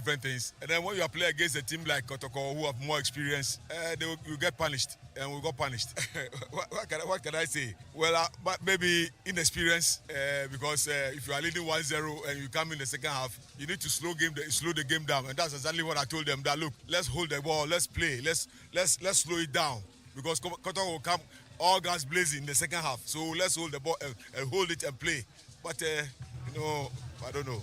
different things. And then when you are playing against a team like Kotoko who have more experience, you get punished, and we got punished. what can I say? Well, but maybe inexperience, because if you are leading 1-0 and you come in the second half, you need to slow the game down, and that's exactly what I told them. That look, let's hold the ball, let's play, let's slow it down, because Kotoko will come all guns blazing in the second half. So let's hold the ball and hold it and play. But I don't know.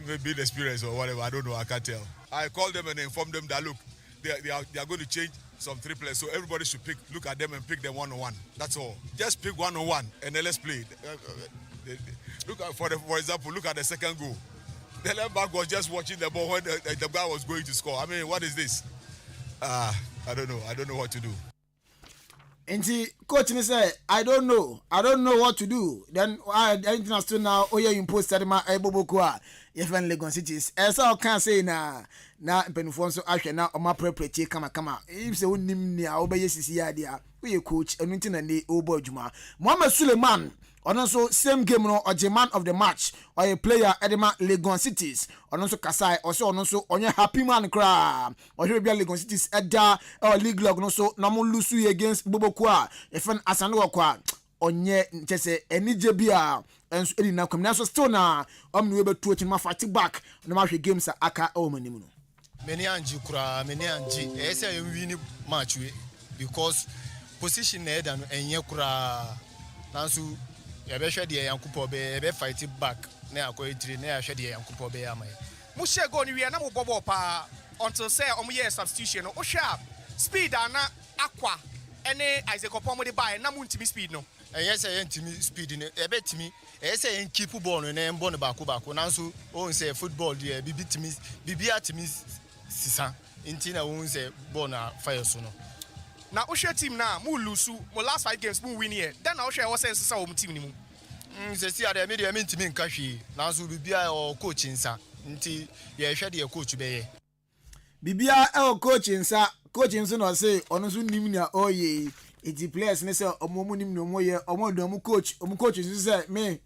Maybe the experience or whatever. I don't know. I can't tell. I called them and informed them that look, they are going to change some 3 players. So everybody should look at them and pick them 1-on-1. That's all. Just pick 1-on-1 and then let's play. Look at, for example, look at the second goal. The left back was just watching the ball when the guy was going to score. I mean, what is this? I don't know. I don't know what to do. And the coach say, I don't know what to do. Then anything else to now, oh yeah, you post that my Bobokwa, if and Legon cities. As I can say na Penfonso Asha now on my property, come. If the name near obey yes, idea, we coach and maintain and the Obojuma. Mama Suleiman. And also same game no or the man of the match or a player Edema Legon Cities. And also Kasai also on your happy man cry. Or here be Legon Cities Edda or league log no so namu lusu against Bobokwa. If an Asano kwa onye chese any jebia and so na come na so still na we be to ma fight back no ma hwe games aka o manimu no. Many anji ese you win match because position na eda no enye kura nanso ebe hwe de yankupo be ebe fight back na akoyitiri na hwe de yankupo be amai mo share go ni wi na mo bobo pa until say omo year substitution no o sharp speed ana akwa ene Isaac Opomo de buy na mo ntimi speed no yes ntimi speed no ebe timi say en keep ball no na mbo no baako nanso o say football de bibia timi sisa intina o say ball na fire so no na o share team na mo lose mo last 5 games mo win here then na o share what sense sa o team ni mu se si ade me de me ntimi nka hwe nanso bibia o coach nsa nti ye hwe de coach be ye bibia o coach nsa no say ono so nim na oye iti players ne say omo nim no mo ye omo do mo coach nso say me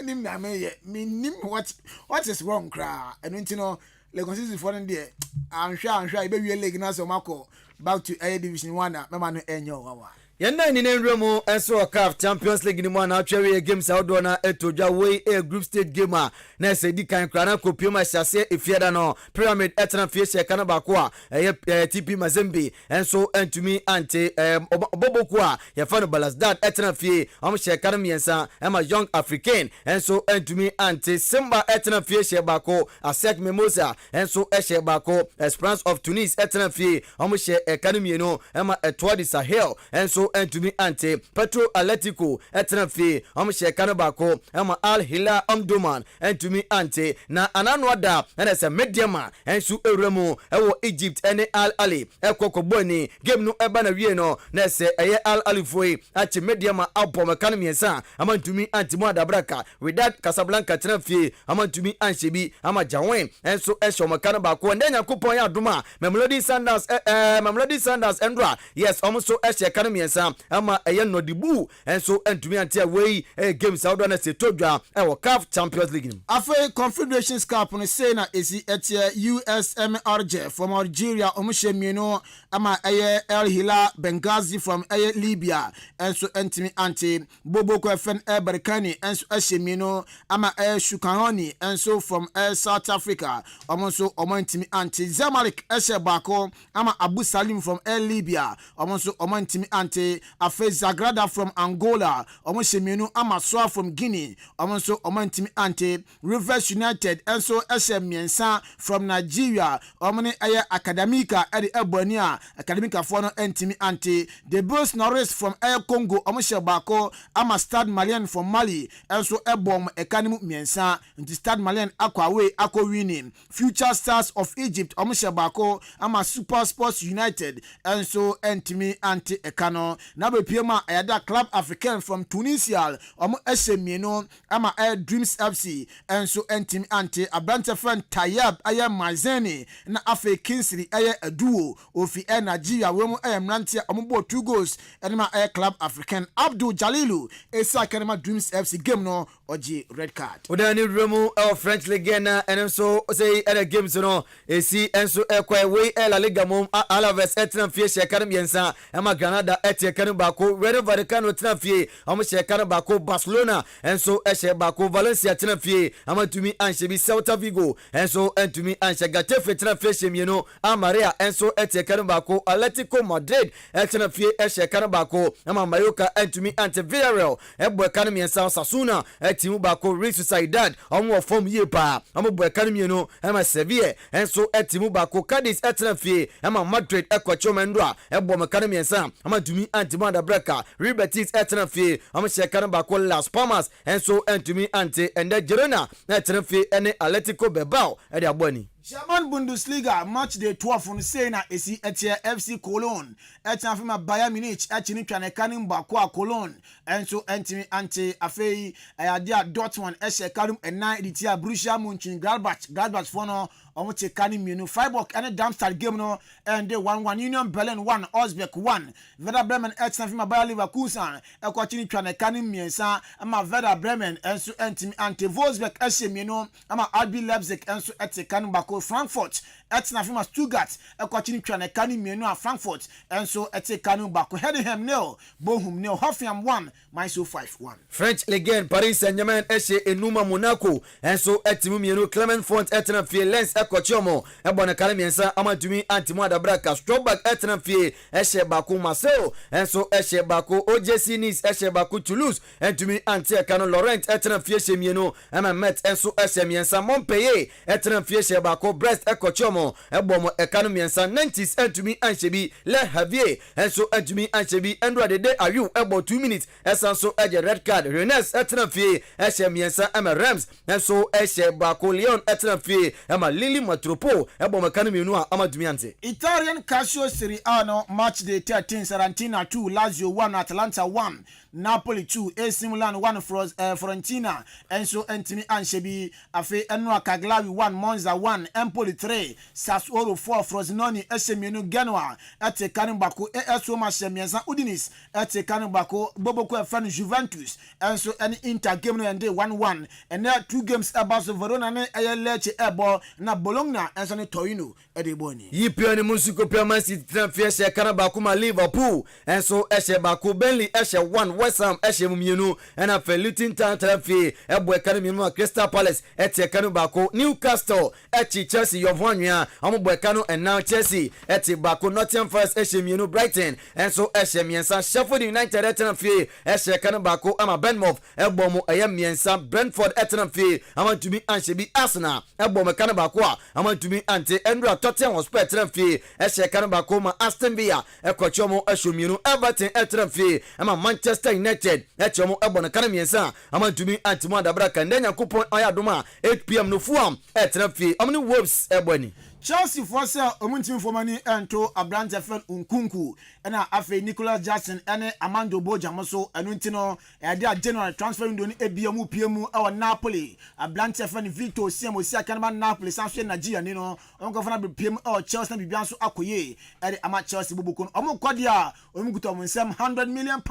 nim na me ye me nim what is wrong kra eno nti no Legon City for there anhwa e be wie league na so mako back to A Division 1 na mema no enyo wawa Yenda ni nenremo enso CAF Champions League ni mwana atwere games outdoor na etodwa way a group stage game na se di kan kra na kopio ma hyase efiada no Pyramid etna fiese kana bako a TP Mazembe enso entumi ante oboboku a ye fa no Balasdad etna fie am hye kana miensa ema Young African enso entumi ante Simba etna fiese bako Asec Mimosa enso ehye bako Esperance of Tunis etna fie am hye kana mieno ema Etoile du Sahel enso entumi ante Petro Atletico etnafi amhye kanabako ama Al Hilal Omdurman entumi ante na ananoada na se mediama ensu ewremu ewo Egypt ene Al Ali ekokoboni game no eba na wie no na se eye Al Ali foi achi mediama abom kanamiensa ama ntumi ante mu adabraka Wydad Casablanca etnafi ama ntumi anshebi ama Jawen enso ehye kanabako ndenya kupon ya Adwuma Mamelodi Sundowns endra yes omso ehye kanamiensa ama nodibu enso entumi ante away games outdoor na setodwa CAF Champions League afa Confederations Cup no say na esi etie USMRJ from Algeria omushemieno ama El Hilal Benghazi from Libya enso entumi ante Boboko FN Berkane enso eshemieno ama Shukahoni enso from South Africa omonso omantimi ante Zamalek eshebako ama Abu Salim from Libya omonso omantimi ante Afe Zagrada from Angola omo shemienu Amaswa from Guinea omonso omantimi ante Rivers United enso miensa from Nigeria omone Academica edi Ebonia Academica for no entimi ante The Bulls Norris from Congo omo shebako ama Stade Malien from Mali enso ebom ekanimu miensa nti Stade Malien akwawe winning Future Stars of Egypt omo shebako ama Super Sports United enso entimi ante ekano na be piema ayada Club African from Tunisia omo esemieno ama Dreams FC enso entimi ante Abrante friend Tayab Mazeni na Afe Kingsley Aduo ofi Nigeria wemu mrantia omo bo 2 goals enema Club African Abdul Jalilu esa kanema Dreams FC game no ɔgye red card. Udani Remu French League na and so say at a game no AC enso ekwa we La Liga mom Alaves etra fie shekare miensa ema Granada etia kanu bako Real Vallecano etra fie am shekare bako Barcelona enso eshe bako Valencia etra fie am tumi anhye bi Celta Vigo enso entumi anhye Getafe etra fie shemieno Amaria enso etia kanu bako Atletico Madrid etra fie eshe kanu bako ama Mallorca entumi ante Villarreal ebo kanu miensa Osasuna etimu bako Real Sociedad omo form ye pa omo bo economy no ema Sevilla enso etimu bako Cadiz etra fie ema Madrid ekwacho mendwa ebo mekano miensa ama dumi antimo da breka Real Betis etra fie omo shekano bako Las Palmas enso entumi ante ende Girona etra fie ene Atletico Bilbao e de aboni. German Bundesliga match day 12 on say na esi etie FC Cologne etia fima Bayern Munich echini twane kanin ba kwa Cologne enso entimi anti afei ayadia Dortmund eshe kalum enan editia Borussia Mönchengladbach for no omo che kanin mienu Freiburg and Darmstadt game no and 1-1 Union Berlin 1 Augsburg 1 Werder Bremen etia fima Bayer Leverkusen ekwachini twane kanin miensa ama Werder Bremen enso entimi anti Wolfsburg eshe mienu ama RB Leipzig enso etie kanin ba Frankfurt etina fima Stuttgart ekwachini twane kani mienu a Frankfurt enso ete kanu bako Heidenheim 0 Bochum 0 Hoffenheim 1 Mainz 5-1. French Ligue 1 Paris Saint-Germain eshe enuma Monaco enso etimu mienu Clermont-Ferrand etina fie Lens ekwachomo ebona kala miensa amatumi antimo adabraka Strasbourg etina fie eshe bako Marseille enso eshe bako OGC Nice eshe bako Toulouse entumi anti kanu Laurent etina fie shemienu Metz enso eshe miensa Montpellier etina fie eshe bako Brest ekochomo ebomo ekanu miensa Nantes entumi anchebi Le Havre enso entumi anchebi Endra de Ayu ebo 2 minutes esanso eje red card Rennes etina fie eshe miensa Reims enso eshe bako Lyon etina fie Lille Metropole ebomo ekanu mienu a amadumi ante. Italian Calcio Serie A no match day 13 Sarantina 2 Lazio 1 Atalanta 1 Napoli 2 AC Milan 1 Fiorentina enso entimi anchebi afi Enua Cagliari 1 Monza 1 Empoli 3 Sassuolo 4 Frosinone esemienu Genoa ete kanin bako AS Roma shemiensa Udinese ete kanin bako Boboko efan Juventus enso any Inter game no ende 1-1 and there 2 games about Verona ne Lecce ebo na Bologna enso ne Torino edeboni Yipio ni musiko pia Man City transfer she kana bako ma Liverpool enso eshe bako Burnley eshe 1 West Ham eshe mumienu ena Luton Town transfer ebo ekanu mienu a Crystal Palace ete kanu bako Newcastle echi Chelsea yovwanwa amobo ekanu and now Chelsea ete bako Nottingham Forest eshe mienu Brighton enso eshe miensa Sheffield United transfer eshe kanu bako ama Bournemouth ebo mo eye miensa Brentford transfer ama tumi anchebi Arsenal ebo mo kanu bako ama tumi ante Endra Tottenham Hotspur transfer eshe kanu bako ma Aston Villa ekochomo eshe mienu Everton transfer ama Manchester United echomo ebo na kanu miensa ama tumi antimo adabraka ndenya kupon ayadoma 8 p.m. no Fulham transfer amni Wolves eboni Chelsea for sale omuntim for money ento Abrante Fen Nkunku ena afi Nicholas Jackson ene Amando Bojamoso enu ntino dia January transfer window ni ebiamu piemu e Napoli Abrante Fen Victor Osimhen osi akanba Napoli sanso Nigeria ni no onko fana be piemu e Chelsea na bibianso akoye ere ama Chelsea bobokon omo kwadia omuguto omensem £100 million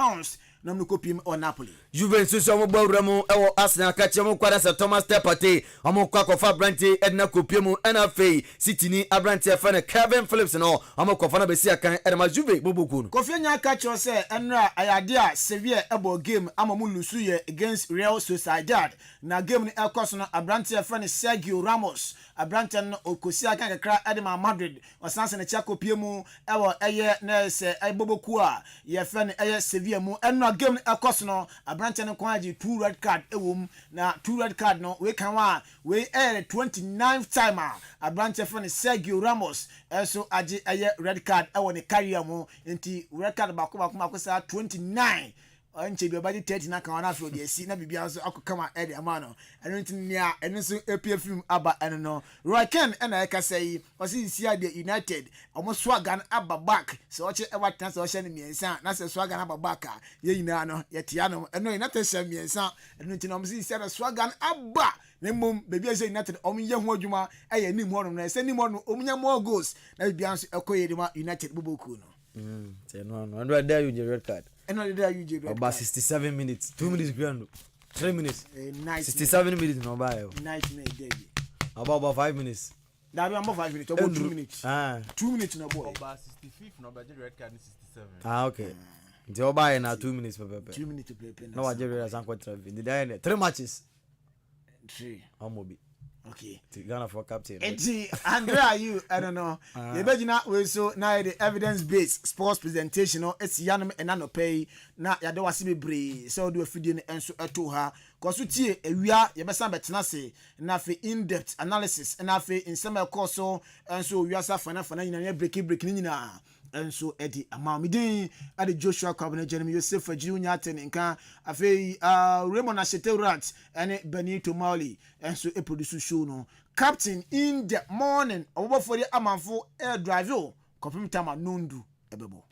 na mnukopim o Napoli. Juventus omo bawramo ewo Arsenal kachemo kwada sa Thomas Partey omo kwa kofa Abrante edna kopiemu NFA City ni Abrante fana Kevin Phillips no omo kofa na besi akan edma Juve bobokun. Kofi nya kacho se enra ayadea Sevilla ebo game amamu lusuye against Real Sociedad na game ni ekoso no Abrante fana Sergio Ramos Abrante no okosi akan kakra edma Madrid osanse ne chakopiemu ewo eye na se boboku a ye fana eye Sevilla mu enra game ekoso no Abrante no kwaji 2 red card ewom na 2 red card no we kan wa we 29th timer Abrante fana Sergio Ramos eso agi eye red card ewo ne career mu enti red card bako sa 29 anche bi obadi 30 na kan wana afro de si na bibia so akokama ede amano eno ntinia eno so APF aba eno no Roy Ken ena eka sei osi sia de United omo swagan aba back so oche ewa tan so oche ne miensa na se swagan aba back ye yina no ye tia no eno United sha miensa eno ntina omo si sia na swagan aba na mom bebia say United omo ye ho adwuma eye nim ho no na se nim ho no omo nya more goals na bibia so ekoye de ma United boboku no say no and there you red card eno de there you about 67 minutes 2 minutes grand 3 minutes. 67 minutes no buy. Night day. About 5 minutes. That be about 5 minutes. About 2 minutes. 2 minutes no boy. About 65 no budget red card 67. Okay. Nti buy na 2 minutes per. 2 minutes to play. No budget red as anko traffic. Did I 3 matches? 3. Amobi. Okay. Ghana for captain. Andrea, you, I don't know. You better not wait so now the evidence-based sports presentation. No, it's Yanam and Nano pay. Now, ya don't want to be brave. So do a feeding and so to her. Cause we are, you better bet na say, na fe in-depth analysis, and na fe in some course so, and so we are suffering for na breaking na. And so Eddie Amamidin at the Joshua Cabinet Jeremy Yosef for Junior Tenenka Afe Raymond Ashete Rat and Benito Mali and so a producer show no captain in the morning over for the Amanfo air drive yo confirm time nundu ebebo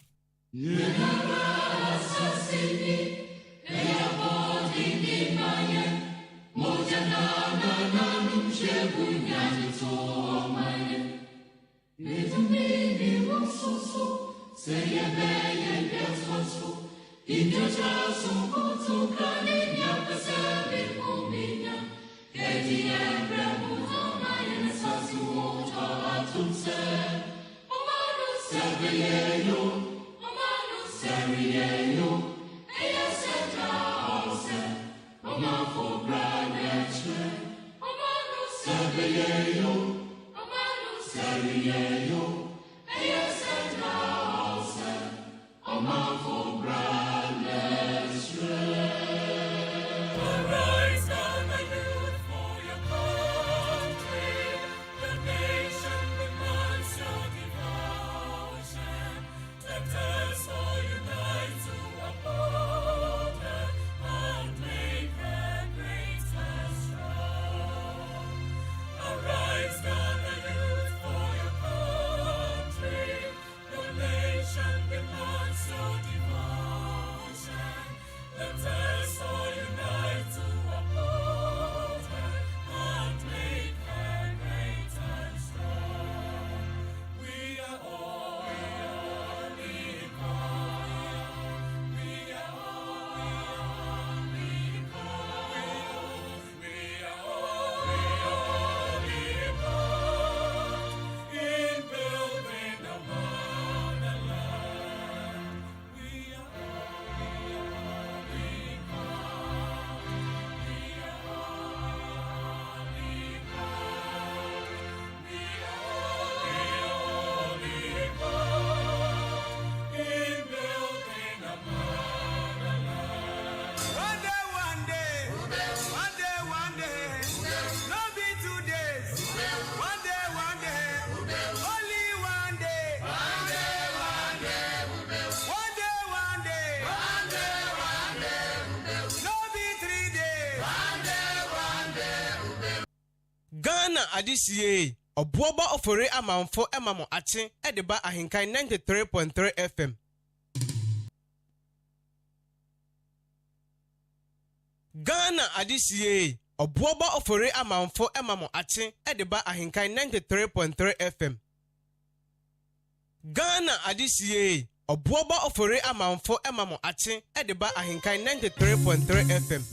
Ghana adisiye obuoba ofore amanfo emamo ache edeba ahenkan 93.3 FM. Ghana adisiye obuoba ofore amanfo emamo ache edeba ahenkan 93.3 FM. Ghana adisiye obuoba ofore amanfo emamo ache edeba ahenkan 93.3 FM.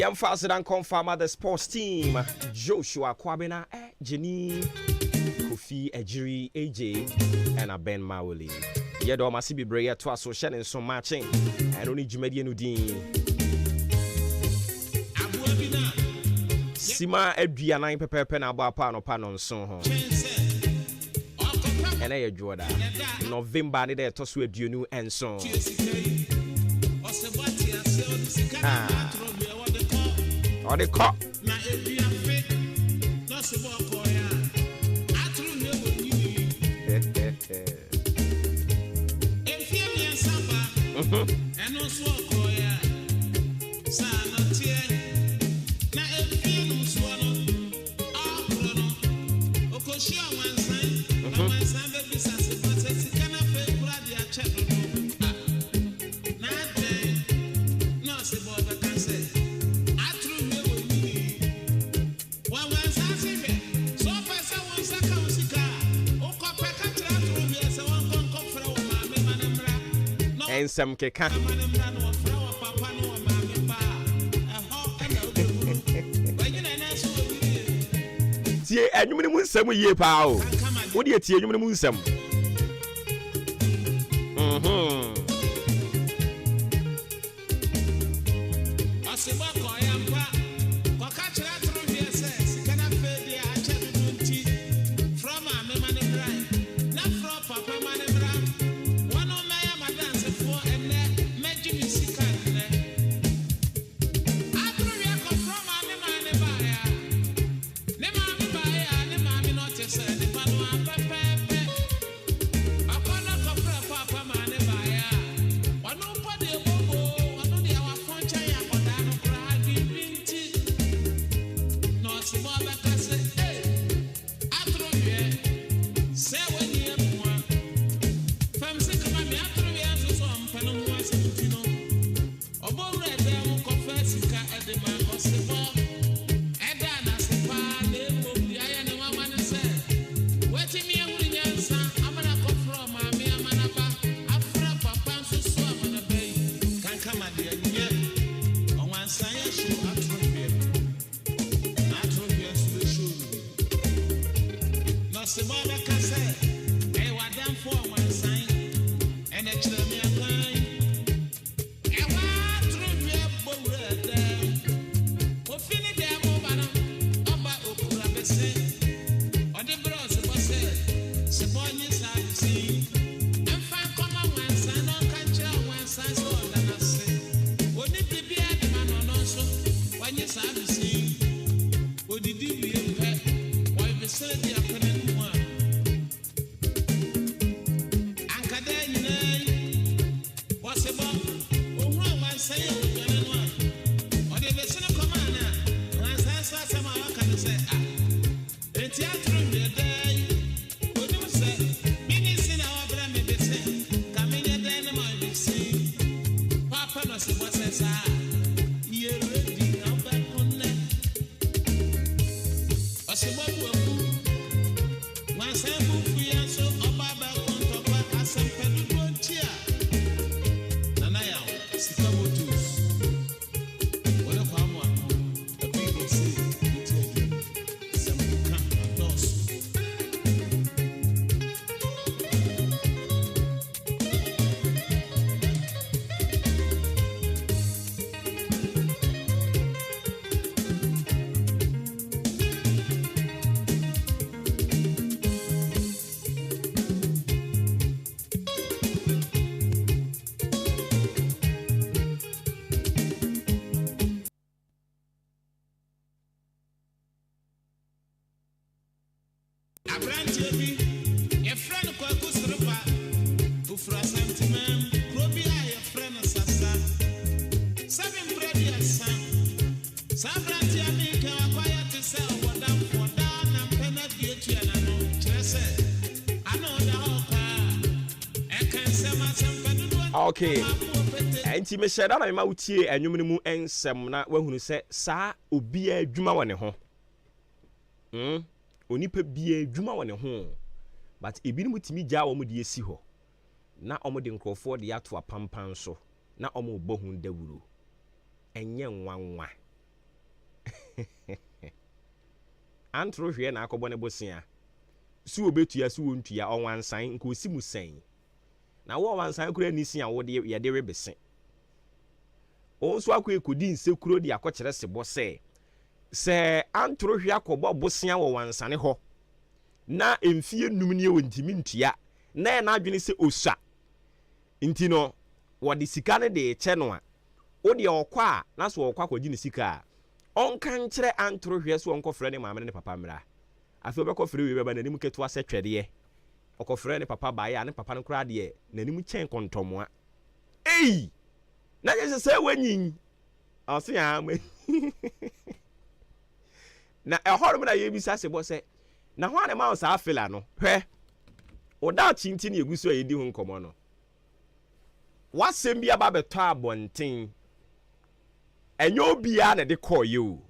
Yam faster than confirm the sports team. Joshua Kwabena, Jenny, Kofi Ejiri, AJ, and a Ben Mawuli. Yedo Masibi Breya to associate and some matching. And only Jumedian Udin. Sima Edria 9 Pepe na Bapa no Panon Son. And I Jordan. November, they toss with you new and so. Or the cop. And also, and some keka. Tie anyum mu nsam yie pa o. Wo de tie anyum mu nsam. Okay. Enti me share na ma utie anwum ne mu ensem na wahunu se sa obi adwuma wone ho. Onipa bia adwuma wone ho. But ebi mu timi gya wo mu de esi ho. Na omo de nkrofo de ato apampan so. Na omo bohu ndawuru. Enye nwanwa. antro hwe na akɔbɔ ne bosia si obetua si wontua ɔwansan nko si musan na wo ɔwansan kura ni si a wo de ye de rebese o nso akɔ ekodi nsekuro de akɔkyerɛ sebɔ sɛ antro hwe akɔbɔ bosia wɔ wansane hɔ na emfie num ne wontimi ntua na na adwene sɛ osua nti no wɔde sika ne de kyɛ no a wo de ɔkɔ a na so ɔkɔ akɔgye ne sika a ɔnka nkyerɛ antro hwe so ɔnkɔfrɛ ne maame ne papa mmra afi obɛkɔfrɛ wi bɛba nanim ketewa sɛ twɛdeɛ ɔkɔfrɛ ne papa bae a ne papa no kora deɛ nanim kyɛn kɔntɔmoa ei na yɛ sɛ wanyin ɔse a na ɛhɔrom na yɛbisa sɛ bɔ sɛ na ho ane ma wo saa fela no hwɛ oda chinti ne eguso a yɛdi ho nkɔmɔ no wasɛm bi aba bɛtɔ abɔnten ɛnyɛ obia na de kɔɔyɛ o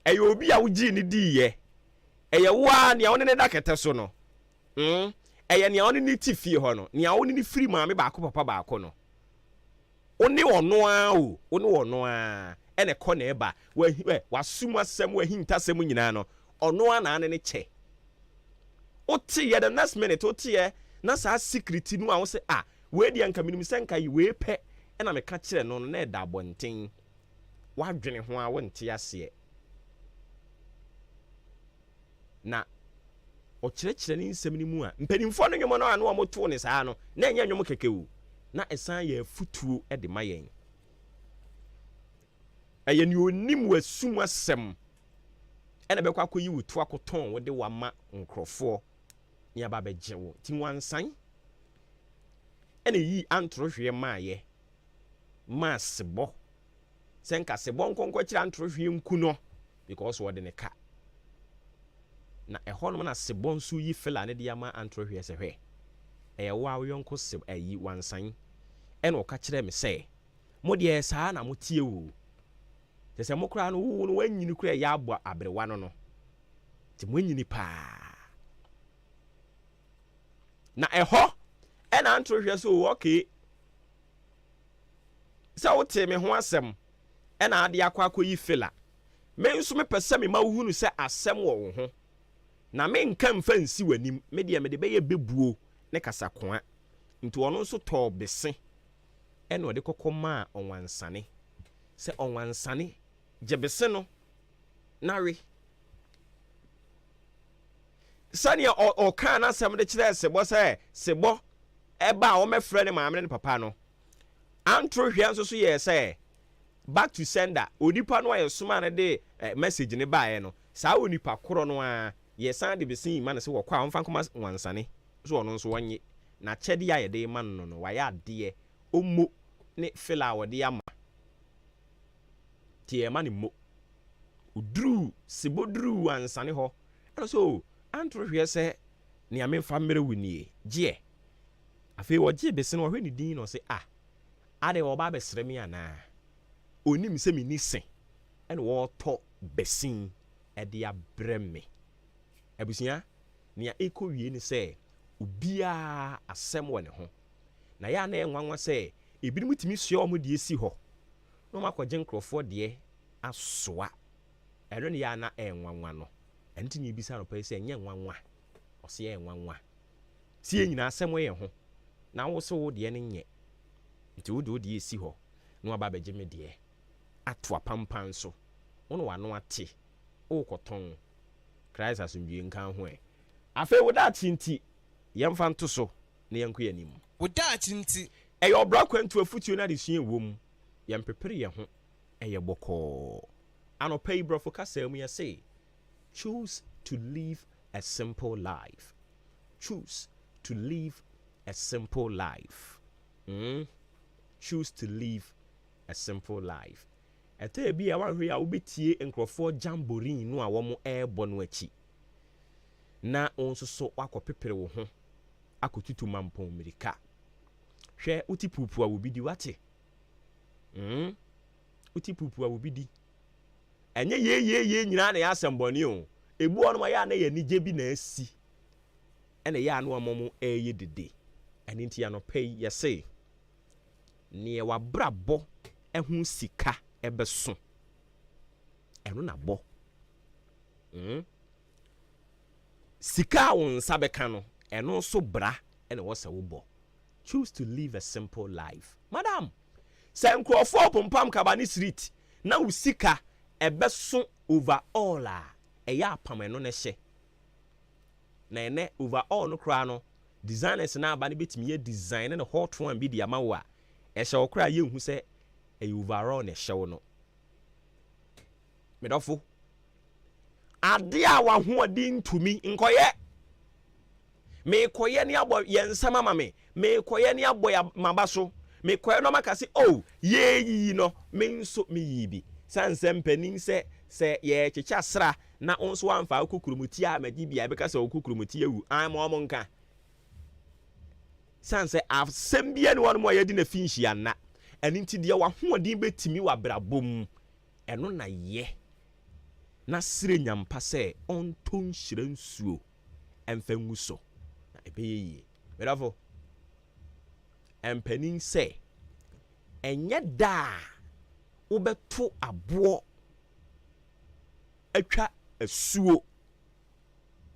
ɛyɛ obi a wogyi ne diiɛ ɛyɛ wo a nea wo ne da kɛtɛ so no ɛyɛ nea wo ne ti fie hɔ no nea wo ne firi maame baako papa baako no wo ne ɔno a o wo ne ɔno a ɛna kɔ na ɛba wasum asɛm wahintasɛm nyinaa no ɔno a na ne kyɛ wote yɛ the next minute wote yɛ na saa secret no a wo sɛ wei deɛ nka minim sɛ nka yi wei pɛ ɛna meka kyerɛ no na ɛda abɔnten wadwene ho a wonte aseɛ na ɔkyerɛkyerɛ ne nsɛm no mu a mpanimfoɔ no nwom no a no ɔmoto ne saa no na ɛnyɛ nwom kɛkɛ o na ɛsan yɛ afutuo de ma yɛn ɛyɛ ne onim wasum asɛm ɛna bɛkɔ akɔyi wo to akɔtɔn wode wama nkurɔfoɔ ne aba bɛgye wo nti wansan ɛna yi antoro hwee maayɛ ma sebɔ sɛ nka sebɔ nkɔnkɔ kyerɛ antoro hwee nku no because wɔde ne ka na ɛhɔ nom na sebɔ nso yi fela ne de ama antoro hwee sɛ hwɛ ɛyɛ wo a woyɔnko seb ayi wansan ɛna ɔka kyerɛ me sɛ mo deɛ saa na motie wo sɛ mo kora no wo no wanyini kora yɛ abɔ abrewa no no nti mo anyini paa na ɛhɔ ɛna antoro hwɛ so okay sɛ wote me ho asɛm ɛna ade akɔ yi fela me nso mepɛ sɛ me ma wo hunu sɛ asɛm wɔ wo ho na me nka mfa nsi w'anim me deɛ me de bɛyɛ bebuo ne kasa koa nti ɔno nso tɔɔ bese ɛna ɔde kɔkɔ maa ɔwansane sɛ ɔwansane gye bese no nawe sɛnea ɔka na asɛm de kyerɛ sebɔ sɛ sebɔ ɛba a ɔmɛfrɛ ne maame ne papa no antro hwɛ nso so yɛ sɛ back to sender onipa no ayɛ soma ne de message ne baeɛ no saa onipa koro no a yɛsan de besi ma ne sɛ wɔkɔ a ɔmfa nkɔma wansane so ɔno nso wɔnye na kyɛde a yɛde ma no no wayɛ adeɛ ɔmmo ne fela a wɔde ama tie ma ne mo uduru seboduru wansane hɔ ɛno so antro hwɛ sɛ nea memfa mmerɛ wo nie gyeɛ afei wɔgye besi no wɔhwɛ ne din no sɛ ade wɔba bɛsrɛ me anaa onim sɛ me ni se ɛna wɔtɔ besin ɛde abrɛ me abusua nea ɛkɔ wie ne sɛ obiaa asɛm wɔ ne ho na yɛ na ɛnwanwa sɛ ebinom tumi sua ɔmo de esi hɔ na ɔmo akɔgye nkurɔfoɔ deɛ asoa ɛno ne yɛ na ɛnwanwa no ɛno nti ne ebisa no pɛ sɛ ɛnyɛ nwanwa ɔsɛ yɛ nwanwa sie nyinaa asɛm yɛ ho na wo sɛ wo deɛ ne nyɛ nti wo de wo deɛ esi hɔ na waba bɛgye me deɛ ato apampan so wo no wano ate wo kɔtɔn Christ asomdwie nka ho afei wo da tinti yɛmfa nto so na yɛnkɔ yɛnim wo da tinti ɛyɛ ɔbra kwantu afutuo na de sua wɔ mu yɛmpepere yɛ ho ɛyɛ bɔkɔɔ anɔpa yi brɔfo kasa mu yɛ say choose to live a simple life. Choose to live a simple life. Choose to live a simple life. Ete bi a wanhwe a wobetie nkrofo jamboree no a womo ɛbɔ no achi. Na onso so wakɔpepere wo ho akotutu mampɔn mirika. Hwɛ uti pupu a wobidi wate. Uti pupu a wobidi. Enye ye nyina na ya asɛmbɔne o. Ebu ono ma ya na ye nigye bi na asi. Ene ya no amomo ɛyɛ dede. Ɛne nti ya no pɛi ye se. Ne wabrabɔ ɛho sika ɛbɛso. ɛno na bɔ sika wo nsa bɛka no ɛno nso bra ɛna wɔsɛ wo bɔ. Choose to live a simple life. Madam, sɛ nkurɔfoɔ pompam kaba ne street na wo sika ɛbɛso over all a ɛyɛ apam ɛno ne hyɛ. Na ɛnɛ over all no koraa no designers na aba ne betumi yɛ design ne hot one bi di ama wo a ɛhyɛ wo koraa yɛ hu sɛ ɛyɛ overall na ɛhyɛ wo no. Medɔfo ade a wahoɔden ntumi nkɔyɛ mekoye ni abo yensama mame mekoye ni abo ya mabaso mekoye no makase oh ye no me nso me yibi sanse mpanin se ye checha sra na onso amfa okukurumuti a magibia beka se okukurumuti ewu an mo nka sanse afsem bia ne won mo ye di na finshi anna eni nti de wa hoodin betimi wa brabom eno na ye na sire nyampa se onton hire nsuo emfa nguso ebeye merafo empanin se enye da wobeto abo atwa asuo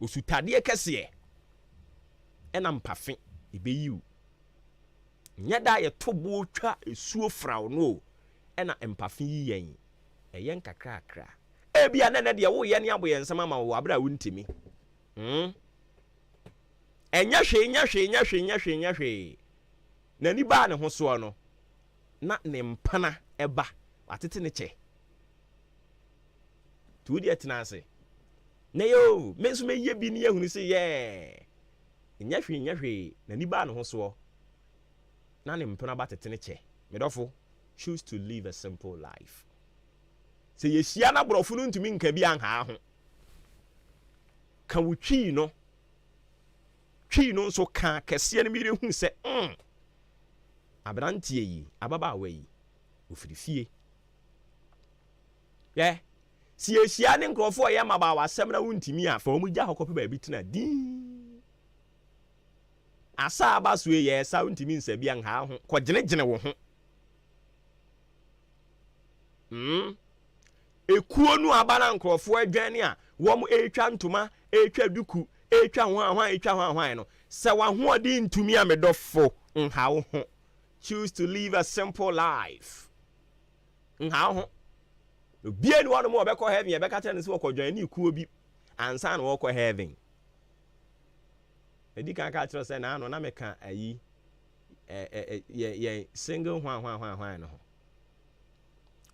osutade kese ena mpafe ebeyi nye da ye to bo twa asuo frawo no ena mpafe yi yen eyen kakrakra ebia nene de wo ye ne abo yen sama ma wo abra wuntimi enya hwe na ni ba ne ho so no na ne mpana eba atete ne che tu di etinase na yo menso meye bi ne ehunu se ye enya hwe na ni ba ne ho so na ne mpana ba tete ne che medofo choose to live a simple life se yehia na borofo no ntumi nka bi anha ho ka wutwi no twi no nso ka kese ne mire hu se abrantie yi ababa awayi ofirifie si ehia ne nkrofo ye maba wasem na wuntimi a fa omugya hokope ba bitina din asa abaso ye sa wuntimi nsabi an ha ho kogene wo ho ekuo nu abana nkrofo adwane a wo mo etwa ntoma etwa duku etwa hwan no se wa ho odi ntumi a medofo nha wo ho. Choose to live a simple life. Nha ho obie ni wonu mo obekọ heaven ebeka tell ni se wokọdwan ni kuo bi ansa na wokọ heaven edi kan ka tell se na no na meka ayi ye single hwan no ho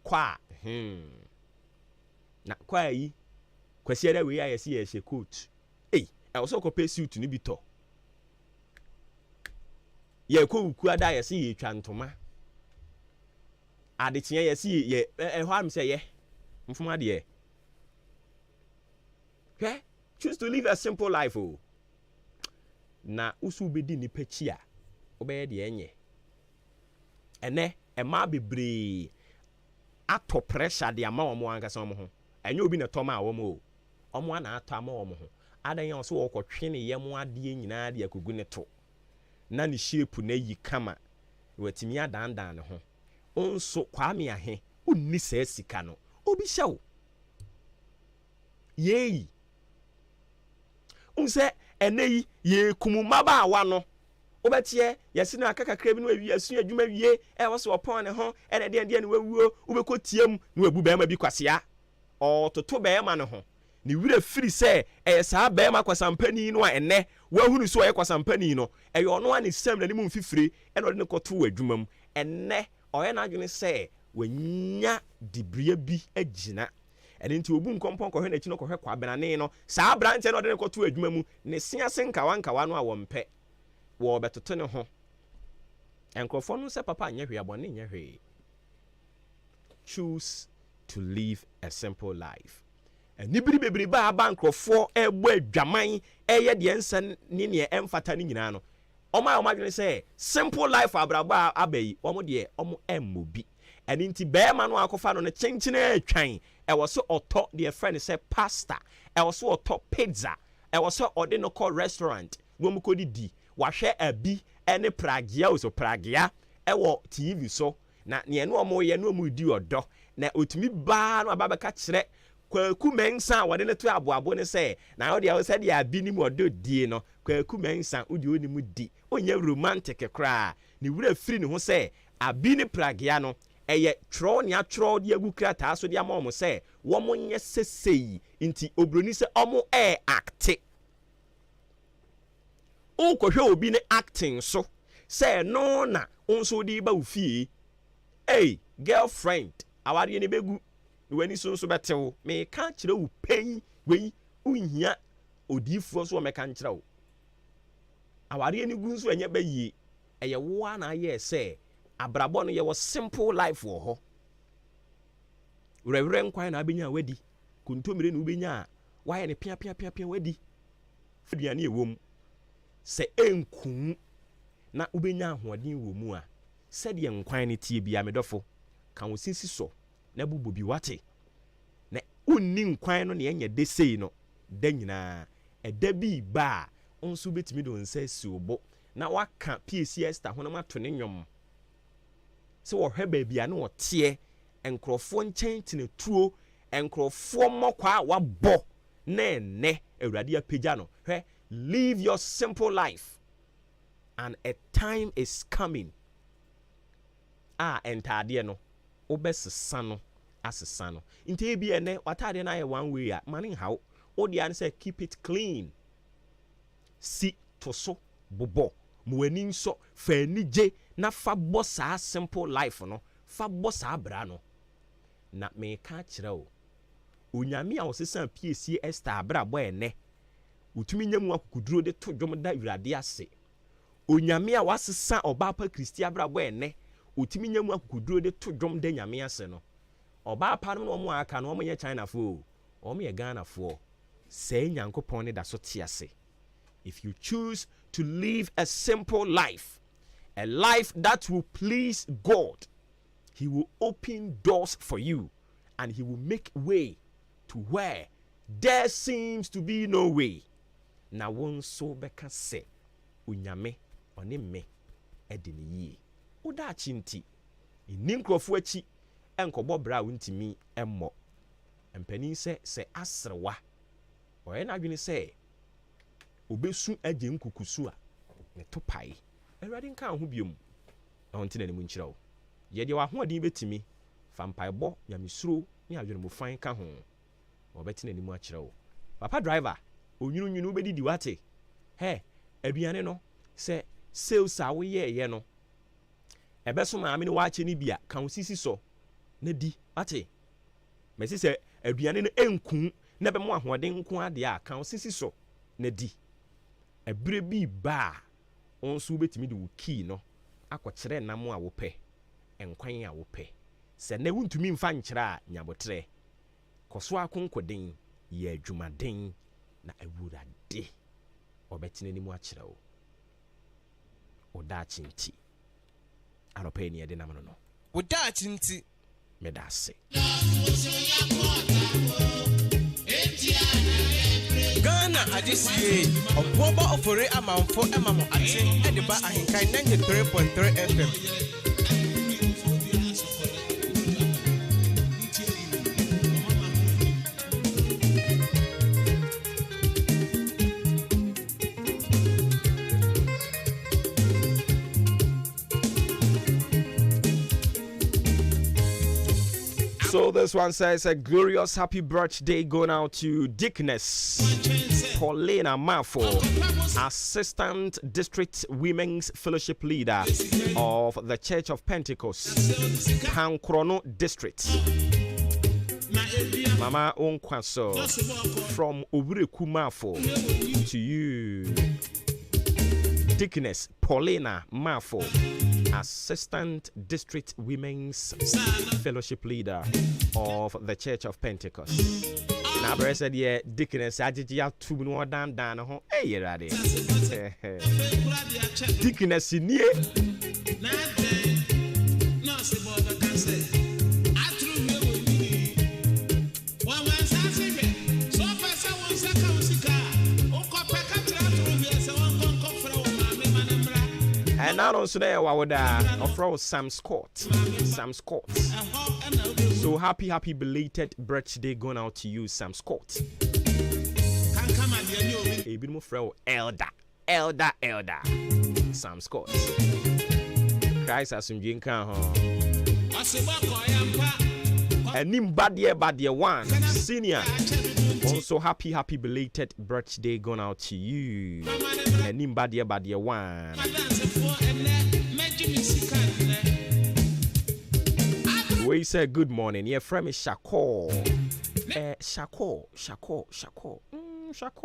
kwa na kwa ayi kwasi ada we ayesi ye hye coat also ko pay suit ni bito ye ko wuku ada ye se ye twa ntoma ade kye ye se ye ho am se ye mfuma de ye choose to live a simple life na usu bedi ni pechi a obeye de enye ene ema bebre ato pressure de ama omo ankasa omo ho enye obi na toma a omo ana ato ama omo ho adan ya so wokotwe ne yem ade nyina de akogu ne to na ne shape na yi kama watimi adandan ne ho onso kwame ahe onni sa sika no obi hyew yeyi unse eneyi ye kumuma ba awa no obetie yesi na akakakra bi no awi asu adwuma wie wo so opon ne ho ene de ne wawuo ubekotiem no wabu ba ma bi kwasea o toto ba ma ne ho ni wire firi se saa ba ma kwasampani no a ene wahunu so kwasampani no ono ani sem na ni mu fifire ene ode ne koto adwuma mu ene oye na adwene se wanya dibria bi agina ene nti obu nkompon ko hwe na chi no ko hwe kwa benane no saa branche na ode ne koto adwuma mu ne siase nkawa no a wompe wo betoto ne ho enkrofo no se papa anya hwe abone nya hwe. Choose to live a simple life. Nibiri bebiri ba bankrofo egbo adwaman eye de ensa ni ne emfata ni nyina no oma dwene say simple life abraba abayi omo de omo emmobi eni nti be ma no akofa no ne chenchene atwan e wo so oto de friend say pasta e wo so oto pizza e wo so ode no call restaurant wo mu kodi di wahwe abi ene pragia o so pragia e wo TV so na ne no omo ye no omo di odo na otumi ba no ababa ka kire kwaku mensa wode ne to aboabo ne se na wo de wo se de abi ni mo do die no kwaku mensa wo de oni mu di onye romantic kra ni wura firi ne ho se abi ni pragea no eye tro ne atro de agu krata so de ama mo se wo mo nye sesei nti obroni se omo acte o ko hwe obi ne acting so say no na onso di ba ufie hey girlfriend awade ne begu wani so betew me ka kire wo pen we unhia odifo so me ka kire wo awade ne gu so enye ba yie eye wo na ye say abrabo no ye wo simple life wo ho rewre nkwan na abenya wadi kuntomire na ubenya wa ye ne pia wadi fiduane ewom se enkun na ubenya ahoɔden wɔ mu a sɛdeɛ nkwan ne tie bia medɔfo ka wo sisi so na bubu bi wate na unni nkwan no ne enye de sei no da nyinaa ɛda bi ba onso betimi do nsa siobo na waka PCS ta honam ato ne nwom se wo hwɛ ba bia ne wɔteɛ enkrofo nkyɛn tene tuo enkrofo mmɔkwa wabɔ na enne awurade apagya no hwɛ live your simple life. And a time is coming. Entade no obesesa no asesa no. Inte bi ene watade na ye one way a mane how. Odi an say keep it clean. Si to so bobo. Muani nso fa anije na fa bossa simple life no. Fa bossa bra no. Na me ka kire o. Onyame a osesa PAC Esther bra bo ene. Utumi nyamu akukuduro de to dwom da urade ase. Onyame a wasesa oba pa Christia brabo ene otimi nyamu akukuduro de to dwom de nyame ase no oba pa no mo aka no mo ye China fo o mo ye Ghana fo say nyankopon ne da so te ase. If you choose to live a simple life, a life that will please God, he will open doors for you and he will make way to where there seems to be no way. Na won so beka se onyame one me edini yi oda chinti ni nkrofo achi enkobo bra wontimi emmo empani se asrewa oye na adwene se obesu agye nkukusu a ne topai awurade nka ho biom na wonte na ne mu nkyira wo ye de wa ho adin betimi fa mpaebɔ nyamesuro ne adwene mo fan ka ho obete na ne mu akyira wo papa driver onyunu bedidi wate he aduane no se sales a wo ye no ebeso maame ne waache ne bia kan sisi so na di wate mesi se aduane no enkun na be mo ahoɔden nko ade a kan sisi so na di ebire bi ba onso betimi de wo key no akɔkyerɛ nam a wo pɛ enkwan a wo pɛ se na wuntumi mfa nkyerɛ a nyabotre kɔso akonkoden ye adwumaden na awurade obetine ni mu akyerɛ wo oda chinti anope ni ede nam no oda chinti medase Ghana adisiye oboba ofore amanfo emamo ate edeba ahenkan 93.3 FM. So this one says a glorious happy birthday going out to Dickness Paulina Mafo, Assistant District Women's Fellowship Leader of the Church of Pentecost, Pankrono District. Mama Onkwaso from Obureku Mafo to you. Dickness Paulina Mafo, Assistant District Women's Fellowship Leader of the Church of Pentecost. Now, I said, yeah, Dickness, I did ya 2 more down, hey, you're ready. Dickness in here. And now on today, of Sam Scott. Sam Scott. So happy belated birthday going out to you, Sam Scott. A bit more friend, Elder. Sam Scott. Christ has some drink and him bad one senior. Also happy belated birthday going out to you. And him bad one. We say good morning. Your friend is Shako. Shako. Shako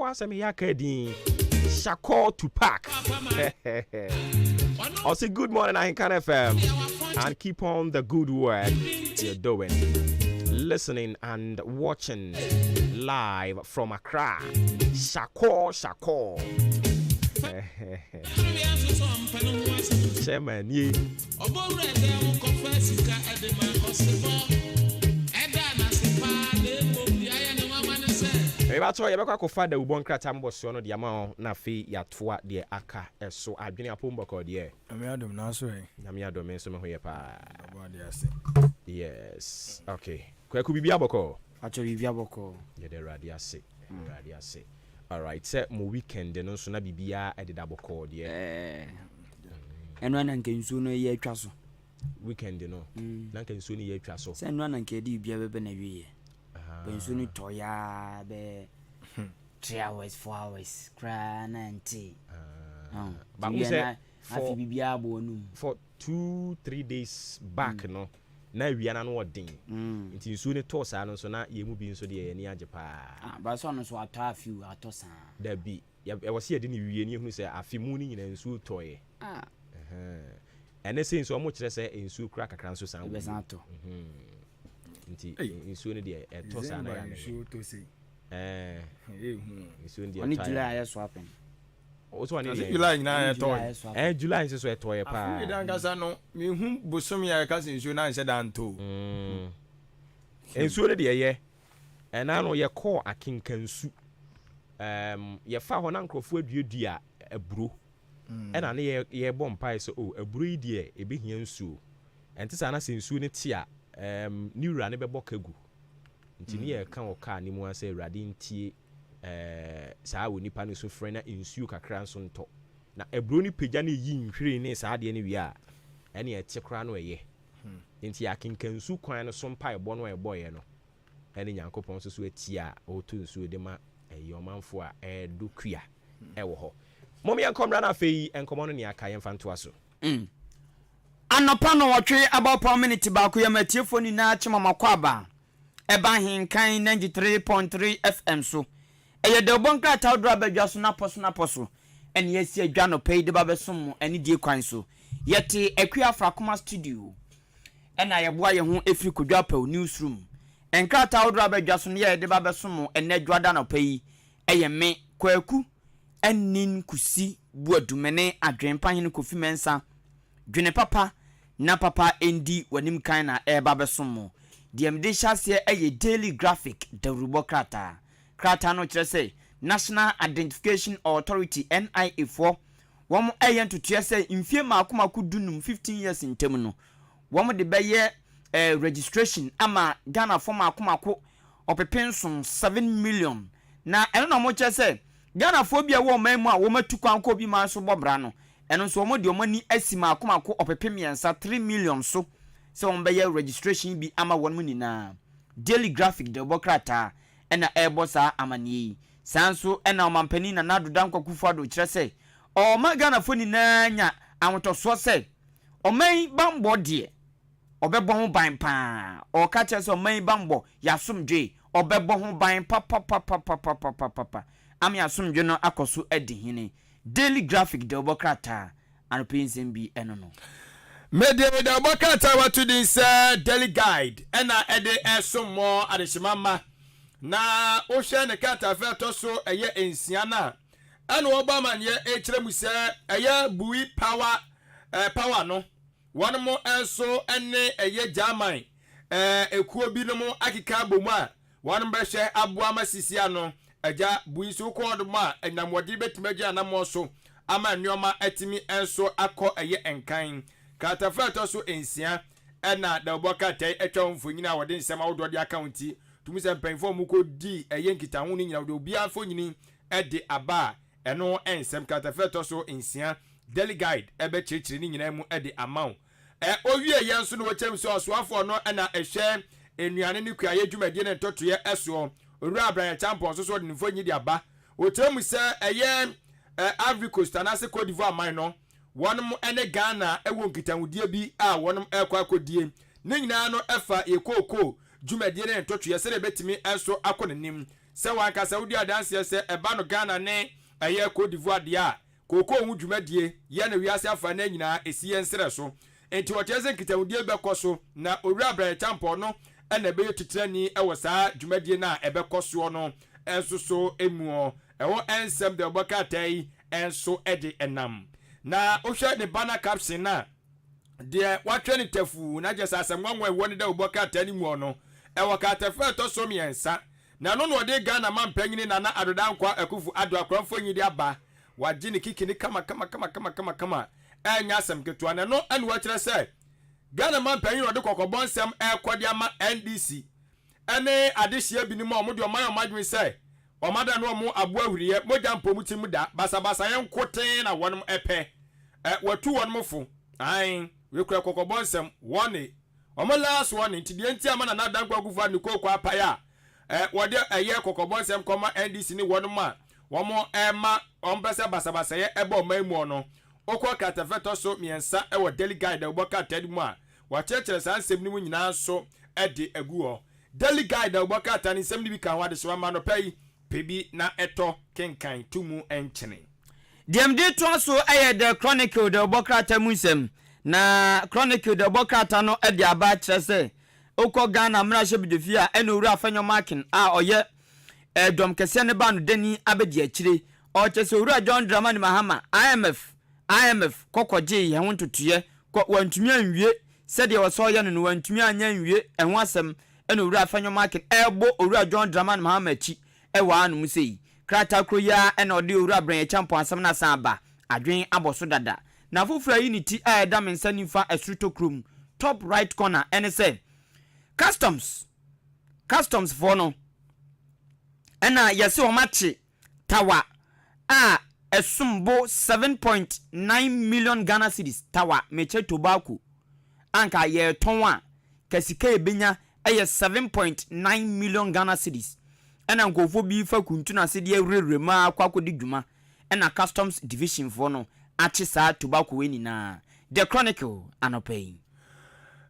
as me yakedi. Shako to pack. I'll say good morning, Ahenkan FM. And keep on the good work you're doing. Listening and watching live from Accra. Shako. Chairman, ye. Ebato yebekwa ko fa da ubon krata mboso no de ama na fe yatoa de aka eso adwene apomboko de Ami adom na so e. Ami adom enso me hoye pa. Abode ase. Yes. Okay. Kwaku bibia boko. Acho bibia boko. Ye de radio ase. Radio ase. All right. Say mo weekend no so na bibia ededa boko de. Eno na nke nsu no ye atwa so. Weekend no. Na nke nsu no ye atwa so. Say eno na nke di bibia bebe na wiye. Pensu ni toya be 3 hours 4 hours cry 90. But we say for bibia bonum for 2-3 days back no na wiana no odin nti nsu ni to sa no so na ye mu bi nso de ye ni age pa ba so no so ata afiu atosa da bi e wose ye de ni wie ni hu se afi mu ni nyina nsu toye ene se nsu o mo kire se nsu kura kakra nso san be san to nti nsu ni de to sa na ya nsu to se nsu ni de oni July ya swapping also ani July nyina to July nso so e toye pa afi dan kasa no me hu bosom ya kasa nsu na nse dan to nsu ni de ye ena no ye call akinkansu ye fa ho na nkrofo aduadua aburo ena ne ye bompai so aburo yi de e behia nsu enti sa na sensu ni tia ni wura ne bebo kagu nti ni ye kan o ka ni mu ase awrade ntie saa wo nipa ne so frɛ na nsuo kakra nso nto na aburo ni pagya ne yi nhwere ne saa de ne wi a ɛne ɛte kra no ɛyɛ nti akenkansu kwan no so mpa ɛbɔ no ɛbɔ yɛ no ɛne nyankopɔn so so atia o to nsuo de ma ɛyɛ ɔmanfo a ɛdo kua ɛwɔ hɔ momia nkomra na afei enkomo no ne aka yɛ mfa ntoa so anopa no wɔtwe about per minute baako yɛ matiefo ni na chema makwaba ɛba Ahenkan 93.3 FM so ɛyɛ de bonkra ta odra badwa so na poso ɛne yɛsi adwa no pay de ba besom ɛne die kwan so yɛte akua frakoma studio ɛna yɛboa yɛ ho efiri kodwa pa newsroom ɛnkra ta odra badwa so ne yɛ de ba besom ɛne adwada no pay ɛyɛ me kwaku ɛnin kusi buadumene adwenpa hene kofi mensa dwene papa na papa endi wanim kan na eba besom de mde hyase ɛyɛ daily graphic dawrubo krata no kyerɛ sɛ National Identification Authority NIA for wɔn ɛyɛ ntotoa sɛ mfie maako dunum 15 years ntem no wɔn de bɛyɛ registration ama Ghana for maako ɔpepenson 7 million na ɛno na mo kyerɛ sɛ Ghana for bia wɔ man mu a wɔn atu kwan kɔ bi man so bɔbra no ɛno nso wɔn de wɔn ani asi maako ɔpepemiɛnsa 3 million so sɛ wɔn bɛyɛ registration bi ama wɔn mu nyinaa daily graphic de bɔkrata ɛna ɛbɔ saa amanie sanso ɛna ɔmampani na nadoda nkɔkufo ado kyerɛ sɛ ɔma Ghana fo nyinaa nya awotɔsoɔ sɛ ɔman bambɔ deɛ ɔbɛbɔ ho ban paa ɔka kyerɛ sɛ ɔman bambɔ yasomdwe ɔbɛbɔ ho ban papa ami asomdwe no akɔso adi hene daily graphic de bɔkrata anopensem bi ɛno no Media de bɔkrata watu din sɛ daily guide ɛna ɛde ɛsomo adeshimama na o hwe ne kata fe to so eye ensia na ana obama ne e mu se eye bui power no won mo enso ene eye German ekuo bi no mo akika bomu a won be hwe aboama sisia no eja bui so ko do ma enamwodi betimagya na mo so ama nneɔma atimi enso akɔ ɛyɛ enkan katafeto so ensia ɛna da oboka tai atwa mfonyina a wɔde nsɛm awodo de account tumi sɛ mpanyinfo mu ko di ɛyɛ nkitaho no nyina wɔde obi afonyini ɛde aba ɛno ensɛm katafeto so ensia daily guide ebe kyerɛkyerɛ ni nyina mu ɛde amaw owie yɛn so no wɔkyerɛm sɛ ɔsoafo no ɛna ɛhwɛ enuane ne kuayɛ dwumadie ne ntotoyɛ ɛsoɔ owura abranya champion so de mfonyi de aba wɔkyerɛm sɛ ɛyɛ Ivory Coast anase Cote d'Ivoire man no wɔnom ene Ghana ɛwɔ nkitahudie bi a wɔnom ɛkɔ akɔdie ne nyinaa no ɛfa ekoko dwumadie ne ntotoyɛ sɛ betimi ɛso akɔ nanim sɛ wanka Saudi adanse sɛ ɛba no Ghana ne ɛyɛ Cote d'Ivoire de a koko hu dwumadie yɛ na wiase afa na nyinaa esi nsere so enti wɔkyerɛ nkitahudie bɛkɔ so na owura abranya champion no ɛna ɛbɛyɛ titirani ɛwɔ saa dwumadie na ɛbɛkɔ so no ɛnso so emuo ɛwɔ ensɛm de ɔbɛka tai ɛnso ɛde ɛnam na wohwɛ ne banner caption na deɛ watwɛ ne tafu na gye sasɛm nwanwa ɛwɔ ne da ɔbɛka tai ne mu no ɛwɔ ka tafa to so miɛnsa na no ɔde Ghana man panyini na adodankwa akufu ado akramfo nyi de aba wagye ne kiki ne kama ɛnya asɛm ketoa na no ɛne wɔkyerɛ sɛ Ghana man panyini ɔde kɔkɔbɔ nsɛm ɛkɔde ama NDC ɛne adehyia bi ne mu ɔmo de ɔman ɔmadwen sɛ ɔmada no ɔmo aboa huriye mogya mpomu ti mu da basabasa yɛn koten na wɔnom ɛpɛ watu wɔnom fo ayin wekura kɔkɔbɔ nsɛm wɔne ɔmo last one nti deɛ nti ama na nadankwa gufa ne kokɔ apaya wɔde ɛyɛ kɔkɔbɔ nsɛm kɔma NDC ne wɔnom a wɔmo ɛma ɔmpɛsɛ basabasa yɛ ɛbɔ ɔman mu no okɔ katafeto so miɛnsa ɛwɔ daily guide ɛwɔ katadi mu a wɔkyerɛkyerɛ saa nsɛm ne mu nyinaa so ɛde agu hɔ daily guide ɛwɔ katani nsɛm ne bi kan ho ade so ma no pɛyi pebi na eto kenkan tumu enchene DMD to so the chronicle the bokrata musem na chronicle the bokrata no e dia ba kire se okọ Ghana mra hye bidefi a ena owura afanyo marking a oye dom kese ne ba no dani abedi akire o kese owura John Dramani Mahama IMF kokoje ye ho ntotoye wantumi anwie se de woso ye no wantumi anya anwie ehwo asem ena owura afanyo marking ebo owura John Dramani Mahama achi ewa anu musei krata kroya ena ode owura abranya champion asem na san ba adwen aboso dada na fofura unity da mensa nifa esruto krom top right corner ene say customs for no ena yese o machi tawa a esumbo 7.9 million Ghana cedis tawa meche tobacco anka ye tonwa kasika ebenya 7.9 million Ghana cedis ena nkofo bi fa kuntu na sede awurere ma akwakodi dwuma ena customs division for no achi saa tobacco we nina the chronicle anopay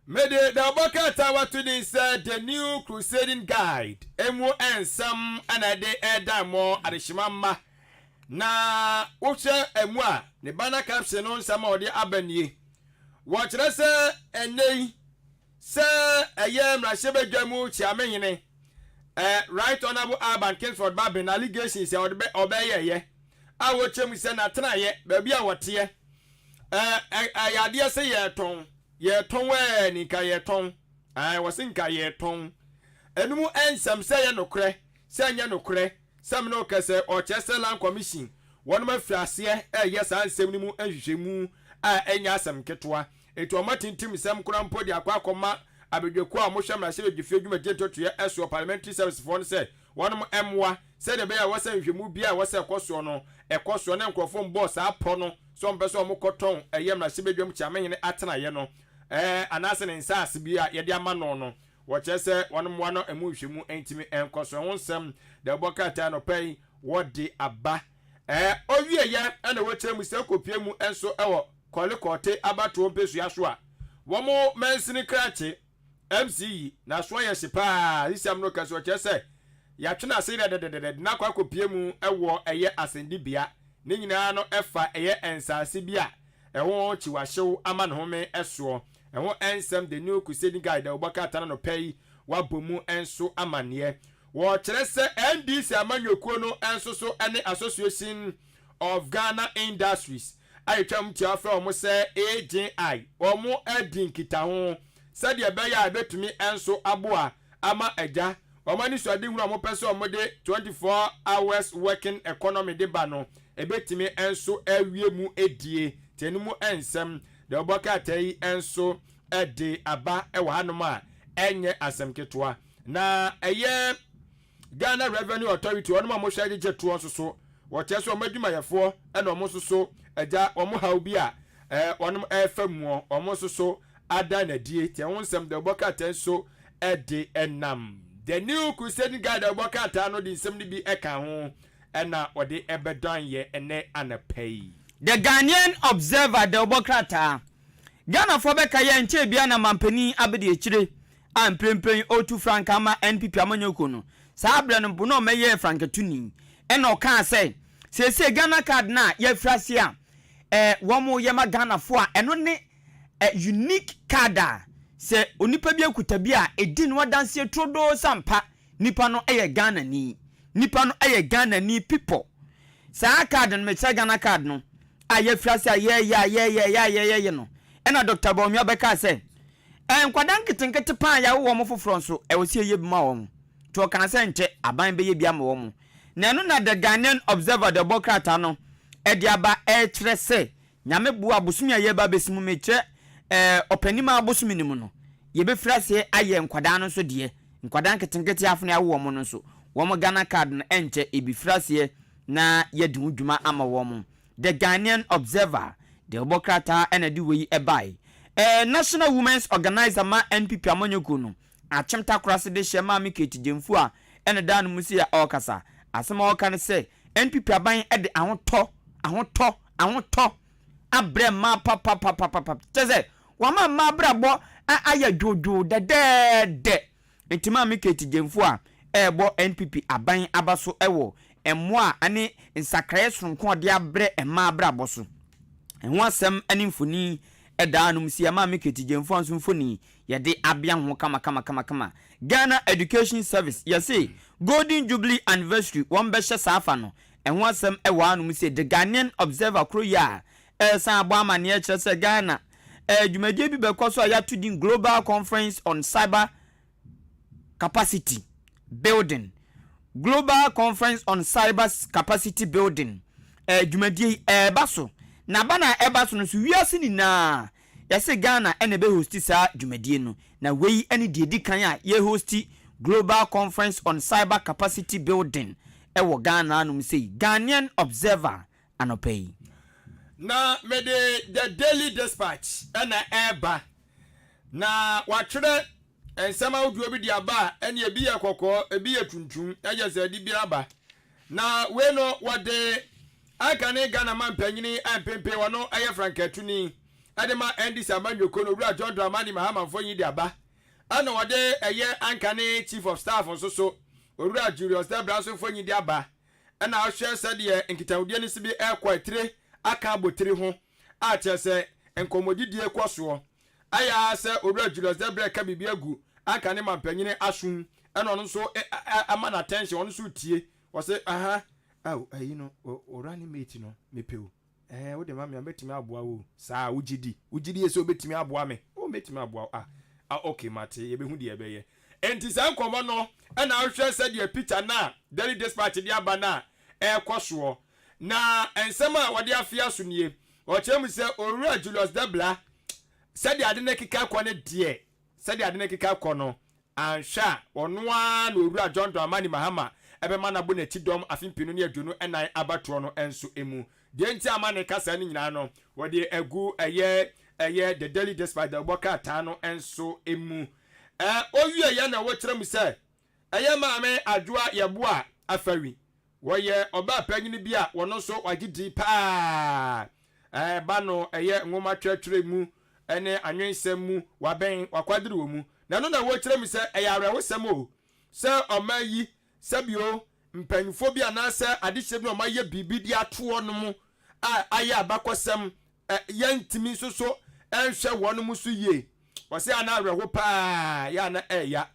mede da bokata watu din said the new crusading guide emu ensam ana de edamo adeshimama na wohwe emu a ne bana caption no nsam ode abanie wo kire se enei se eye mrahye badwamu chiamenyene right honorable Alban Kingsford Babin allegations say obeyeye a wo chem say na tenaye ba bia wote ayade say ye ton we ni ka ye ton wo sin ka ye ton enumu ensam say ye nokre say anya nokre sam no kase o chese land commission wonu ma fiase ye san nsem ni mu ahwehwemu a enya asem ketwa etu o matintim sam kura mpo di akwa abedweko a mohwɛ mrahye bedwefie dwuma gentotoye eso parliamentary service for no say wonom emwa say de be ya wasa nhwemu bia a wasa ekoso no ekoso ne nkrofo mbo saa po no so mbe so mokoton eye mrahye bedwam chiamenyene atena ye no anase ne nsase bia ye de ama no no wo kyese wonom wano emu nhwemu entimi enkoso ho nsem de bokata no pay wodi aba owie ye na wo kyerɛ mu sɛ kopie mu enso ewo kolekote abato mpesu ya so a womo mensini krache MCE na so ye sepa isiam no kaso kyese ya twena ase de na kwa kopie mu ewo eye asendibia ne nyina no efa eye ensase bia ewo chiwahyew ama ne home eso ewo ensem the new crusading guide obaka tana no pay wabomu enso amane wo kire se NDC amanyokuo no enso so ene Association of Ghana Industries ayetwam ti afra omo se AJI omo edinkita ho said beya betumi enso aboa ama eja omani so ade hunu omo pese omo de 24 hours working economy de ba no ebetimi enso awie mu edie tenimu ensem de obokata yi enso ede aba ewa hanom a enye asem ketwa na eye Ghana Revenue Authority onuma mo hwa je to so wɔkyɛ so ɔmadwuma yɛfoɔ ɛna ɔmo soso agya ɔmo haw bi a ɔnom ɛfa mu ɔmo soso ada na die tie ho nsɛm de bɔkata so ɛde ɛnam the new crusade guide bɔkata no de nsɛm no bi ɛka ho ɛna ɔde ɛbɛdan yɛ ɛnɛ anapɛyi the Ghanaian Observer de bɔkata Ghana fo bɛka yɛ nkyɛ bia na mampani abede akyire a mprempren otu franka ma NPP amanyoko no saa abra no bo no mɛyɛ frankatuni ɛna ɔka sɛ sese Ghana card na ye frase a womo ye ma Ghana fo a eno ne unique card a se onipa bi akuta bi a edi no danse trodo sampa nipa no Ghana ni Ghana ni people sa card no me Ghana card no a ye frase a ye no ena Dr. Bawumia beka se nkwadan kitenkete pan ya wo mo foforo nso e wo se ye bi ma wo to kan se nche aban be ye bi ama wo mo na no na the Ghanaian Observer the bokrata no ediaba ekyere se nyame bua abosumi aye ba besimu mekyere opanima abosumi nimu no ye be frase aye nkwadan no so de nkwadan ketenkete afune awo mo no so wo mo Ghana card no enche ebi frase na ye di dwuma ama wo mo the Ghanaian Observer the bokrata enedi we ebai National Women's Organizer ma NPP amanyoko no achemta krase de shema miketi jemfu a ene dan musi ya okasa asema okan se NPP aban e de ahoto abre ma papa teze wama ma brabo aya jojo de entima miketi jemfu a ebo NPP aban abaso ewo emmoa ane nsakrai sonko de abre ema brabo so enho asem ane mfoni edanum siama miketi jemfu anso mfoni yede abia ho kama Ghana Education Service yase Golden Jubilee Anniversary one beshe safa no enho asem ewa anum se the Ghanaian Observer kro ya san abo amane e kire se Ghana dwumadie bi bekoso ya to din Global Conference on Cyber Capacity Building Global Conference on Cyber Capacity Building dwumadie baso na bana ebaso no so wiase ni na yase Ghana ene be hosti sa dwumadie no na wei ene de di kan a ye hosti Global Conference on Cyber Capacity Building ewo Ghana anum sei Ghanaian Observer anopay na mede the Daily Dispatch ena eba na watwere ensema oduo bi dia ba ene ebi ye kokko ebi ye tuntum eje se di bi aba na we no wode akane Ghana man panyini ampempe wono aye frankatuni adema endi samanyoko no wura John Dramani Mahama mfonyi di aba ana wode eye ankane chief of staff so wura Julius Debraso mfonyi di aba ana ahwe sade enkitawudie ni sibi ekwa tire aka abotire ho a chese enkomodidie kwaso aya se wura Julius Debra ka bibi agu ankane mampanyini asun ana no so amana attention ono so tie wose aha aw ayino orani mate no mepeu wo de mama betimi aboa wo saa ugidi ese obetimi aboa me o betimi aboa okay mate ye behu de ye beye enti saa komo no na ahwe se de picture na Daily Dispatch de aba na ekoso na ensema wode afia so nie o chem se owura Julius Debla se de ade na kika ko ne de se de ade na kika ko no ansha onoa na owura John Dramani Mahama ebe mana bo na tidom afimpinu ne adwunu enan abatro no enso emu de nti amane kasa ni nyina no wode egu eye the Daily Dispatch the boka ta no enso emu owie ye na wo kire mu se eye maame adwoa yebo a afari wo ye oba panyini bi a wono so wagidi pa ba no eye nwoma twetwere mu ene anwensem mu waben wakwadiri wo mu na no na wo kire mu se eye arewosem o se omayi sabio mpanyfo bi anase adehye bi o maye bibi di ato no mu aya abakosem yantimi soso enhwe wono mu so ye wose ana areho pa ya na ya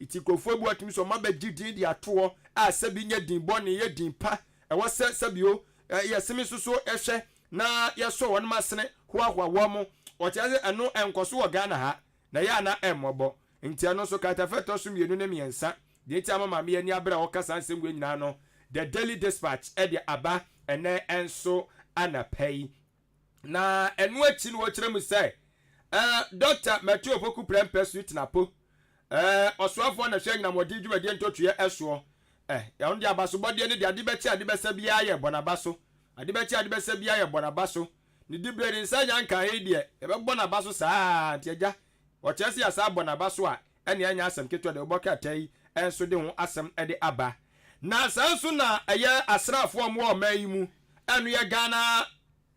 itikofo bu atimi so mabagidi di ato sabi nya din bone ye din pa wose sabio yesimi soso ehwe na yeso wono masene hoahwa wo mo otiase eno enkoso wo Ghana ha na ya na emobo nti ano so katafeto so mienu na miensa de ti amama me ani abra wo kasa nsem gwe nyina no the Daily Dispatch e de aba ene enso anapei na enu achi no kire mu say Dr. Matthew Opoku Prempe Suite napo osuafo na hwe nyina modi dwumadi ntotue eso ya onde abaso bode ne de ade bechi ade besa bia ye bonabaso ade bechi ade besa bia ye bonabaso ni dibrede nsa nyanka he de e be bonabaso saa tiaja o chese ya saa bonabaso a ene anya asem keto de oboka tai enso de ho asem de aba na sanso na eye asrafo omo o mai mu enu ye Ghana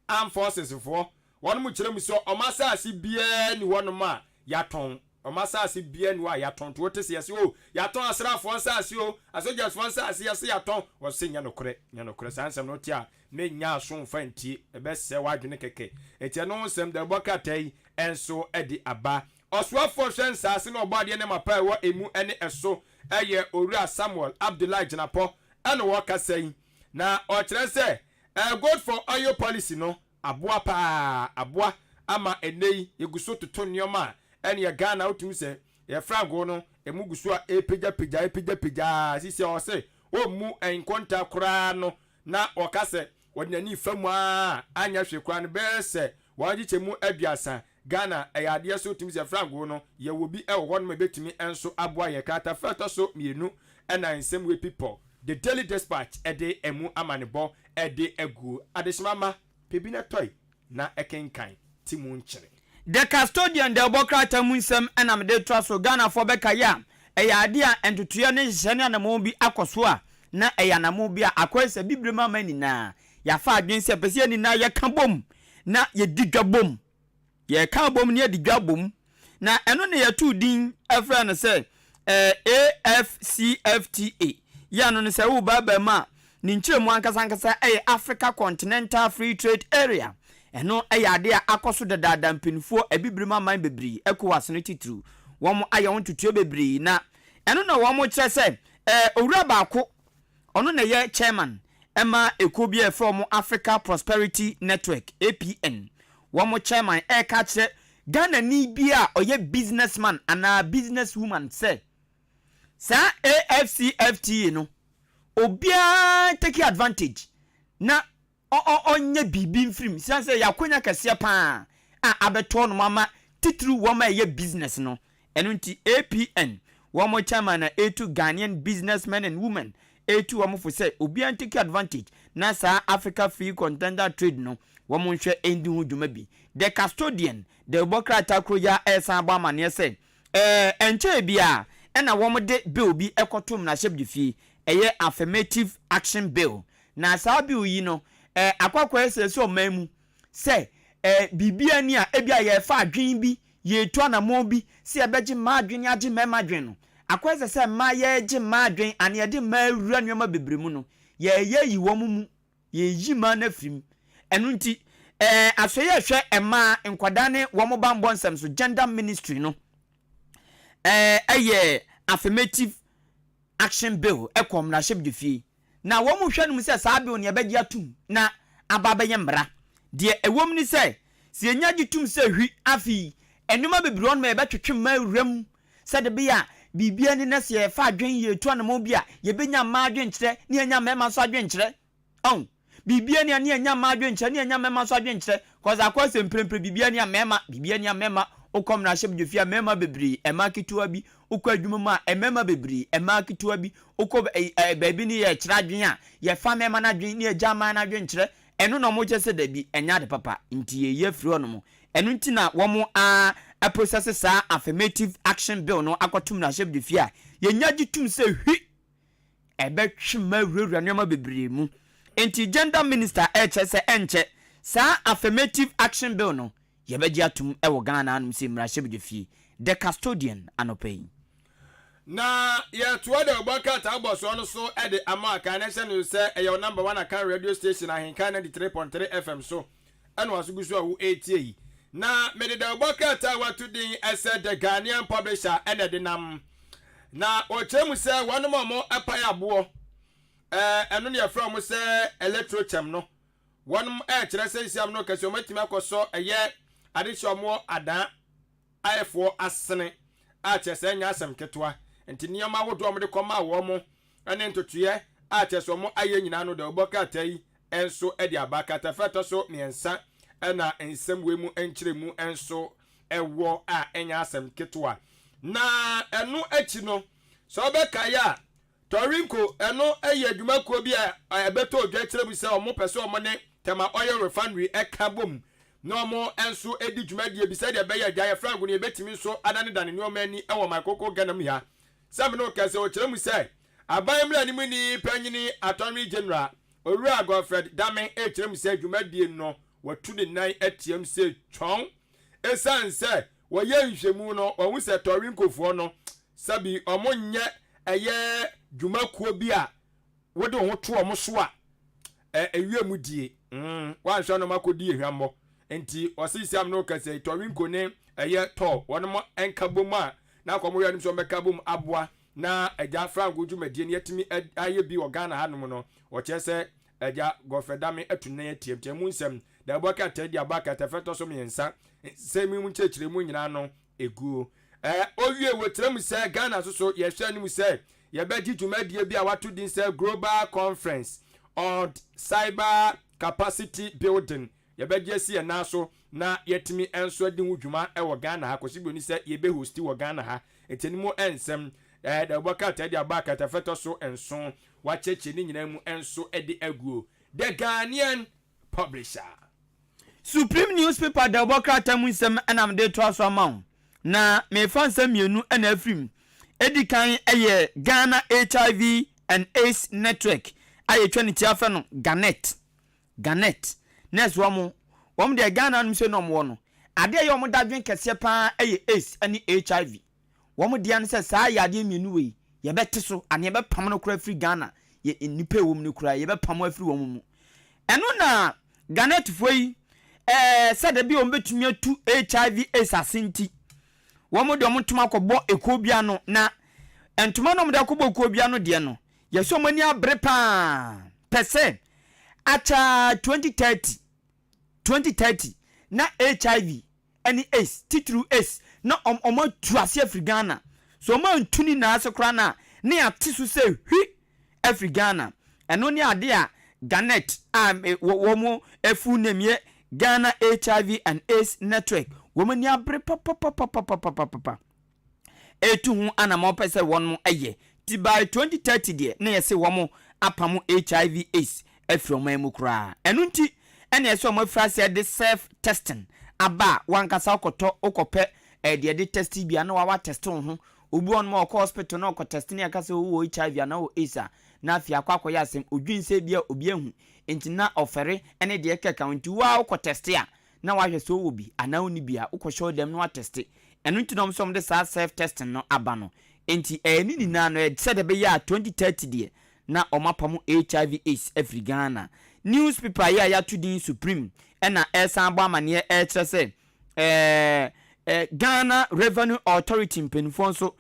Armed Forces for one mu kire mu so omasase bia ni wonom a yaton omasase bia ni wa yaton to wote se yesi o yaton asrafo nsase o asojas fo nsase yesi yaton wo se nya nokore sansem no tia me nya aso mfanti ebe se wadwene keke etia no nsem de bokatai enso edi aba oswafo hwe nsase no obade ne mapa ewo emu ene eso eye Owura Samuel Abdullahi Jinapo ene wo kasai na o kire se good for oil policy no aboa pa aboa ama enei yeguso toto nioma ene ye Ghana otum se ye frango no emuguso a epeja sisi o se o mu enkonta kura no na o kase wodani famu a anya hwe kura no be se waji chemu aduasa Ghana eyade so otum se frango no ye wobi e wo no mebetumi enso aboa ye kata feto so mienu ena nsem we people the Daily Dispatch ede emu amanebo ede egu adeshimama pebina toy na ekenkan timu nchire the custodian de obokrata munsem enam de traso Ghana for beka ya eyade a entutuye ne hye na mo bi akoso a na eyanamo bi a akwese bibrema mani na ya fa adwense pese ni na ye ka bom na ye digabom ye ka bom ne ye digabom na eno ne ye tu din efra no se AFCFTA ya no se wo baba ma ni nchiremu ankasa Africa Continental Free Trade Area eno eyade a akoso dada mpinfo ebibrima man bebri ECOWAS no titru wom aye won tutuo bebri na eno na wom kire se owura baako ono na ye chairman ema ekobia from Africa Prosperity Network APN wom chairman ka kire Ghana ni bia oye businessman ana businesswoman se sa AFCFTA no obia take advantage na onye bibi mfrim say yakonya kase pa abeto no mama titru woma ye business no eno nti APN womo chairman na A2 Ghanaian businessmen and women A2 womo fo say obia take advantage na sa Africa Free Continental Trade no womo hwe endi hu dwuma bi the custodian the bokrata kroya esa ba mane say enche bia ena womo de bill bi ekotom na hyebdi fi eye affirmative action bill na sa bill yi no akwakwa ese so mamu se bibia ni a ebia ye fa adwen bi ye to na mo bi se ebeje ma adwen age mema adwen no akwa se ma ye ge ma adwen ane ye de ma wura nneoma bebremu no ye yi wo mu ye yi ma na frim enu nti asoye hwe ema nkwada ne wo mo bambo nsem so gender ministry no affirmative action bill ekom na shebdi fie na wo mu hwe no se sa bill ne ebeji atum na ababa ye mbra de ewom ni se enya gitum se hwi afi enuma bebro no ebetwetwe ma wuram se de bia bibia ni na se fa adwen ye to na mo bia ye benya ma adwen kire ni enya mema so adwen kire bibia ni enya ma adwen kire ni enya mema so adwen kire cause akwase mprempre bibia ni mema ukom na shebdi fie mema bebri emakitua bi ukwa adwuma ma emema bebri emakitua bi uko baby ni ye kira adwen a ye fa mema na adwen ni eja ma na adwen kire eno no mo jese da bi enya de papa nti ye firi ono mo eno nti na wo mo a process sa affirmative action bill no akotum na shebdi fie a ye nya gitum se hwi ebetwe ma wura nneoma bebri mu nti gender minister chese enche sa affirmative action bill no ye beji atum ewo Ghana anum se mra shebdi fie the custodian anopay na ye to the Obaka Taboso no so e de amaka na se no se e your number 1 account radio station Ahenkan 93.3 FM so eno asugusu a wo etie na me de Obaka Tawa to din ese the Ghanaian publisher ene de nam na o chemu se wanu mo apai abo eno ne afra mo se electrochem no wanu kire se siam no kase o matimi akoso eye adisho mo adan ayefo asene a chese nya asem ketwa enti nioma wodo mo de koma wo mo ene ntotuye a chese mo aye nyina no de Obaka Tai enso edi abaka tafeto so miensa na ensem we mu enkyere mu enso ewo a enya asem ketwa na eno achi no so obeka ya Torinko eno eye adwumakuo bi a ebeto odwa kyere mu se omo pese omo ne tema oil refinery ekabom no mo enso edi dwumadie bi se de be ya dwa frank ne ebetimi so adane dane ne omani ewo makoko ganam ya sam no kase o kyere mu se aban mra ni mu ni panyini attorney general Owura Godfred Dame kyere mu se dwumadie no watu de nan atiam se twon esan se wo ye nhwemu no wo se Torinkofuo no sabi omo nye eye dwumakuo bi a wode ho to omo so a ewiemu die wan hwa no makodi ehwammo enti osisiam no kase Torinko ne eye to wono mo enkabom a na akomo yanim so mekabom aboa na eja frango dwumadie ne yetimi aye bi ogana hanom no wo chese eja Gofredame etunan atiemtem mu nsem da boka tadi abaka tafeto so miensa semi mu chechire mu nyina no eguo owie wotrem se Ghana so yehwe anim se yebedi dwumadie bi a wato din se Global Conference on Cyber Capacity Building yebedi si na so na yetimi enso adi hu dwuma wo Ghana ha kosibo ni se yebe hosti wo Ghana ha etenimu ensem da boka tadi abaka tafeto so enso wacheche ni nyina mu enso edi aguo the Ghanaian publisher Supreme newspaper da bokra tamunsem enam de to aso amount na me fansem mienu ena afrim edikan eye Ghana HIV and AIDS network aye twani tiafa no Garnet nes wom de Ghana no se no mo no ade ye wom dadwen kese pa eye AIDS ani HIV wom de an se saa ya ade mienu we ye bete so ane ye be pam no kura free Ghana ye nipa wom no kura ye be pam afri wom mu eno na Garnet foi said bi on betumi atu HIV AIDS asenti womo de omtuma kɔbɔ ekobia no na entuma no mde kɔbɔ ekobia no de no yeso mani abre pa pese acha 2030 na HIV any AIDS titru AIDS na omo tuase Africana so omo ntuni na asekora na ne ate so se hwi Africana eno ne ade a Garnet womo efu nemie Ghana HIV and AIDS network woman ya bre papa etu hu anamo pese won eye ti by 2030 de na yese womo apamu HIV AIDS afroman mu kra enu nti ene yese womo frase de self testing aba wankasa okoto okope de test bia na wa test ho obu on mo hospital na okotest na yakase wo HIV na wo AIDS na afia kwakọ ya asem odwinse bia obi ahu enti na ofere ene de keka nti wa okotest ya na wahwe so wo bi ana oni bia ukosho dem no atest enu nti nom som de sa self testing no aba no enti ni na no said be ya 2030 de na omapamu HIV AIDS every Ghana newspaper ya to din Supreme ena esan bo amane kire se Ghana Revenue Authority mpenfo so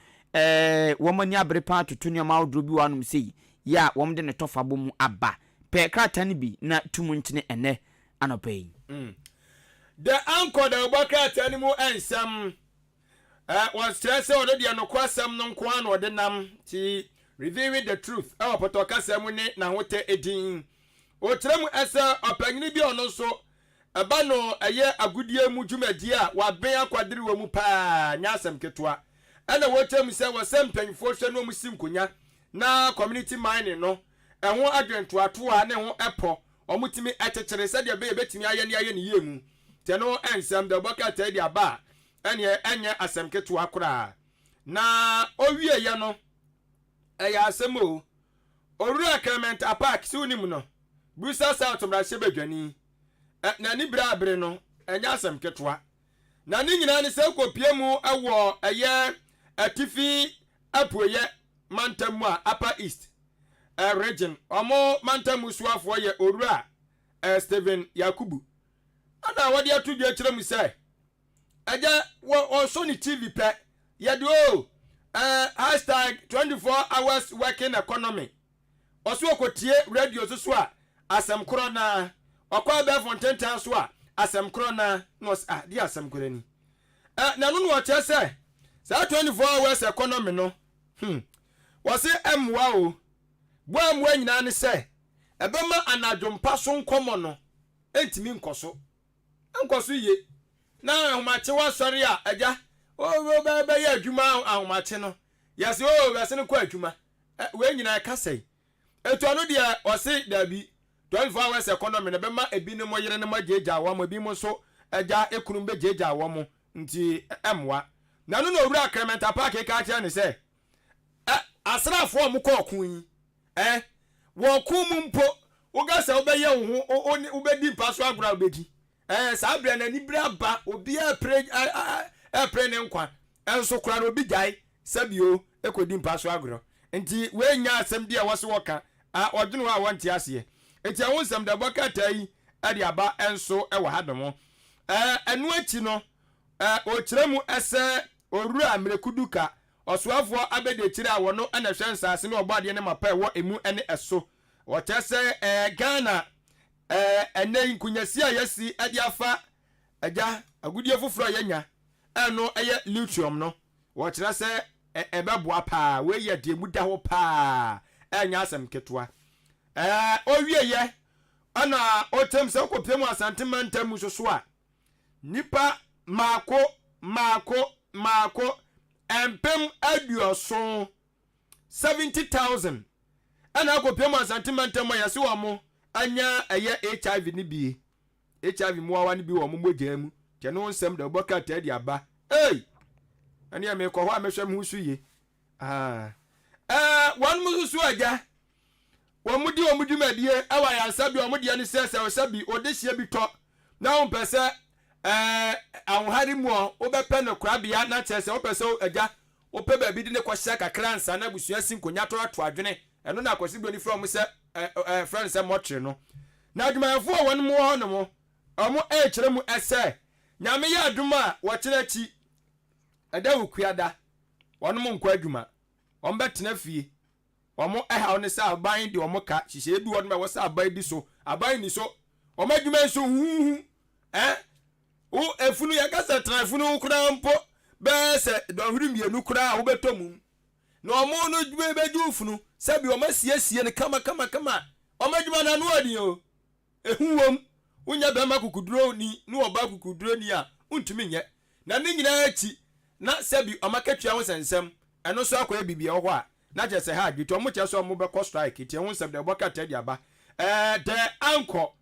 womani abrepa tutunyo ma odro bi wanum sei ya womde ne tofa bom aba pe krata ni bi na tumuntine ene anopai the anchor the bucket animal ensam was stress already no kwasam no kwa no de nam ti revealing the truth our potoka sam ni na hote edin o trem esa opanyini bi ono so eba no eye agudie mu dwumadi a wa ben akwadiri wo mu pa nya asem ketwa ena wo tem se wo sem panfo hwe no mu simkonya na community mining no eho adwentu ato a ne ho epo omutimi etechere se de be betimi aye ne yemu teno ensam de bucket edi aba enye asem ketwa kora na owie ye no eya asemo oru akament apak si unim no Brusa South mrahye badwani na ni brabre no enya asem ketwa na ni nyina ne se kopie mu ewo eye atifi apoye mantamu a upper east region omo mantamu suafo ye oru a Steven Yakubu ana wadi atudwe akire mu sai aja wo so ni TV pe ye do #24 hours working economy oso okotie radio so a asem kro na okwa be fonten so a asem kro na no di asem kro ni na no wo che say 24 hours economy no wo se emwa o bo amwa nyina ne say ebema anadwompa so nkomo no entimi nkoso ye na ahomache wasori a agya o be ya adwuma ahomache no yase o be se ne kwa adwuma we nyina ka sei etu anu de o se dabi 24 hours economy na bema ebi ne mo yere ne magyeja awam ebi mo so agya ekunum be gyeja awam nti emwa na no owura akrementa park ka kya ne se asrafo am ko okun yi wo kum mpo woga se obeye wo ho obedi paso agura obedi sabra na ni bra ba obi pre ne nkwa enso kura no obi gai sabio ekodi paso aguro nti we nya asem dia wose woka odwene ho a wonte ase enti awon sam da bokata yi ade aba enso ewa hadomo enu achi no o kiremu ese orura amrekuduka osuafo abede kire awo no na hwensa ase ne obade ne mapa ewo emu ene eso wotese Ghana ene nkunyasi ayasi ade afa agya agudie foforo yenya eno eye lithium no wokire se ebeboa pa we ye de muda ho pa enya asem ketwa owieye ana otem se kopemu asantemantam soso a nipa mako empem aduoso 70,000 ana kopemu asantemantam ya se wo mo anya eye HIV ni bi HIV mu awa ni bi wo mo mogya mu je no nsem da boka ta di aba ani ame ko ho amehwem hu suye wan mu susu agya omudi madie awa ya sabi omudi ani sese sabi odehia bi to na on pese awhari mu obepe no krabia na chese opese agya ope ba bi di ne kwhya kakra nsa na busua sinkonya to ato adwene eno na akwasi bi ni from se friend se motre no na adwumayafo won mu ho no mo omo kire mu ese nyame ya adwuma wo kire chi ada wukuada won mu nkwa adwuma on betena fie omo eha on se aban de omo ka hihye bi won me wo se aban di so aban ni so omo adwuma so hu o efunu ya kasa trafunu kura mpo be se dohuru mienu kura wo betomum na omo no dwuma beju funu sabi omo siesie ne kama omo adwuma na no adi o ehuwom unya be makukuduro ni no oba kukuduro ni a untumi nye na ne nyina achi na sabi omakatwa wo sensem eno so akwa bibia ho a na je se ha dwito mo che so mo be ko strike tie ho nsem de boka tadi aba de anko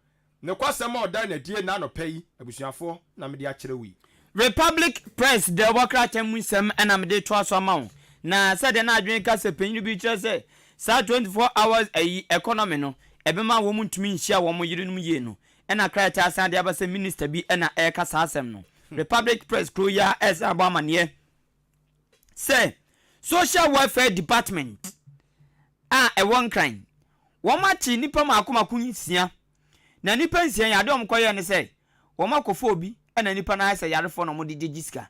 ne kwasem oda na die na no pai abusuafo na me de akere wi Republic Press de boka temu nsem na me de to aso amawo na se de na adwen ka se panyu bi kire se sa 24 hours economy no ebema wo muntumi nhia wo mo yirenum ye no na krata asan de abase minister bi na kasa asem no Republic Press kroya es abamane say Social Welfare Department one crime womachi nipa makomako nsia na nipa nsia ya dom koye ne say womakofo obi na nipa na say yarefo no mo de giska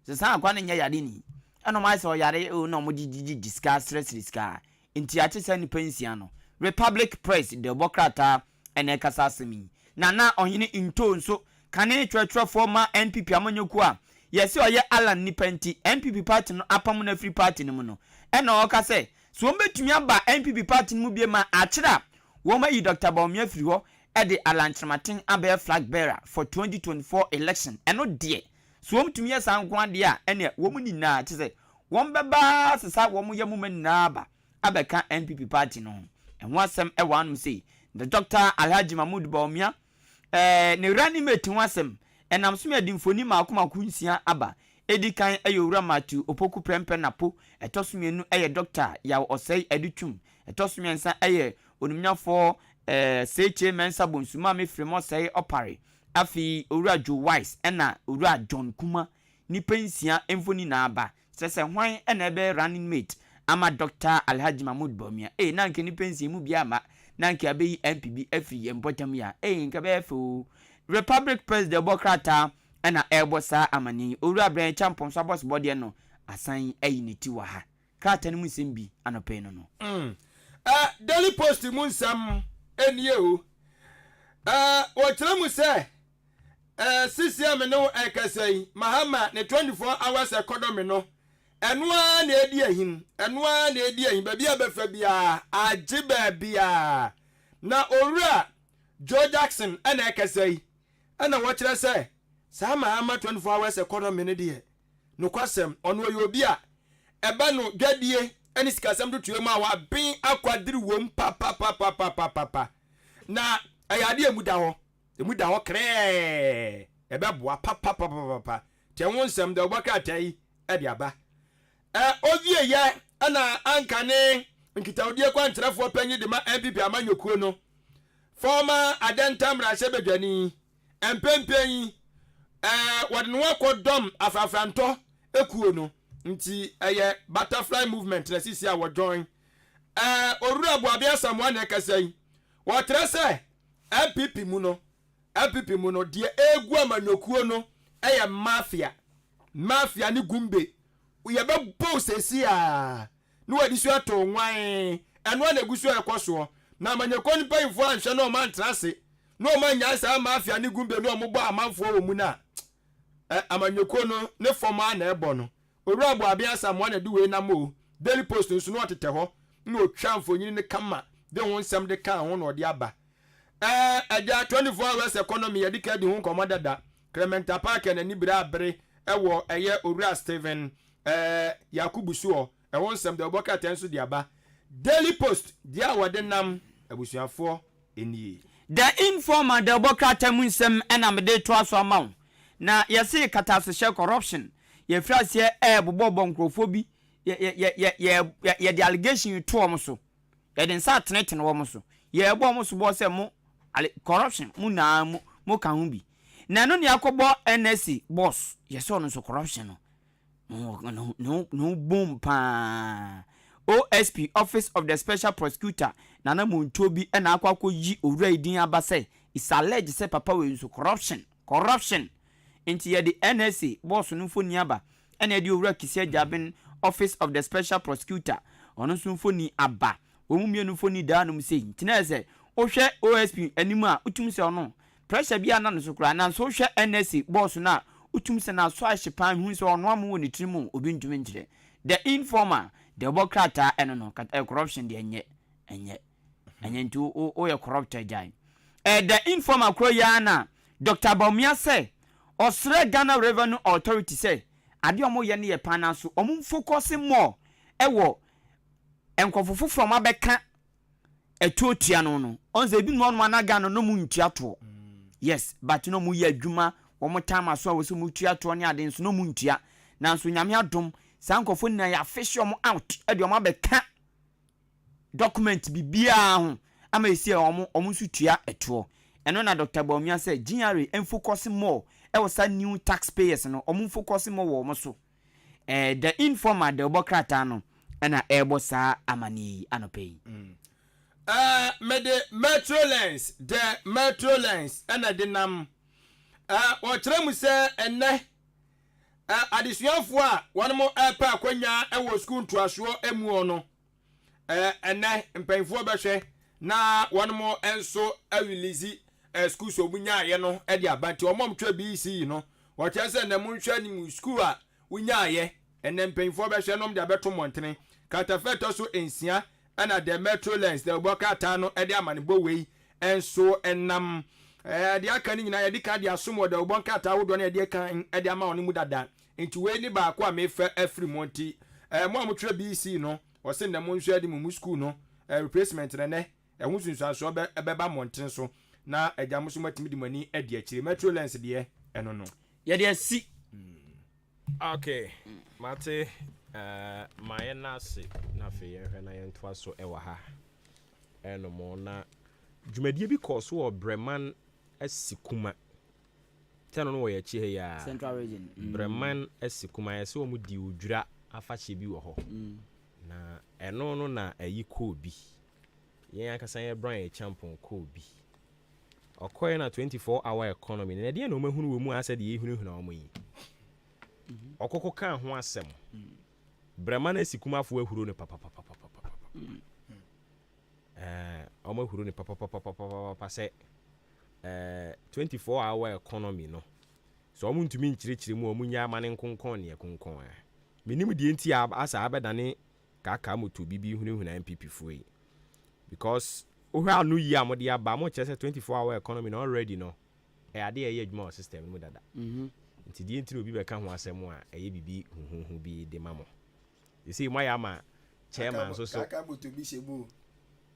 se san akwa ne nya yade ni ana ma say o yare no mo de giska stress riska nti ate say nipa nsia no Republic Press de bokrata ene kasa asemi na ohine into nso kane twetwe former NPP amanyoku a yesi oye Alan Nipanti NPP party no apam na free party no mu no ena oka se so o betumi aba NPP party no mu bie ma akira wo ma yi Dr. Bawumia free ho e de Alan Chamatin abe flag bearer for 2024 election eno de so o betumi yesa nkwan de a ene wo mu ni na te se wo mbeba sesa wo mu yamu na aba abeka NPP party no en wasem e wanum say the Dr. Alhaji Mahmoud Bawumia ne rani meti wasem enam so me dimfoni makomako nsia aba edikan ayowura matu opoku prempe napo etosomienu eye doctor ya osei edutwum etosomiensa eye onumnyafo seche mensa bonsuma me fremo sei opare afi owura Joe Wise ena owura John Kuma ni pensia emfoni na aba sese hwan ena ebe running mate ama Dr. Alhaji Mahmoud Bawumia na nke ni pensia mu bia ama na nke abeyi MPB afi empotam ya nke be fo Republic Press de bokrata na ebosa amani owura Brian Champon so boss body no asan ayiniti wa ha krata ni musembi anope no Daily Post mu nsam enie o o kire mu se CCM no ekasai Mahama ne 24 hours economy no enua na edi ahim ba bia befa bia agiba bia na owura Joe Jackson ana ekasa yi ana wo kire say sama ama 24 hours economy ne de no kwasem ono yo obi a eba no dwadie ani sikasem do tuem a wa bin akwadiri wom pa na ayade emuda ho kre ebe boa pa te won nsem de obaka tai e de aba ovie ye ana ankane nkitaodie kwa ntrafo panyi de ma MPP amanyokuo no former adentam rasebedwani empempen wadno wakodom afafranto ekuo no nti eye butterfly movement na sisi a wo join orura boabia samwa na kasai wo trese MPP mu no de egu amanyokuo no eye mafia ni gumbe ye be posesi a no wadi so ato nwan eno na egusu ekoso na amanyeko ni payifo anhwe no man trase no man nyansa mafia ni gumbe no mo bo amanfo wo mu na amanyeko no ne forma na ebo no owura bo abia samwa na duwe na mo daily post nso no otete ho na otwamfo nyini ne kama de won nsem de kan ho na ode aba aja 24 hours economy yedika di ho komodada Clementa Park na ni bra abre ewo eye owura Steven Yakubu suo won nsem de oboka tenso de aba daily post dia wode nam abusuafo enie the informer the oboka temu nsem enamde to aso amaw na yesi katase share corruption ye frasie bobo nkrofo bi ye the allegation to om so ye den sa teneten wo so ye ebo om so bo se mo corruption mu na mo ka hu bi na no ne akobo NSC boss ye so no so corruption no boom pa OSP Office of the Special Prosecutor Nana Muntobi and Aquako Yi Uraidin Abase is alleged say papa we so corruption into the NSA boss nufo niaba and the ura kisia jabin Office of the Special Prosecutor ono sunfo ni aba omumie nufo ni da no mse ntina say ohwe OSP anima utum se ono pressure bia na no so kra na so hwe NSA boss na utum se na so ahyepan hu se ono amu ni trimu obi ntumi ntire the informer the bokrata eno corruption de enye ntu o ye corrupted jai the informer kro ya na Dr. Baumia say Osre Ghana Revenue Authority say ade omo ye ne ye pana so omo focus more ewo enkofufu from abeka etuotia no onze bi no na Ghana no mu ntuato yes but no mu ye adwuma wo mo time so wo so mu tuato ne ade nso no mu ntua na nso nyame adom sankofo na ya fish omo out ade omo abeka document bibia ho ama esi omo so tua eto eno na Dr. Baumia say GRA en focus more e was new taxpayers no omo focus more wo mo so the informer the obokrata no na ebo sa amani anopei the Metrolens and the nam o tremu se enne adisuafo a one mo pa akwanya e wo school to aso emu no enne mpanfo behwe na one mo enso release school so bunya ye no e dia banti omom twa BC no wo chese na mu nhwa ni mu school a wunya ye enne mpanfo behwe no de abeto montene katafeto so ensia ana the Metrolens the bokata no e de amanebo wei enso enam de aka ni nyina ye dika de asomo de bokata wodo na de kan e de ama oni mu dada enti wei ni ba kwa me fa afri monti mo amotwa BC no o se na mo nhwa de mu school no replacement ne hu sunsuaso be ba monten so na agya muso matimi di mani e de akire Metrolens de eno no ye de si okay mate my nasi na fe ye na ye ntoa so e wa ha eno mo na dwumadie bi course wo Breman asikuma tano no ye chi he ya Central Region Breman asikuma ye se wo mu di odwura afache bi wo ho na eno no na ayi ko bi ye akasa ye brand champion ko bi okoye na 24 hour economy na de na o mahunu wo mu asa de ye hunu na o mo yi okoko kan ho asem Breman asikuma fo ahuro ne papa omo huru ni papa se 24 hour economy no so omo ntumi nchirechire mu omo nya amane nkonkon ne konkon minim die ntia asa abedane kaka moto bibi hunu na MPP fo yi because Oha no yi amode aba mo chese 24-hour economy no already no. E ade e adwuma system mu dada. Nti die ntino obi beka ho asem a eye bibi huhu bi de mamo. You see my ama chairman so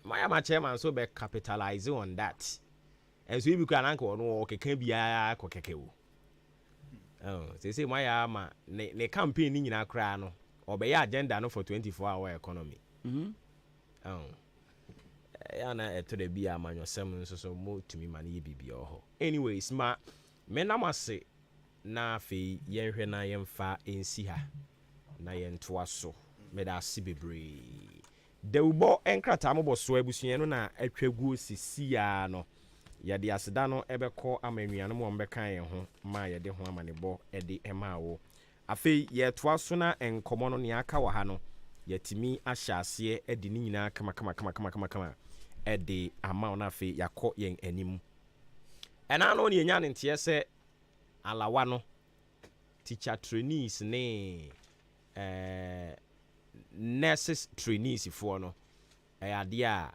my ama chairman so be capitalize on that. And so you can anko no keke bia ko keke wo. Say my ama ne campaign ni nyina kra no obey agenda no for 24-hour economy. Yana to the bia man yourself so mo to me man ye bibi ho. Anyways, me na mase na fe yenhwe na yemfa ensi ha na yentoa so me da se bebre. De ubo enkrata mo bo so abusua no na atwagu sisia no. Yade aseda no ebekọ amanuanu mo mbeka yen ho ma yade ho amanebo ede ema wo. Afe yetoa so na enkomo no ne aka wa ha no. Yatimi ahyase ede ni nyina kama ede ama na afe yakọ yen anim. Ena no ne nya ne ntie se alawa no teacher trainees ne nurses trainees for no ade a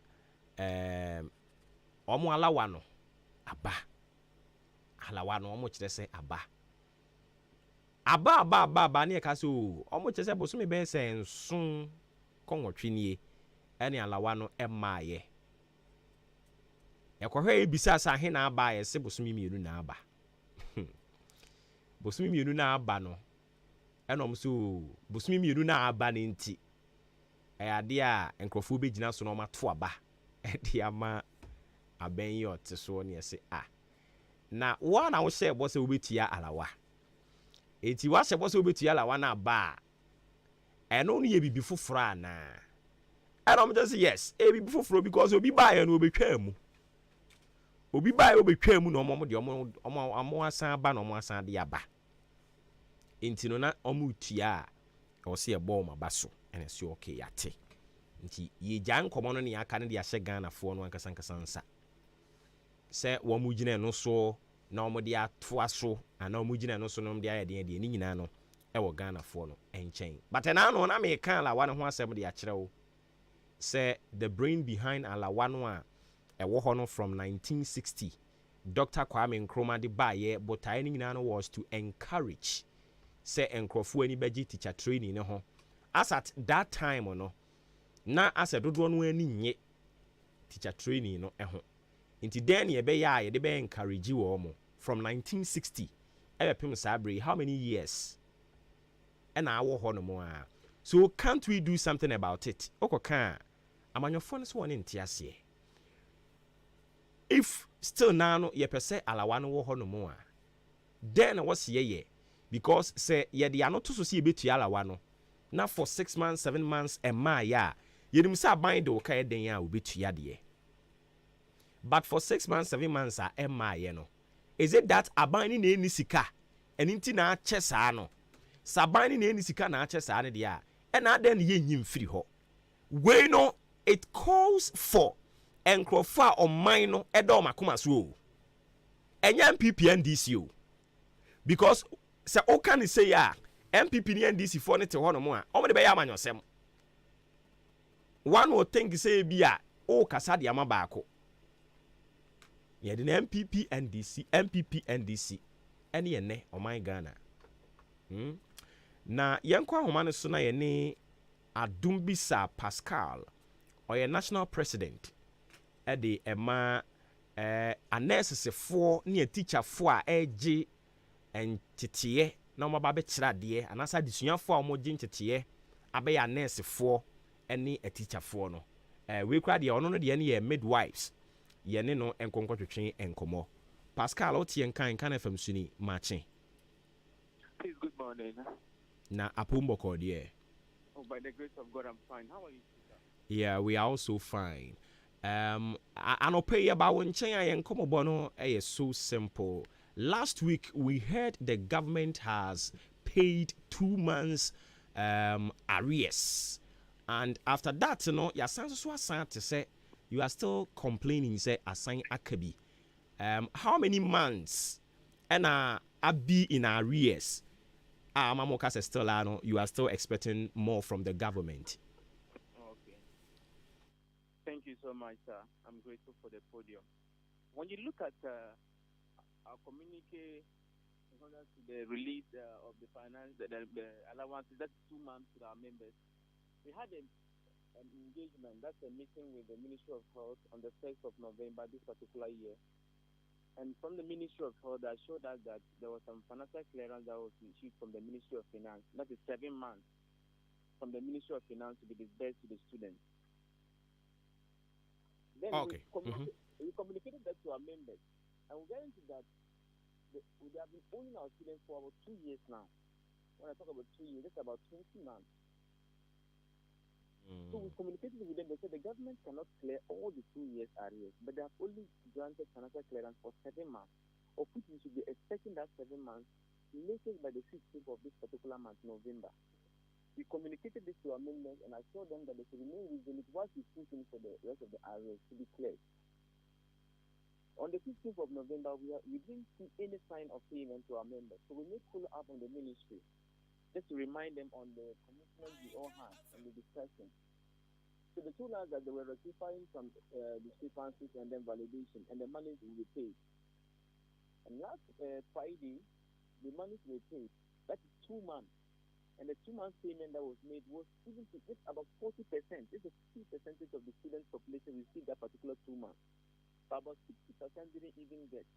omo alawa no aba alawa no omo kire se aba ne e ka se o omo kire se boso me be se nson konwotwe nie ene alawa no emaaye yakohwe ebisa sa he na aba ye se boso me mienu na aba boso me mienu na aba no enom so boso me mienu na aba ne nti ade a enkrofo be gina so no mato aba ede ama aben yi ote so ne se na wa na wo se bo se obetia alawa eti wa se bo se obetia alawa na ba eno no ye bibi foforo ana enom just yes bibi foforo because obi ba ye no obetwa mu obi ba ye obetwa mu no omo de omo asan ba no omo asan de aba enti no na omo tia o se e bo ma ba so ene se okay yate nti ye jan komo no ne aka ne de ahye Ghana fo no ankasankasan nsa se wo mu gina no so na omo de atoa so ana omo gina no so no de ayede de ni nyina no e wo Ghana fo no enchen but na no na me kan la wa ne ho asem de akere wo se the brain behind alawa no a e wo ho no from 1960 Dr. Kwame Nkrumah de baye botae ni nyina no was to encourage se enkrofo ani beji teacher training ne ho as at that time no na as a dodo no ani nye teacher training no ho nti den ye be ya ye de be encourage wo mo from 1960 ebe pem sabre how many years and awo ho no mo a so can't we do something about it okoka amanyofo no so won ntiase if still now no ye pese alawa no wo ho no mo a then was ye because say ye de anoto so se betu alawa no na for 6 months 7 months e ma ya yenim sa ban de wo ka den ya obetu ya de but for 6 months 7 months a e ma ye no is it that abani na eni sika eni na ache saa no sabani na eni sika na ache saa ne de a e na den ye nyim firi ho we no it calls for encrofa on mine no e do makoma so enya MPP o because say o can say ya MPP ni NDC for ne te ho no mo a o me be ya amanyosem one will think say bia o kasa de ama baako ye de MPP NDC ene ye ne o my Ghana na yenko ahoma ne so na ye ne Adumbisa Pascal or ye national president e de ema anesesefo ne teacher fo a eje entitiye na mo ba be kira de anasa disuafo a mo je ntitiye abe ya anesefo ene teacherfo no we kra de ono no de ne ye midwives ye ne no enkonkotwetwe enkomo Pascal o tie kan FM suni mache. Please, good morning. Na apumbo ko de. Oh, by the grace of God, I'm fine. How are you, sir? Yeah, we are also fine. Anope about when chen enkomo no is so simple. Last week we heard the government has paid 2 months arrears. And after that, you know, your sense was to say you are still complaining, say assign akabi. How many months and be in arrears? Mamoka says still you are still expecting more from the government. Okay. Thank you so so much, sir. I'm grateful for the podium. When you look at our communique in order to the release of the finance, the allowances, that's 2 months to our members, we had an engagement, that's a meeting with the Ministry of Health on the 1st of November this particular year. And from the Ministry of Health, that showed us that there was some financial clearance that was issued from the Ministry of Finance. That is 7 months from the Ministry of Finance to be disbursed to the students. Then we communicated that to our members. And we got into that we have been owning our students for about 2 years now. When I talk about 2 years, it's about 20 months. So we communicated with them. They said the government cannot clear all the 2 years arrears, but they have only granted financial clearance for 7 months, of which we should be expecting that 7 months latest by the 15th of this particular month, November. We communicated this to our members, and I told them that they should remain resilient whilst we put in for the rest of the arrears to be cleared. On the 15th of November, we didn't see any sign of payment to our members, so we made follow up on the ministry just to remind them on the commitment we all had and the discussion. So they told us that they were rectifying some discrepancies and then validation, and the money will be paid. And last Friday, the money were paid. That is 2 months. And the 2 months payment that was made was even to just about 40%. This is 50% of the student population received that particular 2 months. So about 60% didn't even get.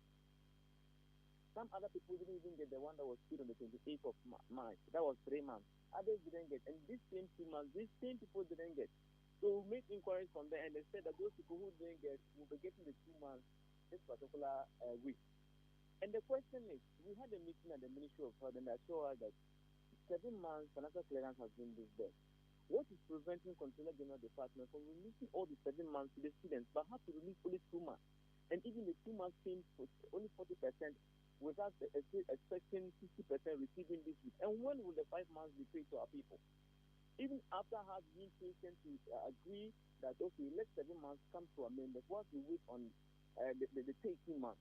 Some other people didn't even get the one that was paid on the 28th of March. That was 3 months. Others didn't get. And these same 2 months, these same people didn't get. So we made inquiries from there, and they said that those people who didn't get will be getting the 2 months this particular week. And the question is, we had a meeting at the Ministry of Health, and I showed us that 7 months financial clearance has been disbursed. What is preventing Controller General Department from releasing all the 7 months to the students, but have to release only 2 months? And even the 2 months came for only 40%, without expecting 60% receiving this week. And when will the 5 months be paid to our people? Even after having been patient to agree that, okay, let 7 months come to our members, once we wait on the 18 months.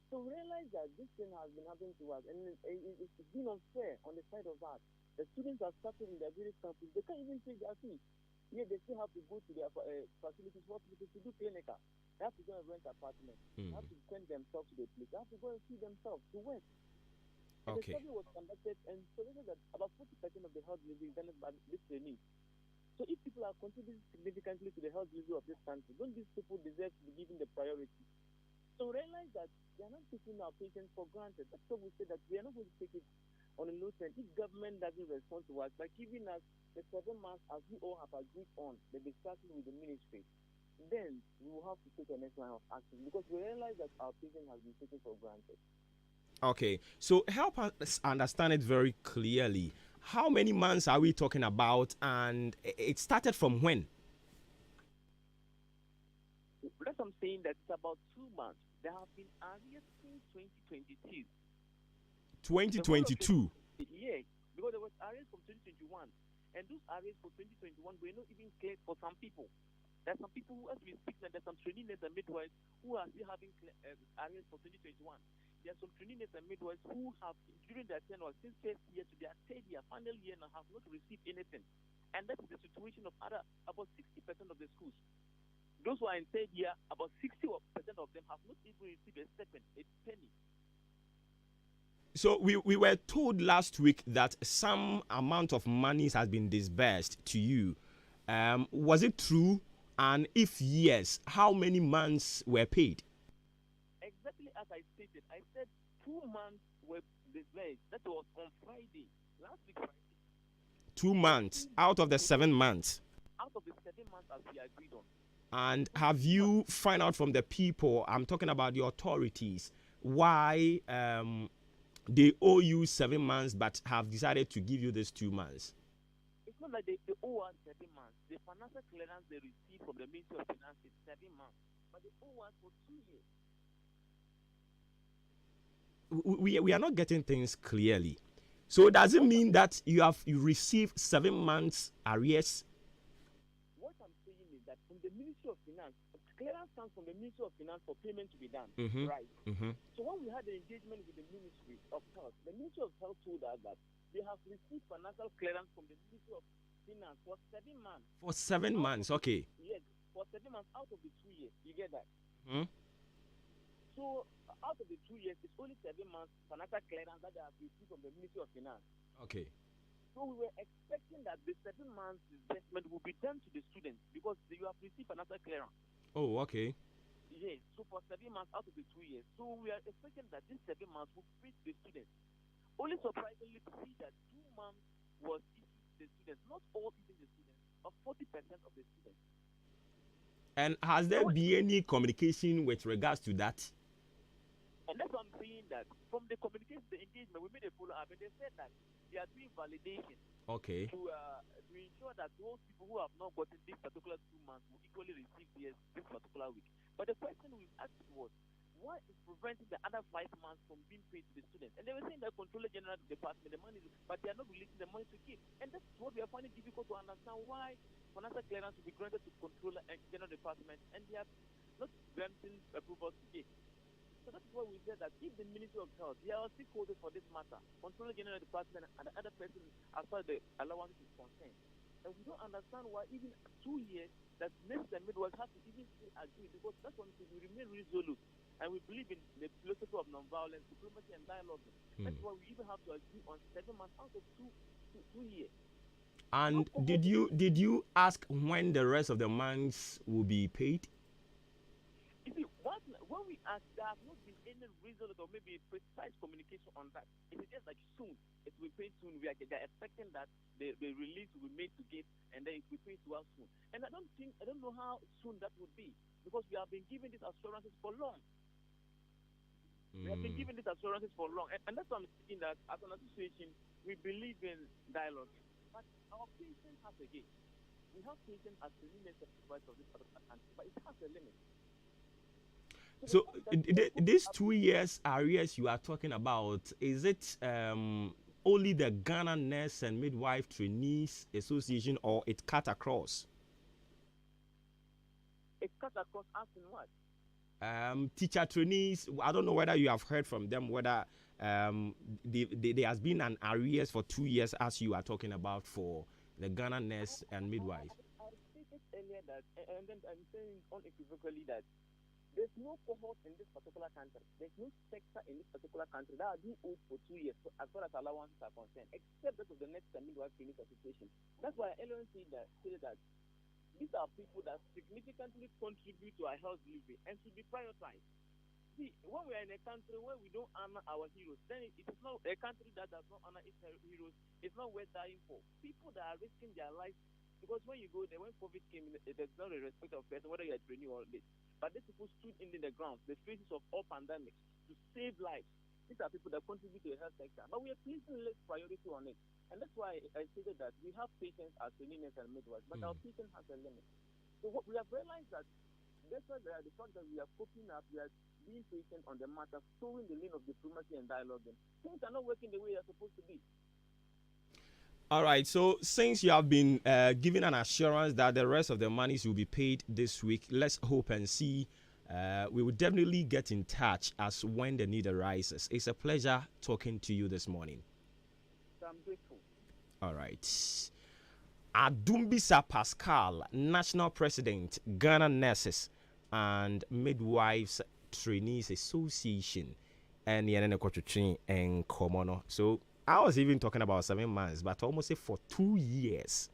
So realize that this thing has been happening to us, and it's been unfair on the side of us. The students are starting in their various campuses. They can't even pay their fees. Yet they still have to go to their facilities, hospitals to do clinical. They have to go and rent apartments. They have to send themselves to the place. They have to go and see themselves to work. And the study was conducted, and so they said that about 40% of the health delivery is done by this training. So if people are contributing significantly to the health delivery of this country, don't these people deserve to be given the priority? So realize that they are not taking our patients for granted. That's why we say that we are not going to take it on a low trend. If government doesn't respond to us by giving us the 7 months as we all have agreed on, the discussion with the ministry, then we will have to take the next line of action, because we realize that our patient has been taken for granted. Okay, so help us understand it very clearly. How many months are we talking about, and it started from when? That's what I'm saying, that it's about 2 months. There have been arrears since 2022. 2022? Yeah, because there was arrears from 2021. And those arrears for 2021 were not even cleared for some people. There are some people who, as we speak, and there's some training nurses and midwives who are still having arrears for 2021. There are some training nurses and midwives who have, during their tenure, since first year to their third year, final year, and have not received anything. And that is the situation of about 60% of the schools. Those who are in third year, about 60% of them have not even received a stipend, a penny. So we were told last week that some amount of money has been disbursed to you. Was it true? And if yes, how many months were paid? Exactly as I stated. I said 2 months were disbursed. That was on Friday, last week Friday. 2 months out of the 7 months? Out of the 7 months as we agreed on. And have you found out from the people, I'm talking about the authorities, why they owe you 7 months but have decided to give you this 2 months? It's not like they owe us 7 months. The financial clearance they received from the Ministry of Finance is 7 months. But they owe us for 2 years. We are not getting things clearly. So does it mean that you received 7 months arrears? What I'm saying is that from the Ministry of Finance, clearance comes from the Ministry of Finance for payment to be done, right? So when we had the engagement with the Ministry of Health, the Ministry of Health told us that they have received financial clearance from the Ministry of Finance for 7 months. For 7 months, okay. Yes, for 7 months out of the 2 years. You get that? Hmm? So out of the 2 years, it's only 7 months financial clearance that they have received from the Ministry of Finance. Okay. So we were expecting that the 7 months investment will be done to the students because you have received financial clearance. Oh, okay. Yes. So for 7 months out of the 2 years, so we are expecting that these 7 months will feed the students. Only surprisingly to see that 2 months was issued to the students, not all issued to the students, but 40% of the students. And has there been any communication with regards to that? And that's what I'm saying, that from the communication, the engagement, we made a follow-up, and they said that they are doing validation Okay. to ensure that those people who have not gotten this particular 2 months will equally receive this particular week. But the question we asked was, what is preventing the other 5 months from being paid to the students? And they were saying that Controller General Department, the money, but they are not releasing the money to give. And that's what we are finding difficult to understand, why financial clearance will be granted to Controller and General Department, and they are not granting approval to give. So that's why we said that if the Ministry of Health, they are stakeholders for this matter, Controller General Department and the other person as far as the allowance is concerned. And we don't understand why even 2 years that nurses and midwives have to even still agree, because that's one thing, we remain resolute. And we believe in the philosophy of non-violence, diplomacy, and dialogue. That's why we even have to agree on 7 months out of two years. And did you ask when the rest of the months will be paid? You see, when we ask, there has not been any resolute or maybe precise communication on that. It is just like soon, it will be paid soon. They're expecting that the release will be made to give, and then it will be paid to us soon. And I don't know how soon that would be, because we have been given these assurances for long. We have been given these assurances for long, and that's why I'm saying that as an association, we believe in dialogue. But our patience has a gate. We have patience as the limit of this particular country, but it has a limit. So these 2 years arrears you are talking about, is it only the Ghana Nurse and Midwife Trainees Association, or it cut across? It cut across us in what? Teacher trainees, I don't know whether you have heard from them, whether there has been an arrears for 2 years, as you are talking about, for the Ghana Nurse and Midwife. I stated earlier that, and then I'm saying unequivocally that there's no cohort in this particular country. There's no sector in this particular country that are being owed for 2 years, as far as allowances are concerned, except that of the Nurse and Midwife Trainees Association. That's why LON said that these are people that significantly contribute to our health delivery and should be prioritized. See, when we are in a country where we don't honor our heroes, then it is not a country that does not honor its heroes. It's not worth dying for. People that are risking their lives, because when you go there, when COVID came, there's not a respect of person, whether you're a trainee or this. But these people stood in the ground, the faces of all pandemics, to save lives. These are people that contribute to the health sector. But we are placing less priority on it. And that's why I stated that we have patience as trainers and midwives, but our patience has a limit. So what we have realized that that's why the fact that we are coping up, we are being patient on the matter, showing the lane of diplomacy and dialogue. Things are not working the way they're supposed to be. All right, so since you have been given an assurance that the rest of the monies will be paid this week, let's hope and see. We will definitely get in touch as when the need arises. It's a pleasure talking to you this morning. I'm grateful. All right. Adumbisa Pascal, National President, Ghana Nurses and Midwives Trainees Association, and Komono. So I was even talking about 7 months, but almost say for 2 years.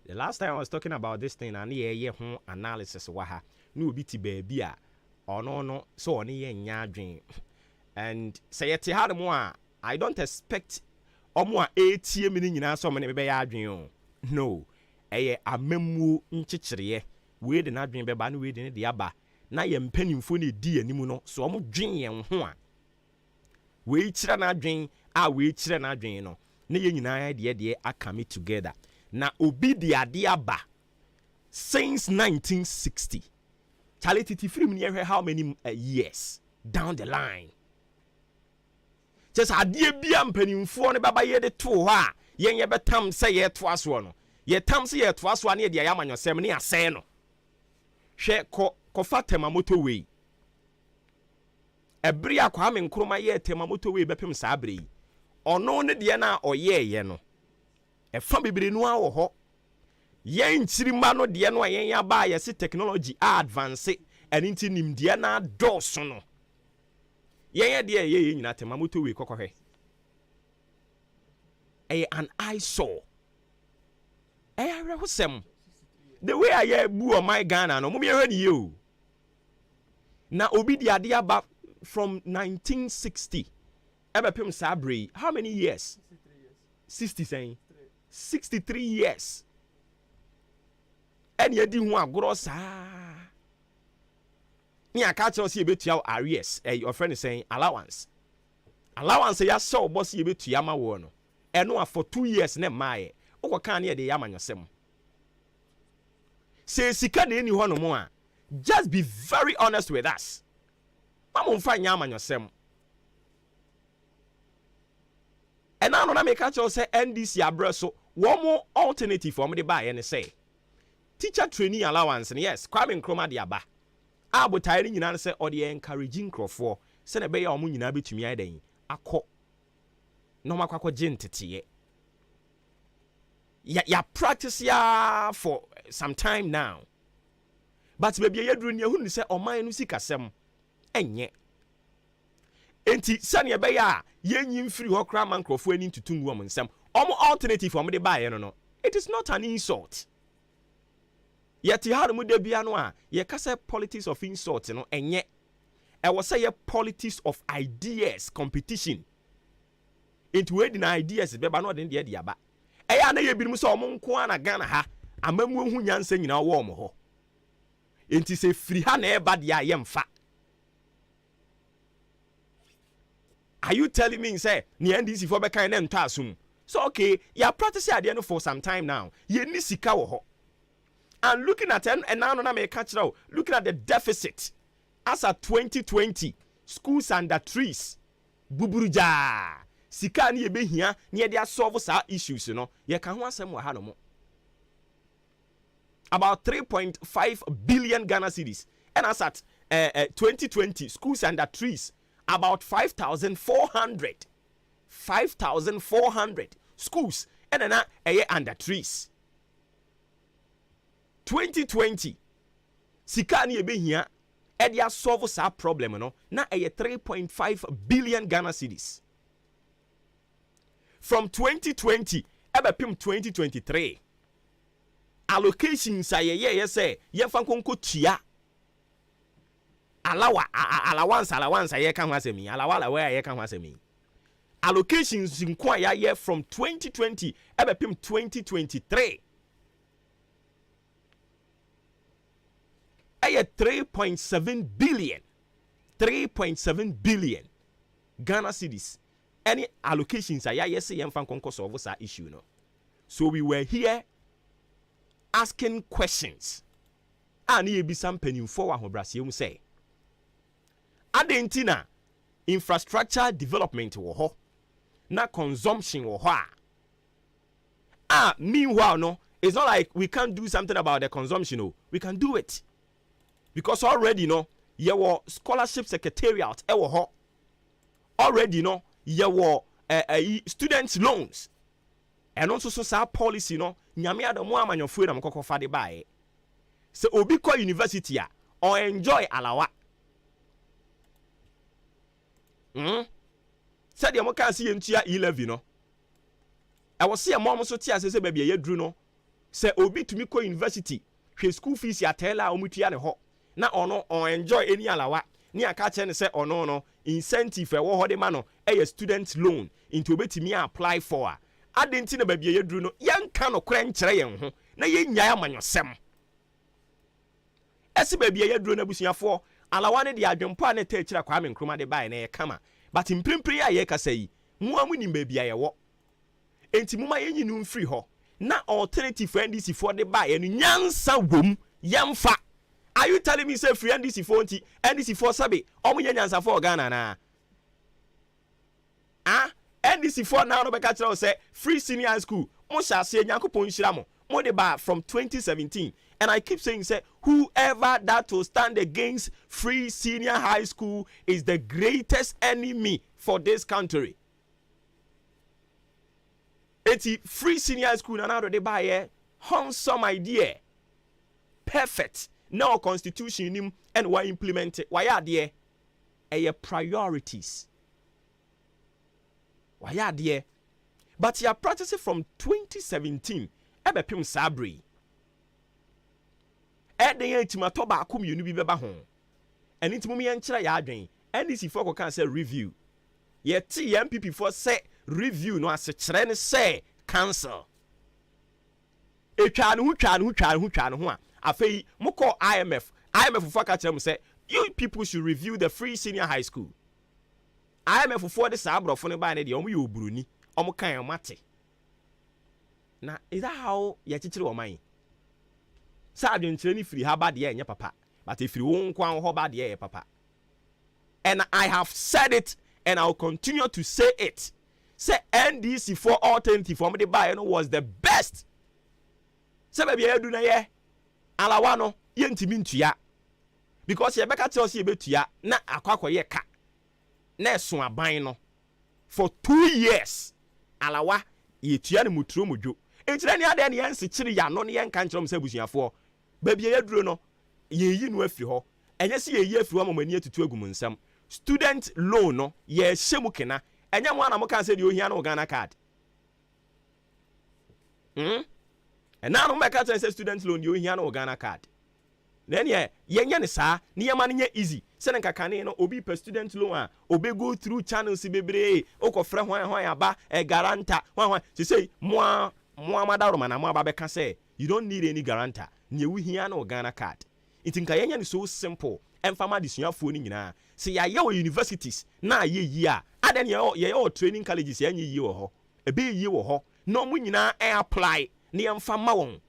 The last time I was talking about this thing, and analysis waha no biti baby no so on ye and say it had more. I don't expect omo 80 minutes nyina so me be ya adwen no amemu nchichire we de na adwen be ba na we de ne aba na ye mpanimfo ne di animu no so omo dwen ye ho a we kire na adwen a we kire na adwen no na ye nyina de akame together na obi de ade aba since 1960 Charity free me how many years down the line. Just a dear be mpanimfo ne baba ye de to ha yen ye betam say ye to aso no ye tam say ye to aso na ye de yamanyosem ne asɛ no hwɛ ko fatema motorway ebri akwa me nkroma ye tema motorway bepem saa bre ono ne de na oyeye no e fa bibire nu awo ho yen chirima no de no yen ya ba ye se technology advance and inti nimde na dɔɔso no yen de ye nyina tema moto we kokɔhwɛ an eyesore rehosem the way I bu on my Ghana no mummy heard you na obi di ade aba from 1960 ebepem sabre how many years 60 saying 63 years and ye di hu agoro saa ni aka tell say betua arrears your friend is saying allowance ya so boss ye betua ma wo no eno for 2 years na maaye wo kan na ye de yamanyosem say sika na eni ho no mo a just be very honest with us mama mfa yamanyosem and now na make tell say NDC abreso one more alternative for me de buy and say teacher trainee allowance yes Kwame Nkrumah de aba abotire nyina say or the encouraging crofo say na be ya omo nyina betumi adan akọ no makwakọ gentete ya practice ya for some time now but baby ya duru ne hu ni say oman no sikasem enye enti sane be ya yenyim free ho kra man crofo ani tutungu om nsem omo alternative for me de buy no it is not an insult. Yet how mu de bia no a ye ka say politics of insult no enye e wo say ye politics of ideas competition into wedding ideas be ba no de de aba e ya na ye binim so omo nko na Ghana ha amamu hu nyansa nyina wo omo ho enti say free ha na e ba de aye mfa. Are you telling me say ni NDC for be kan na nto asum so okay ya practice ade no for some time now ye ni sika wo ho. And looking at and now na me catch now looking at the deficit as at 2020 schools under trees buburuja sika ni ebe hia na ye solve sa issues no ye kan ho asem wa ha no mo about 3.5 billion Ghana cedis and as at 2020 schools under trees about 5,400 schools and na under trees 2020 sika ni ebehia e dia solve sa problem no na 3.5 billion Ghana cedis from 2020 ebepim 2023 allocations ye say ye fa konko tua allowance ye kan ho asemi alawa ye kan ho asemi allocations nko ya from 2020 ebepim 2023 3.7 billion Ghana cedis. Any allocations yes say yemfa konko solve sa issue no. So we were here asking questions. And ye be some penny for wa hobrasium say. Adentina infrastructure development wo ho. Na consumption wo ho. Meanwhile no, it's not like we can't do something about the consumption no. We can do it. Because already no your scholarship secretariat ho already no your student loans and also so policy no nyame adamu amanyofo na mkokofa de bae se obi ko university a or enjoy alawa said the moka see yentua 11 no I was see a mom so tia se baby ye dru no se obi tumi ko university hwe school fees ya tela omutua ne ho na ono on enjoy any alawa ni aka che ne se ono no incentive e wo ho de ma no e student loan into obetimi apply for adenti na babia yeduru no yanka no kora nkyere yen ho na yenyaa amanyosem ese babia yeduru na busuafo alawa ne de adwempo na ta kira Kwame Nkrumah de bai na ye kama but imprimpri ya ye kasa yi mu amuni babia ye wo enti muma yenyinu mfiri ho na alternative NDC for de bai no nyansa wom yemfa. Are you telling me say free NDC for NDC for sabi omo nyansa for Ghana na NDC for now no be catch say free senior high school mo sha se nyankopon hira mo de ba from 2017 and I keep saying say whoever that will stand against free senior high school is the greatest enemy for this country. It's free senior high school na now they buy handsome idea perfect now constitution nim and why implement it why are there priorities why are there but you are practicing from 2017 ebe pim sabri eden yetimato ba akom yenu bi beba ho eni timu me nkyira ya adwen NDC for can say review yet MPP for say review no ase kyerɛ ne say cancel etwa ne ho a afei moko IMF for ka kyerɛ mu say you people should review the free senior high school IMF for the sabrofo ne ba ne de omo ye oburuni omo kan mate na is that how ye kyekyere oman sa adwenkyerɛ ne firi ha ba de enye papa but if you won kwan ho ba de papa and I have said it and I'll continue to say it say NDC for alternative for me the buy was the best say baby edu na ye alawa no ye ntimi ntua because ye beka tell say ye betua na akwakọ ye ka na eso aban no for 2 years alawa ye tua ne muturo modwo entire ne ade ne ye nsekiri ya no ne ye nka nkyerem say busuafo baby ye duro no ye yi no afiri ho enye se ye yi afiri ho mamani atutu agum nsam student loan no ye hyemu kena enye mo na mo kan say de ohia na Ghana card and now no make say student loan de ohia na Ghana card then ye nye ne saa ne yema ne easy se ne kakane no obi per student loan a obi go through channels bebre okofre hwan aba guarantor hwan say mo amadaro mana mo aba be ka say you don't need any guarantor ne ohia na Ghana card it nka ye nye so simple emfama disuafo ni nyina se ya ye universities na ye yi a aden ye training colleges ye yi wo ho ebe yi wo ho no mu nyina apply ne emfama won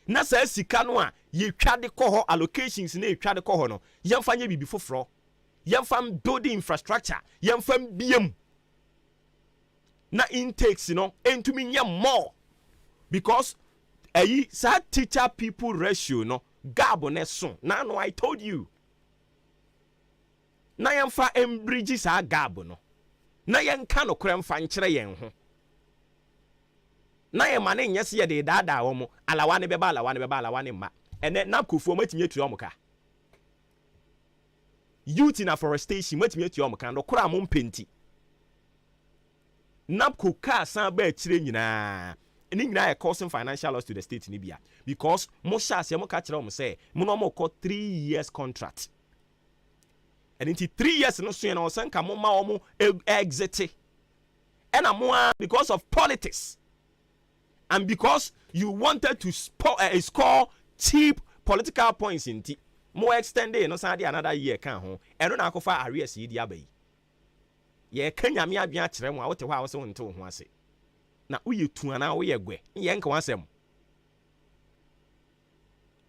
na sa sika no a ye twade kɔ hɔ allocations na ye twade kɔ hɔ no yemfa nya bibi foforo yemfa building infrastructure yemfa biem na intakes no entumi nya more because sa teacher people ratio no gabo ne so na no I told you na yemfa embridge sa gabo no na yenka no kora mfa nkyere yen ho na yema ne nyese ye de dada wo mo alawa ne beba ma ene na kofuo matimi atu omuka youth in afforestation matimi atu omuka no kora mo mpenti napko ka san ba akire nyina eni nyina e causing financial loss to the state ni bia because mo shase mo ka kire mo say mo no mo ko 3 years contract and into 3 years no so na osan ka mo ma mo exit and mo because of politics and because you wanted to score cheap political points in ti mo extend no san another year kan ho eno na akofa arrears yi di abai ye kanyame adwen a kire mo a wote hɔ a wo se wonte wo ho ase na uye tu ana wo ye gwe ye nka wasem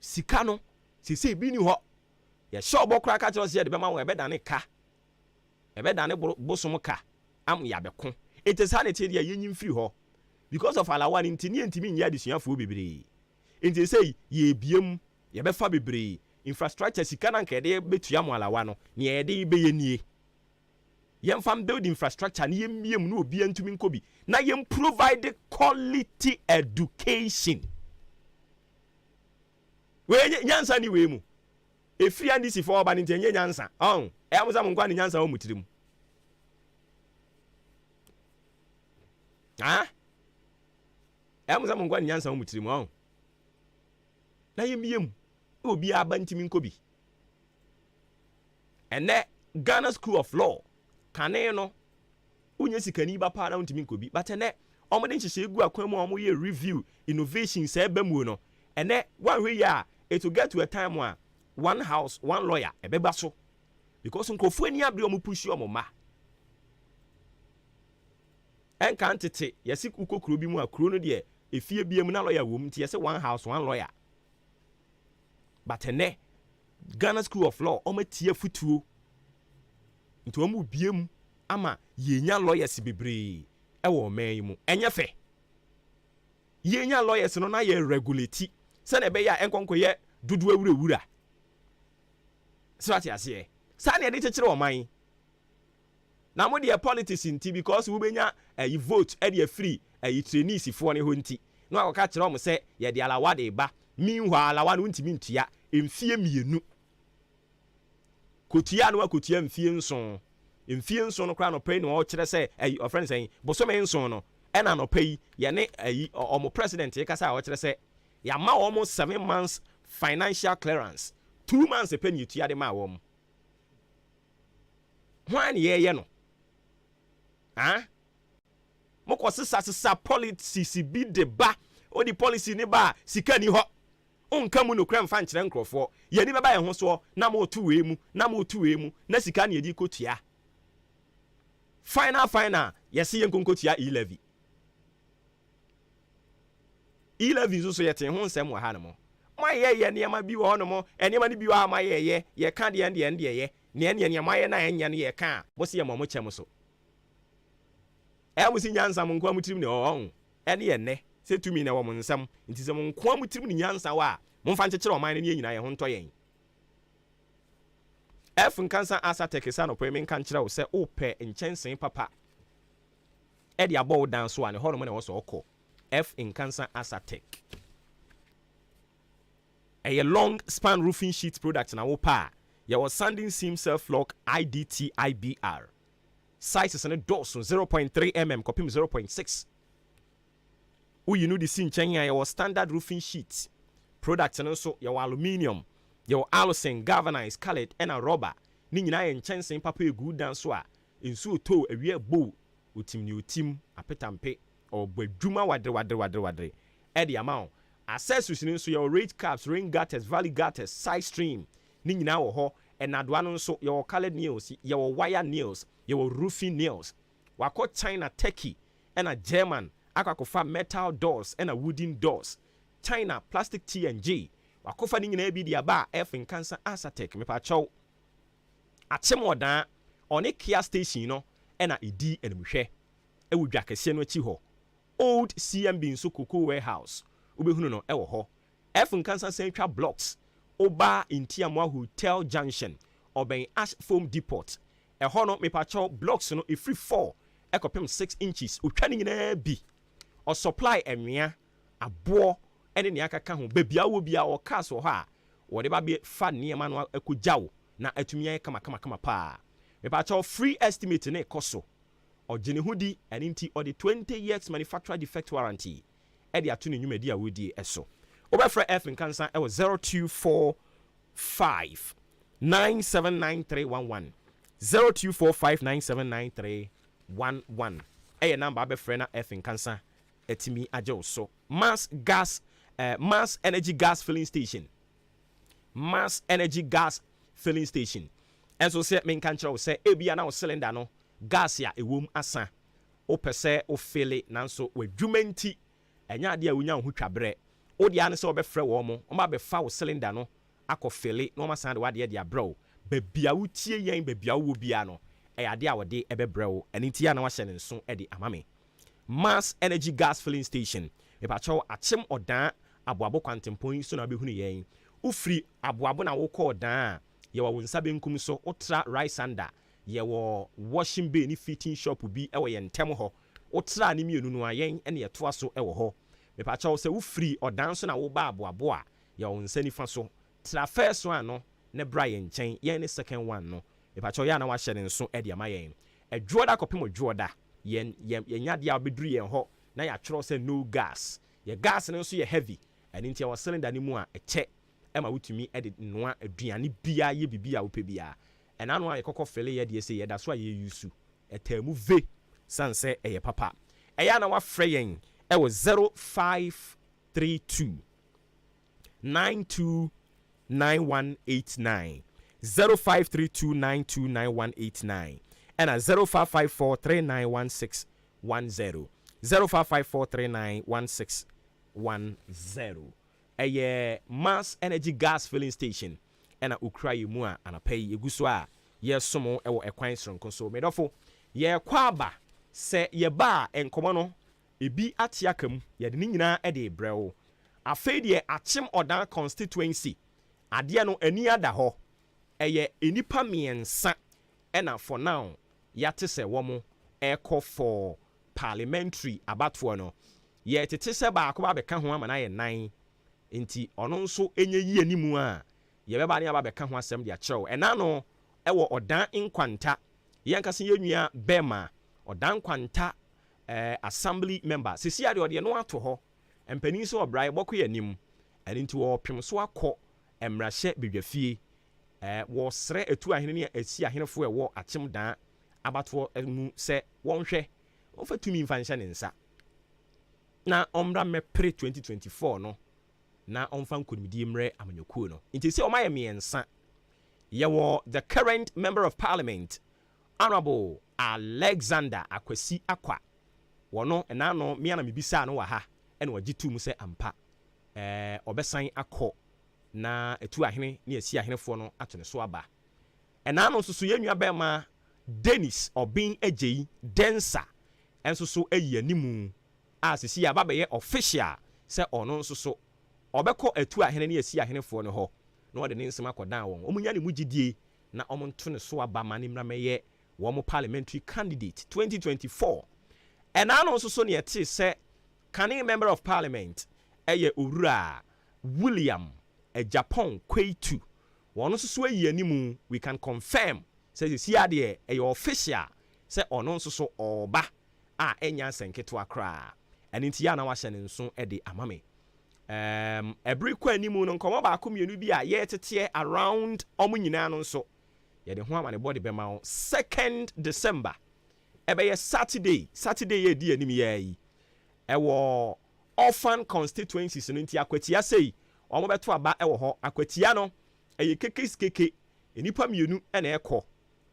sika no sisi bi ni hɔ ye sure bokra ka kire se de be ma wo ebe dane ka ebe dane bosom ka am ya beko etisanity de ye nyim free hɔ because of alawa ntini ntimi nya desuafo bebre enti say ye biem ye be fa bebre infrastructure sika na nka de betua mo alawa no ne ye de be ye nie yem fam build infrastructure ne yem miem no obi antumi nkobi na yem provide quality education we nyansa ni we mu efiri andisi for oba nti enye nyansa e amuza mo nkwa ni nyansa o mutirim amuza mo nkwa ni nyansa o mutirim na yem miem obi aba ntimi nkobi ene Ghana School of Law kane no unye sikani ba pa na untimi nkobi but ene omode nhihye egu akwan mu omo ye review innovation say ba mu no ene one hwe ya it will get to a time where one house one lawyer ebeba so because nkofu ani abre omo push omo ma en kan tete yesi ukokuro bi mu akuro no de efie biem na lawyer wo mti yesi one house one lawyer but ene Ghana School of Law omo tie futuo nti omu biem ama yenya lawyers bebre ewo man mu enye fe yenya lawyers no na ye regulate se na be ya enkonko ye dudu awurawura swati ase sa na ye de kekere oman na mo de politics nti because wo benya vote e de free trainees fo ne ho nti no aka kyerɛ ɔmo sɛ yɛ de alawa de ba meanwhile alawa no ntimi ntua mfie mienu kotua no akotua mfie nson no kra no pay no ɔkyerɛ sɛ ayi ɔfrɛ sɛ bosome nson no ɛna no pay yɛ ne ayi ɔmo president yɛ kasa ɔkyerɛ sɛ yɛama ɔmo 7 months financial clearance 2 months pay ne tua de ma wɔm hwan yɛyɛ no mokɔ sesa policies bi de ba odi policy ne ba sika ni hɔ onka mu no kra mfa nkyerɛ nkrɔfoɔ yɛni bɛba yɛn ho so na mo tu we mu na sika ne yɛdi kotua final yɛse yɛn konkotua e-levy so yɛte ho nsɛm wɔ ha no mo mayɛ nneɛma bi wɔ hɔ no mo nneɛma no bi wɔ ha mayɛ yɛka deɛ yɛ ne nneɛma yɛ na ɛnyɛ no yɛka a bɔse yɛ mo kyɛm so musi nyansa mo nkoa mutirim ne ɔhɔn ɛne yɛ nnɛ sɛ tumi na wɔ mo nsɛm nti sɛ mo nkoa mutirim ne nyansa wa mo mfa nkyekere ɔman no ne nyina yɛ ho ntɔ yɛn nkansa asa tekesa no pɛ me nka nkyerɛ wo sɛ wopɛ nkyɛnsen papa ɛde abɔ wo dan so a ne hɔ no mo na wɔ sɛ ɔkɔ nkansa asa tech ɛyɛ long span roofing sheet product na wo pa yɛwɔ sanding seam self lock IDT IBR sizes ne dɔɔso 0.3 mm kɔpem 0.6 woyi no de si nkyɛn a yɛwɔ standard roofing sheet product no nso yɛwɔ aluminium yɛwɔ alusen galvanized colored ɛna rubber ne nyinaa yɛ nkyɛnsen papa egu dan so a nsuo tɔ awie bow otim apetampe ɔbɔ adwuma wadre ɛde ama accessories no nso yɛwɔ rate caps rain gutters valley gutters side stream ne nyinaa wɔ hɔ ɛnadoa no nso yɛwɔ colored nails yɛwɔ wire nails yɛwɔ roofing nails wakɔ China Turkey ɛna German akɔfa metal doors ɛna wooden doors China plastic T&G wakɔfa ne nyinaa bi de aba nkansa Asatec mepakyɛw akyem ɔdan ɔne Kia station no ɛna ɛdi animhwɛ ɛwɔ dwa kɛseɛ no akyi hɔ old CMB nso cocoa warehouse wobɛhunu no ɛwɔ hɔ nkansa central blocks oba Intiamwa hotel junction ɔbɛn ash foam depot ɛhɔ no mepakyɛw blocks no ɛfiri 4 ɛkɔpem 6 inches otwa ne nyinaa bi ɔsupply ɛnwea aboɔ ɛne nea akaka ho babia wɔ bia ɔcars wɔ hɔ a wɔde ba be fa nneɛma no akɔgyaw na atumi ayɛ kama paa mepakyɛw free estimate ne ɛkɔ so ɔgye ne ho di ɛne nti ɔde 20 years manufacturer defect warranty ɛde ato ne nnwumadi a wɔdie ɛso wobɛfrɛ nkansa ɛwɔ 0245 979311 0245979311 ɛyɛ number abɛfrɛ na nkansa ɛtumi agye wo so mass energy gas filling station ɛnso sɛ menka nkyerɛ wo sɛ ebia na wo cylinder no gas a ɛwom asa wopɛ sɛ wofele nanso w'adwuma nti ɛnyɛ adeɛ a wonya wo ho twaberɛ wode ane sɛ wobɛfrɛ wɔ mo ɔma bɛfa wo cylinder no akɔ fele na ɔma san de wadeɛ de abrɛ wo babia wotie yɛn babia wowɔ bia no ɛyɛ adeɛ a wɔde ɛbɛbrɛ wo ɛne nti a na wahyɛ ne nso ɛde ama me mass energy gas filling station mepakyɛw akyem ɔdan aboabo kwantempɔn so na wobɛhunu yɛn wofiri aboabo na wokɔ ɔdan a yɛwɔ wo nsa benkum so wotra rice sander yɛwɔ washing bay ne fitting shop bi ɛwɔ yɛn ntɛm hɔ wotra ne mmienu no a yɛn ɛne yɛtoa so ɛwɔ hɔ mepakyɛw sɛ wofiri ɔdan so na woba aboabo a yɛwɔ wo nsa nifa so tra first one no ne bra yɛn nkyɛn yɛn ne second one no mepakyɛw yɛ a na wahyɛ ne nso ɛde ama yɛn ɛdwoɔda kɔpem ɔdwoɔda yɛn yadeɛ a wobɛduru yɛn hɔ na yɛatwerɛ sɛ no gas yɛ gas no nso yɛ heavy ɛne nti ɛwɔ cylinder no mu a ɛkyɛ ɛma wotumi ɛde noa aduane biara yɛ biribi a wopɛ biara ɛna no a yɛkɔkɔ fele yɛdeɛ sɛ yɛda so a yɛyusu ɛtaa mu ve san sɛ ɛyɛ papa ɛyɛ a na wafrɛ yɛn ɛwɔ 0532 929189 0532929189 ɛna 0554391610 0554391610 ɛyɛ mass energy gas filling station ɛna okura yi mu a anapa yi egu so a yɛsom ɛwɔ ɛkwan soronko so medɔfo yɛkɔ aba sɛ yɛba a nkɔmɔ no ebi ate aka mu yɛde ne nyinaa ɛde brɛwo afei deɛ akyem ɔdan constituency adeɛ no ani ada hɔ ɛyɛ enipa mmiɛnsa ɛna for now yɛate sɛ wɔn ɛkɔ for parliamentary abatoɔ no yɛ tete sɛ baako ba bɛka ho ama na yɛ 9 nti ɔno nso enye yie ni mu a yɛbɛba ne aba bɛka ho asɛm de akyerɛw ɛna no ɛwɔ ɔdan nkwanta yɛn kasa yɛ nua bɛma ɔdan nkwanta assembly member sisi ade ɔde no ato hɔ mpanin so ɔbra yɛbɔkɔ yɛ anim ɛne nti wɔpem so akɔ mmarahyɛ bedwafie wɔsrɛ etu ahene ne esi ahenefo ɛwɔ akyem dan abatoɔ mu sɛ wɔnhwɛ wɔfa tumi mfa nhyɛ ne nsa na ɔmmra mɛpere 2024 no na ɔmfa nkonimdie mmerɛ amanyokuo no nti sɛ ɔma yɛ mmiɛnsa yɛwɔ the current member of parliament honorable Alexander Akwasi Akwa wɔno ɛna no mia na mebisa no wɔ ha ɛna wɔgye tu mu sɛ ampa ɔbɛsan akɔ na etu ahene ne esi ahenefoɔ no ato ne so aba ɛna no nso so yɛnua bɛma Dennis Obin Ejeyi Densa ɛnso so ayi animu a sisi aba bɛyɛ official sɛ ɔno nso so ɔbɛkɔ etu ahene ne esi ahenefoɔ no hɔ na ɔde ne nsɛm akɔdan wɔn ɔmunya ne mu gidie na ɔmo nto ne so aba ma ne mmra mɛyɛ wɔn parliamentary candidate 2024 ɛna no nso so ne yɛte sɛ Kane member of parliament ɛyɛ owura William Japan Kweitu wɔn nso so ayi animu we can confirm sɛ sisi adeɛ ɛyɛ official sɛ ɔno nso so ɔba a ɛnya nsɛnketewa koraa ɛne nti ya na wahyɛ ne nso ɛde amame every kwa animu no nkɔmɔ baako mmienu bi a yɛteteɛ around ɔmo nyinaa no nso yɛde ho ama ne bɔde bɛma 2nd December ɛbɛyɛ Saturday yɛ di anim yɛ yi ɛwɔ orphan constituencies no nti akwatia sei ɔmo bɛto aba ɛwɔ hɔ akwatia no ɛyɛ keke enipa mmienu ɛna ɛkɔ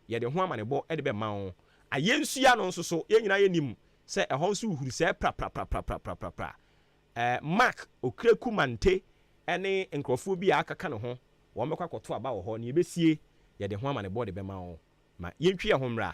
yɛde ho ama ne bɔ ɛde bɛma wo ayɛnsua no nso so yɛn nyinaa yɛnim sɛ ɛhɔ nso uhuru sɛ pra Mark Okreku Mante ɛne nkrɔfoɔ bi a akaka ne ho wɔn bɛkɔ akɔto aba wɔ hɔ ne yɛbɛsie yɛde ho ama ne bɔ de bɛma wo ma yɛntwi yɛ ho mmra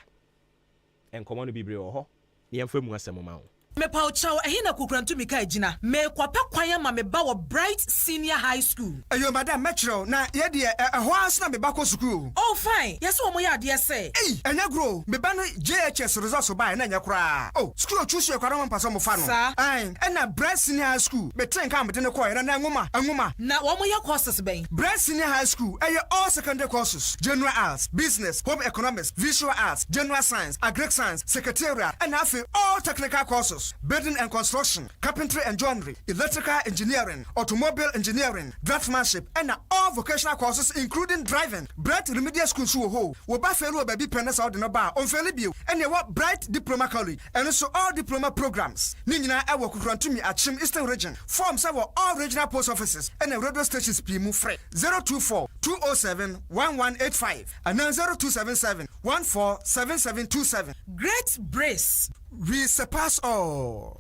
nkɔmɔ no bibre wɔ hɔ ne yɛmfa mu asɛm ma wo Mepa Ochaw ehina kukurantu mika ejina me kwape kwanya ma meba wo Bright Senior High School. Ayo madam metro na ye de ho asna meba ko school. Oh fine. Yes wo mo ya de say. Ei, enya grow. Meba no JHS results buy na enya kura. Oh, school choose your kwara mpaso mo fa no. Ai, na Bright Senior High School. Me train ka mede ne ko na nwoma. Na wo mo ya courses ben. Bright Senior High School eye all secondary courses. General Arts, Business, Home Economics, Visual Arts, General Science, Agric Science, Secretarial, and all technical courses. Building and construction, carpentry and joinery, electrical engineering, automobile engineering, draftsmanship, and all vocational courses including driving. Bright Remedial School Suho, Wabafelu baby pennas out in a bar on Felibio, and you want Bright Diploma College, and also all diploma programs. Nina Awa Kukrantumi at Chim Eastern Region. Forms our all regional post offices and the radio stations Pimu Frey 024 207 1185 and then 0277 147727. Great Brace. We surpass all.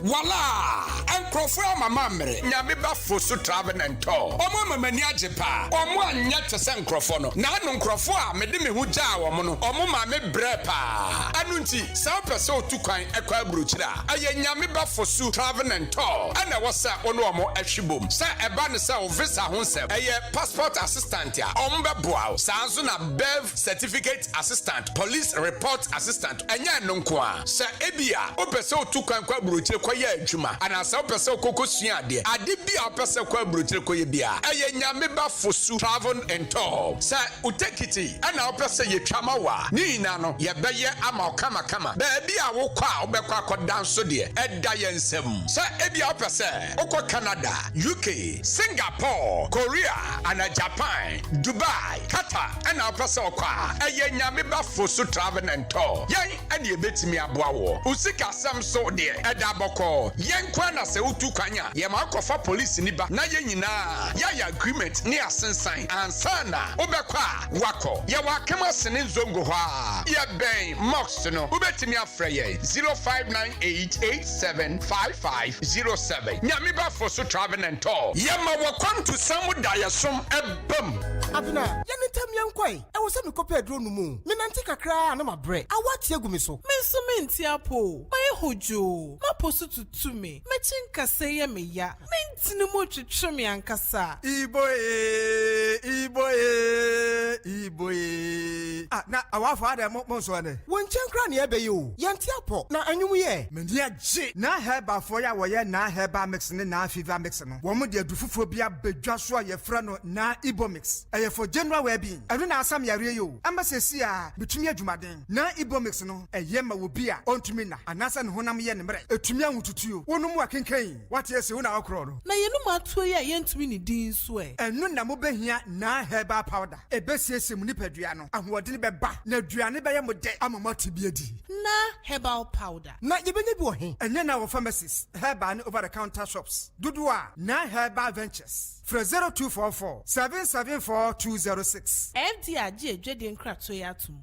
Voila! Enkrofo mama mre nyame bafo so travel and tour. Omo mamani ajepa. Omo anya tese enkrofo no. Na anu enkrofo a mede me hu gya wo mo no. Omo ma me brepa. Anu nti sa pese otukwan ekwa abrochira. Aye nyame bafo so travel and tour. Ana wo sa ono omo ahwibom. Sa eba ne sa o visa ho nsem. Aye passport assistant ya. Omo beboa. Sa anso na bev certificate assistant, police report assistant. Anya no nko a. Sa ebia o pese otukwan kwa abrochira kwa ye adwuma. Ana sa pese koko sua ade bia pese kwa abrochire koye bia eye nyame ba fosu travel and tour sa utekiti ana pese ye twama wa ni na no ye beye ama kama ba bia wo kwa obekwa akodan so de eda ye nsem sa ebia pese okọ Canada, UK, Singapore, Korea, and Japan, Dubai, Qatar ana pese okwa eye nyame ba fosu travel and tour yen ane ebetimi aboa wo usika sam so de eda boko yen kwa na se utu kwanya ye ma kofa police ni ba na ye nyina ya agreement ni asensan ansana obekwa wako ye wa kema sene zongo ha ye ben mox no ubetimi afre ye 0598875507 nyame ba for so travel and tour ye ma wakon to samuda yesom ebam Abina, yanitam yankwai. E wo se me kopɛ dro no mu. Me nante kakra na ma bre. Awati egu me so. Me so me ntiapo. Ma hojo. Ma posu tutu me. Me chinkase ye me ya. Me ntini mo twetwe me ankasa. Iboye. na awafo ada mo so ane won chenkra ne ebe yo yente apo na anwum ye meni agye na heba fo ya wo ye na heba mix ne na fever mix no wo mo de adufufo bia bedwa so ye fra no na ibo mix eye for general well-being eno na asam yare yo ambasesi a betumi adwumaden na ibo mix no eye ma wo bia ontumi na anasa ne honam ye ne mere etumi ahututuo wonu mu akenkan wate ese wo na akro no na yenu matuo ye yentumi ni din so eno na mo behia na herbal powder ebesiese mu nipadua no ahode ne beba na aduane be ye mo de amamati bi adi na herbal powder na yebenya bi wo he enye na wo pharmacies herbal and over the counter shops dudua na herbal ventures for 0244 774206 FDAG edwede nkrato ya atum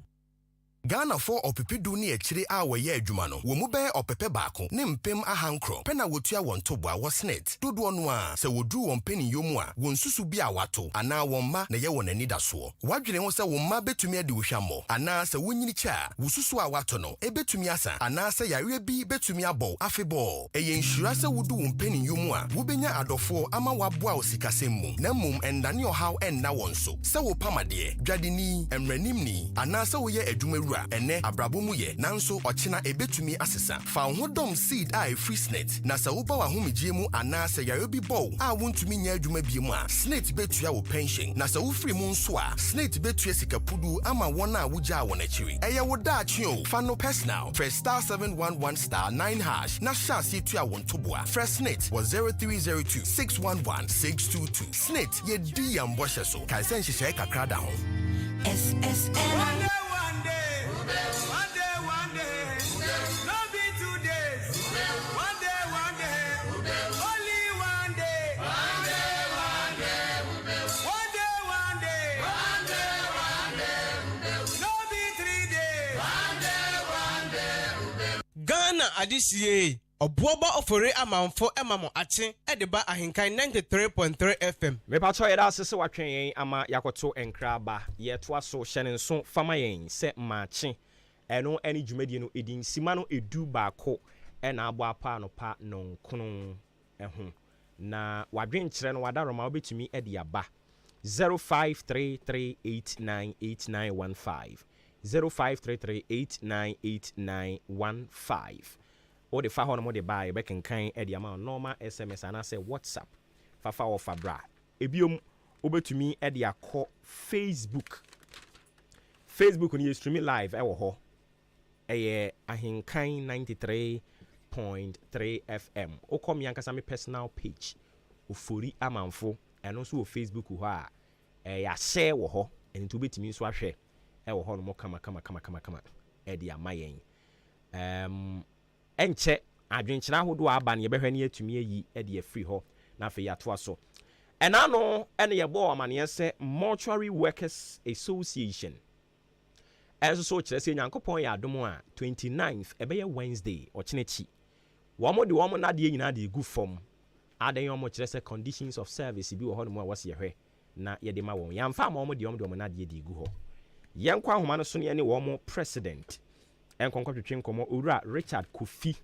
Ghana for opepedu ni echire a woye adwuma no wo mu be opepe baako ne mpem ahankro pe na wotua won toboa wo snet dodo no a se wodu won pani yomu a won susu bi a wato ana won ma na ye won ani da so wadwene ho se won ma betumi ade wo hwammo ana se wonyini cha wo susu a wato no e betumi asa ana se yare bi betumi abo afebol eye nhyira se wodu won pani yomu a wo benya adofo ama waboa wo sikasem mu na mum endane ohaw enna won so se wo pamade dwadeni emranim ni ana se wo ye adwuma ene abrabomu ye nanso ochina ebetumi asesa fa hodom seed a free snet na sa wo ba wa homegye mu ana sa yare bi bow a wontumi nya adwuma bi mu a snet betua wo pension na sa wo free mu nso a snet betua sikapudu ama wona wugya won akiri eye wo da atwe o fa no personal press star 711 star 9 hash na sha se tua won toboa fresh snet was 0302 611 622 snet ye di amboshe so kai sen hyehyɛ kakra da ho SSN Ghana adisiye obuoba ofore amanfo emamo ache edeba ahenkan 93.3 FM me pa cho yeda sese watwen yen ama yakoto enkraba yeto aso hyene nso fama yen se maache eno eni dwumadi no edin sima no edu baako ena abo apa no pa nonkono eho na wadwen kyerɛ no wadaroma obetumi ede aba 0533898915 0533898915 o de fa ho no mo de buy be kenkan e de ama normal SMS ana say WhatsApp fafa o fabra ebiom obetumi e de akọ Facebook ni stream live e wo ho eye ahenkan 93.3 FM o kom yankasa me personal page ofori amanfo eno so o Facebook ho a ya share wo ho eni to betumi so ahwe e wo ho no mo kama e de amayen enche adwenkyena hodo aba ne yebehwe ne atumi ayi e de free ho na fe yato aso ena no ene yebo amane se Mortuary Workers Association enso so kire se nyankopon ya adom a 29th ebe ye Wednesday ochenechi wo de wo na de nyina de gu form adan yo mo kire se conditions of service bi wo ho no mo wase yehwe na ye de ma won yamfa ma wo de na de gu ho yenkwa ahoma no so ne wo mo president enkonkotwetwe nkomo owura Richard Kofi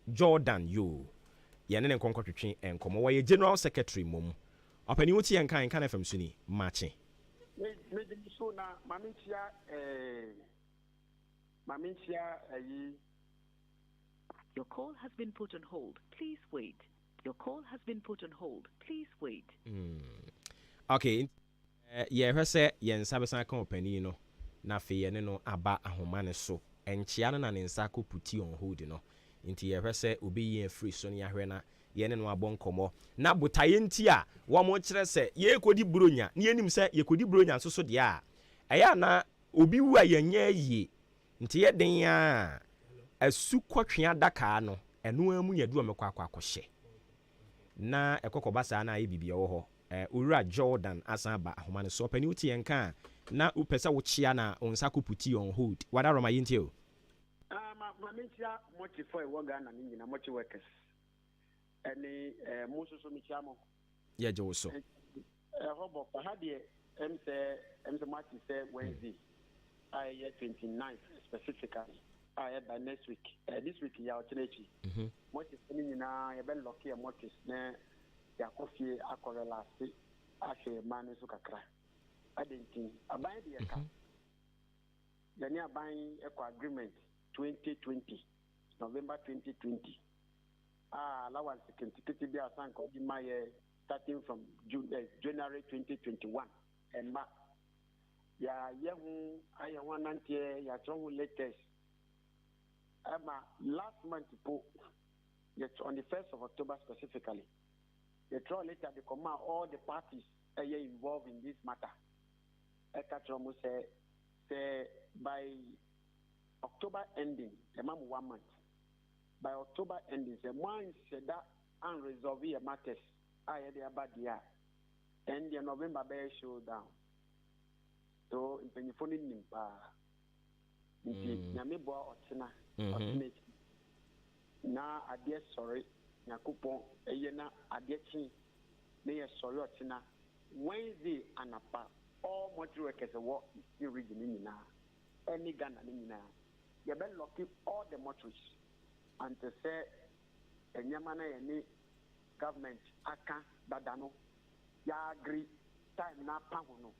Jordan yo yene ne enkonkotwetwe enkomo wo ye general secretary mom opani wuti yenkan kan FM suni mache me de so na mamintia yi. Your call has been put on hold. Please wait. Your call has been put on hold. Please wait. Okay. Hwese yensa besan kan opani no na fe ye ne no aba ahoma ne so enchia no na ne nsa ko puti on hold no nti hwese obi ye free so ne yahwe na ye ne no abon komo na botaye nti a wo mo kire se ye kodi bronya ne yenim se ye kodi bronya so so de a eya na obi wu a yenye yi nti ye den a asu kwatwe adaka no eno amu yadu amekwa akwakohye na ekokoba sa na ye bibia wo ho Ura Jordan asaba ahoma ne so pani uti yenka na upesa wo chia na onsa kuputi on hold wada roma yinti o ma mentia mochi for wo Ghana ni nyina mochi workers eni muso so michia mo ye je wo so hobo pa ha de emse mochi say Wednesday I 29th specifically by next week this week ya ochenechi mochi ni nyina ye be lock ye mochi na ya kofie akorelasi ahwe mane so kakra adentin aban de yɛka yɛne aban ɛkɔ agreement 2020 November 2020 allowance kentikiti bi asan ko di ma yɛ starting from January 2021 and ma ya yehu ayɛ nantie ya tro latest last month on the 1st of October specifically the draw later they come out all the parties are involved in this matter. Ekatromo say by October ending, the 1 month. By October ending, the one said that unresolved matters. I had the bad year. And the November bear showdown. So in Penifoni Nimpa, Yamibo Otina, na adie sorry Yakupon, Ayena Adiechi, near sorry Otina, Wednesday anapa. All motor workers work in region in any Ghana in you better lock all the motors and to say a Yamana any government aka dadano ya agree time na pahono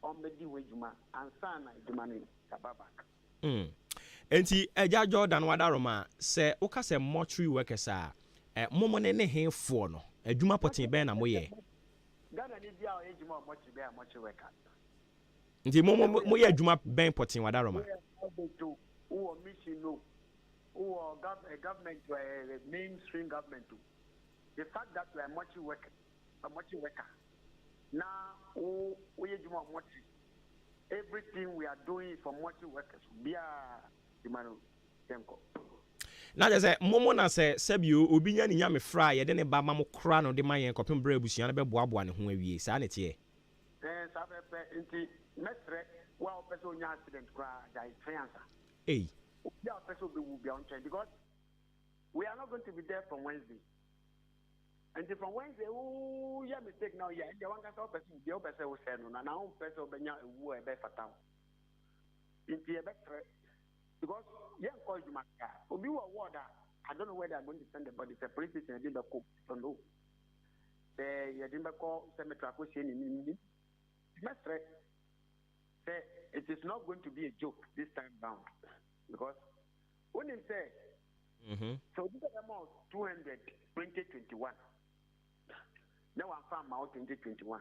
on the wejuma and sana dumani kababak. Enti eja Jordan wadaroma se oka se mortuary workers a momone ne henfo no adwuma potin ben na moye Ghana ni dia o ejuma mochi be mochi worker. Nti mo ye adwuma ben potin wadaroma. Who mission no. Who government mainstream government. The fact that we are mochi worker. Now we ejuma mochi. Everything we are doing for mochi workers. Bia dimano temko. Na je momo na se sebio obi nya ni nya me fra ye de ne ba ma mo kra no de ma yen kopem bra abusua na be boaboa ne ho awie sa na tie sa be nti mesre wa o person nya accident kra dai fianza ya person be will be on train because we are not going to be there from Wednesday and from Wednesday ya mistake now ya the one ka person the person will say no na na person be nya ewu e be fatal nti e be tre because Obi water. I don't know where they are going to send the body. The police station didn't go. Don't know. They didn't go cemetery. It is not going to be a joke this time round because when they say so this is amount 200 2021. Now I'm farm out 2021,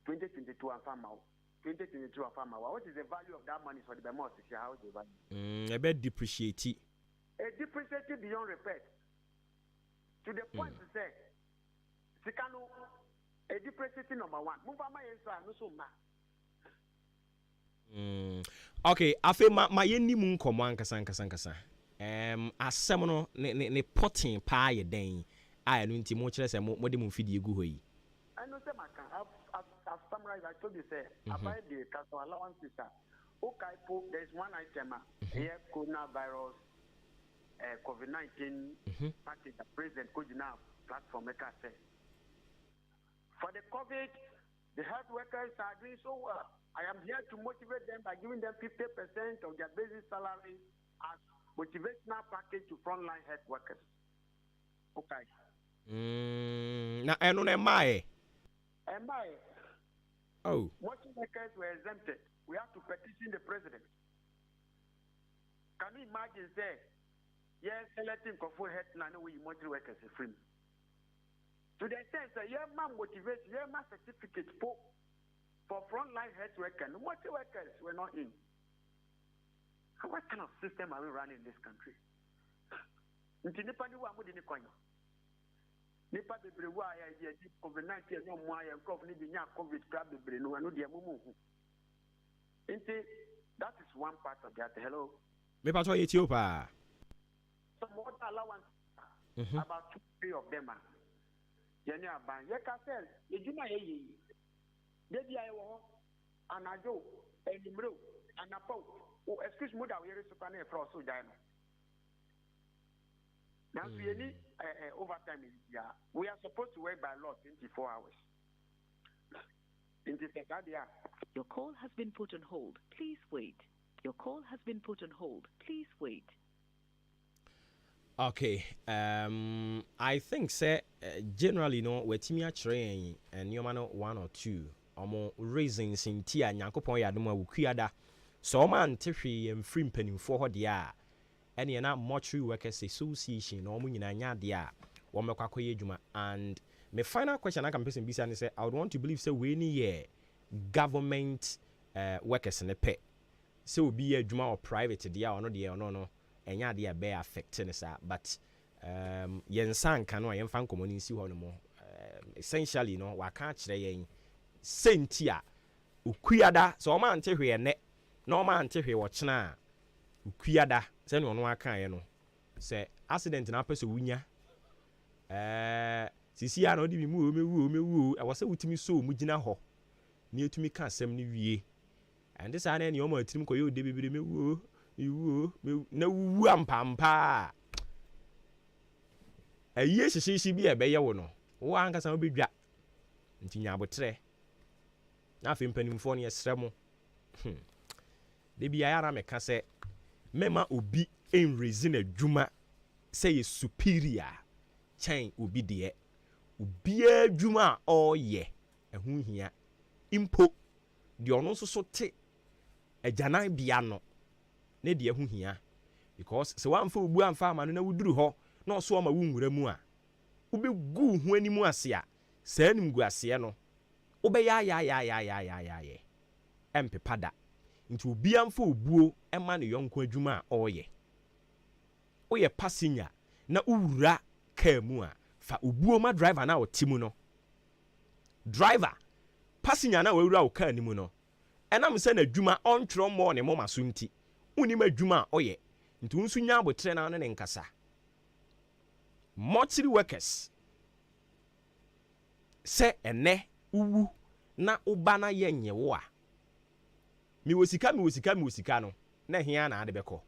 2022 I'm farm out. 2022 farmer. What is the value of that money for the Bemos? How the value? A bit depreciated. Depreciated beyond repair. To the point to say, Sikano, a depreciated number one. Move on my answer, no so much. Okay, I feel my yenny moon command Kasan. As ne potting pie den. I don't think much less a modern feed you go away. I know some I've summarized. I told you, say, about the customer allowances. Okay, there's one item here, coronavirus, COVID-19 package. The president could now platform make us say. For the COVID, the health workers are doing so well. I am here to motivate them by giving them 50% of their basic salary as motivational package to frontline health workers. Okay. Now, I don't know my. Oh. Working workers were exempted. We have to petition the president. Can you imagine, say, yes, selecting for head and we motor workers are free. To the sense that your man motivates, your man certificate for frontline health workers. Motor workers were not in. What kind of system are we running in this country? Nipa bebre wa ya COVID-19 no mo ya nkof ni bi nya COVID crab bebre no anu de mumu hu. That is one part of that. Hello. Me pa to Ethiopia. Some more allowance about 2-3 of them are. Yeni aban ye ka sel ejuma ye yi. De bia ye wo anajo enimro anapo. O excuse me that we are super na fro so dai no. Now, overtime is here. We are supposed to work by law 24 hours. Your call has been put on hold. Please wait. Your call has been put on hold. Please wait. Okay. I think, sir, generally, no, we're teaming a train and you know 1 or 2 ɔmo reasons nti a nyankopɔn yɛ adom a wokuada so ɔmo ante hwee yɛn firi mpanimfoɔ hɔ deɛ a ɛne na mortuary workers association na ɔmo nyinaa nya adeɛ a wɔn mɛkɔ akɔyɛ adwuma. And my final question I can person bisa ne say I would want to believe say we any government workers ne pɛ sɛ obi yɛ adwuma or private deɛ a ɔno deɛ ɔno no ɛnya adeɛ a bɛyɛ affect ne saa but yɛn nsa nka no a yɛmfa nkɔmmɔ no nsi hɔ no mo essentially no waka akyerɛ yɛn senti a okuada sɛ ɔma ante hwee ɛnɛ na ɔma ante hwee wɔkyena a okuada sɛ ne ɔno aka yɛ no sɛ accident na apɛ sɛ wunya sisi a na ɔde bi mu mewu ɛwɔ sɛ wutumi so mu gyina hɔ na yɛtumi ka asɛm no wie ɛnde saa na ne ɔma atirim kɔyɛ ode bebree mewu na wuwu ampampa ayie hyehyehye bi ɛbɛyɛ wo no wo ankasa wobɛdwa nti nya abotrɛ na afei mpanimfoɔ no yɛsrɛ mo de bia yɛara meka sɛ mɛma obi ɛnrezi n'adwuma sɛ yɛ superior kyɛn obi deɛ obiara adwuma a ɔyɛ ɛho hia impo deɛ ɔno nso so te agyanan bia no ne deɛ ho hia because sɛ wamfa obu amfa ama no na wuduru hɔ na ɔso ama wo nwura mu a wobɛgu ho anim ase a saa anim gu aseɛ no wobɛyɛ ɛmpepa da nti obiara mfa obuo ɛma ne yɔnko adwuma a ɔyɛ woyɛ passenger na wowura kaa mu a fa obuo ma driver na ɔte mu no driver passenger na wawura wo kaa ni mu no ɛnam sɛ na adwuma ɔntwerɛ mmɔ ne moma so nti wonim adwuma a ɔyɛ nti wo nso nya abotrɛ na ne nkasa mortuary workers sɛ ɛnɛ uwu na uba na yɛ nyewo a miwɔ sika no na hia na ade bɛkɔ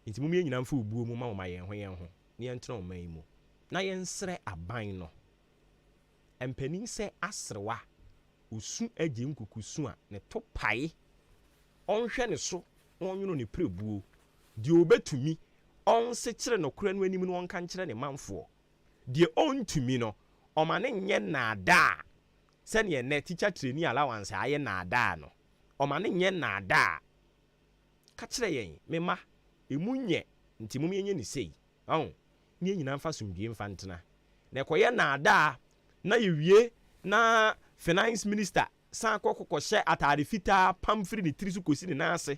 nti mu nyina mfa obuo mu ma yɛn ho ne yɛntena ɔman yi mu na yɛnsrɛ aban no mpanin sɛ asrewa osu agye nkukusu a ne to pae ɔnhwɛ ne so na ɔnwono ne prebuo deɛ obetumi ɔnse kyerɛ no kora no anim no ɔnka nkyerɛ ne manfoɔ deɛ ɔntumi no ɔma ne nyɛ naadaa sɛneɛ nɛ teacher training allowance ayɛ naadaa no ɔma ne nyɛ naadaa ka kyerɛ yɛn mema emu nyɛ nti mum yɛnyɛ ne sei ɔn ne nyina mfa somdue mfa ntena na ɛkɔyɛ naadaa na yɛwie na finance minister san kɔkɔhyɛ atade fitaa pam firi ne tiri so kosi ne naase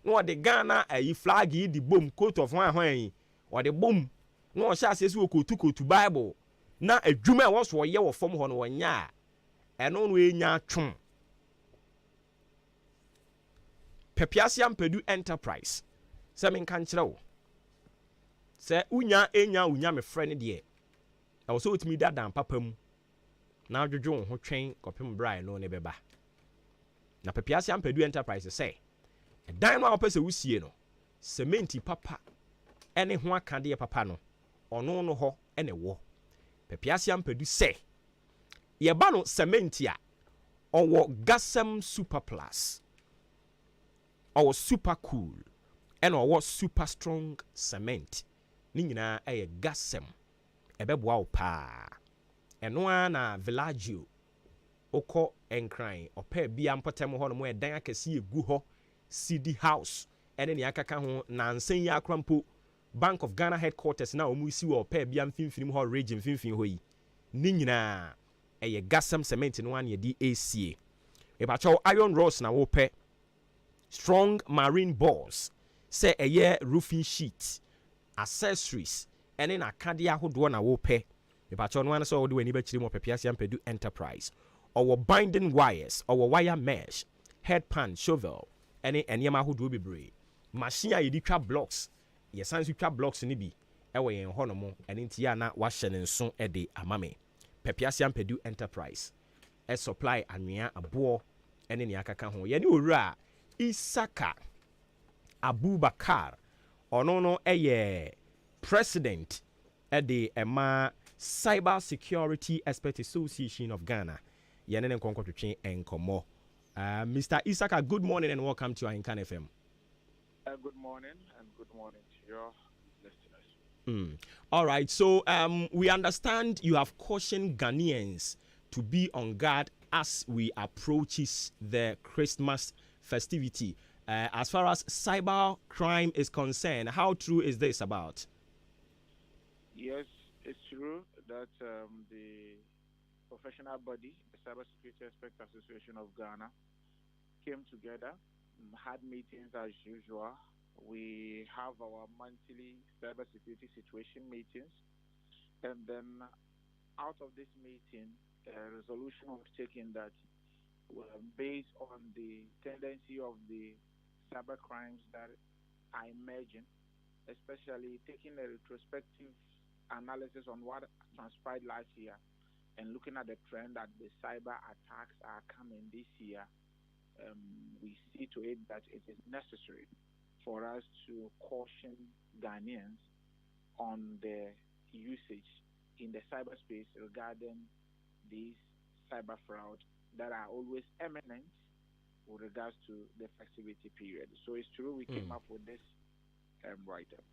na ɔde Ghana ayi flag yi di bom coat of hwan yi ɔde bom na ɔhyɛ asɛ sɛ kotu bible na adwuma a wɔso ɔyɛ wɔ fam hɔ no wɔnya a ɛno no enya twom Pepiasia Mpedu Enterprise sɛ menka nkyerɛ wo sɛ unya me frɛ ne deɛ ɛwɔ sɛ wotumi dadan papa mu na adwodwo wo ho twɛn kɔpem bra no ne bɛba na Pepiasia Mpedu Enterprise sɛ ɛdan no a wɔpɛ sɛ wosie no cementi papa ɛne ho akadeɛ papa no ɔno no hɔ ɛne wɔ Pepiasia Mpedu sɛ yɛba no cementi a ɔwɔ Gasem Super Plus ɔwɔ Super Cool ɛna ɔwɔ Super Strong Cement ne nyinaa ɛyɛ Gasem ɛbɛboa wo paa ɛno ara na Villaggio okɔ Nkran ɔpɛ bia mpɔtam hɔ no mo ɛdan akɛse egu hɔ CD House ɛne ne akaka ho nansan yi akrampo Bank of Ghana headquarters na ɔmo si wɔ ɔpɛ bia mfimfini hɔ region mfimfini hɔ yi ne nyinaa ɛyɛ Gasem Cement no ane yɛde ACA ebakyɛw iron rods na wopɛ strong marine balls sɛ ɛyɛ roofing sheet accessories ɛne n'akadeɛ ahodoɔ na wopɛ ebakyɛw no ane sɛ ɔde w'ani bɛkyerɛ mu Pepiasia Mpedu Enterprise ɔwɔ binding wires ɔwɔ wire mesh headpan shovel ɛne nneɛma ahodoɔ bebree machine a yɛde twa blocks yɛsan so twa blocks no bi ɛwɔ yɛn hɔ no mo ɛne nti ya na wahyɛ ne nso ɛde ama me Pepiasia Mpedu Enterprise supply anwea aboɔ ɛne ne akaka ho yɛne owura Isaka Abubakar ɔno no ɛyɛ president ɛde ɛma Cyber Security Expert Association of Ghana yɛne ne nkɔnkɔtwetwe nkɔmmɔ Mr. Isaka, good morning and welcome to Ahenkan FM. Good morning and good morning to your listeners. All right, so we understand you have cautioned Ghanaians to be on guard as we approaches the Christmas festivity. As far as cyber crime is concerned, how true is this about? Yes, it's true that the professional body, the Cybersecurity Expert Association of Ghana, came together, had meetings as usual. We have our monthly cybersecurity situation meetings, and then out of this meeting, a resolution was taken that based on the tendency of the cyber crimes that are emerging, especially taking a retrospective analysis on what transpired last year and looking at the trend that the cyber attacks are coming this year, we see to it that it is necessary for us to caution Ghanaians on the usage in the cyberspace regarding these cyber fraud that are always eminent with regards to the festivity period. So it's true we came up with this write-up.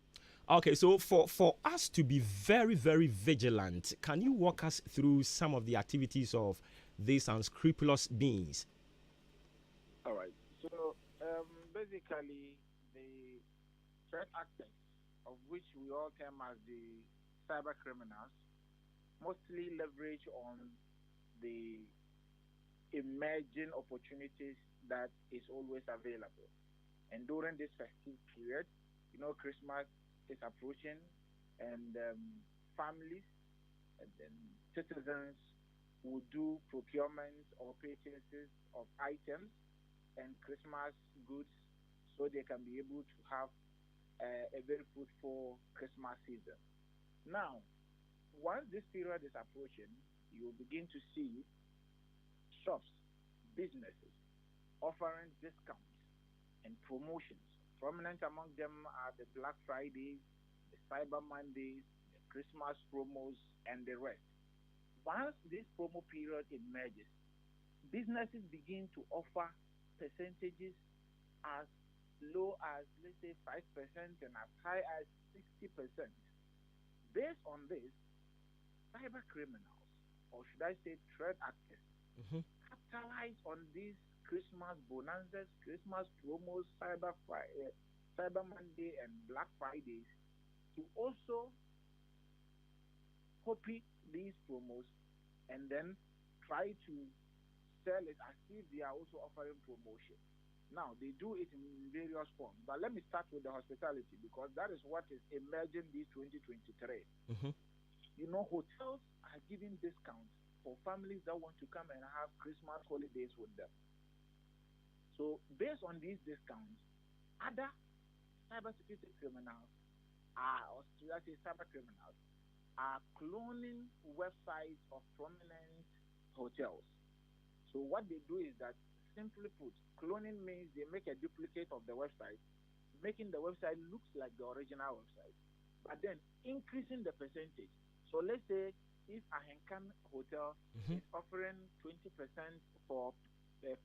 Okay, so for us to be very, very vigilant, can you walk us through some of the activities of these unscrupulous beings? All right. So basically, the threat actors, of which we all term as the cyber criminals, mostly leverage on the emerging opportunities that is always available. And during this festive period, Christmas is approaching, and families and then citizens will do procurement or purchases of items and Christmas goods so they can be able to have a very fruitful Christmas season. Now, once this period is approaching, you will begin to see shops, businesses offering discounts and promotions. Prominent among them are the Black Fridays, the Cyber Mondays, the Christmas promos, and the rest. Once this promo period emerges, businesses begin to offer percentages as low as, let's say, 5% and as high as 60%. Based on this, cyber criminals, or should I say threat actors, capitalize on these Christmas bonanzas, Christmas promos, Cyber Monday, and Black Fridays to also copy these promos and then try to sell it as if they are also offering promotion. Now, they do it in various forms, but let me start with the hospitality because that is what is emerging this 2023. Hotels are giving discounts for families that want to come and have Christmas holidays with them. So, based on these discounts, other cybersecurity criminals or should I say cyber criminals, are cloning websites of prominent hotels. So what they do is that, simply put, cloning means they make a duplicate of the website, making the website look like the original website, but then increasing the percentage. So let's say if Ahenkan Hotel is offering 20% for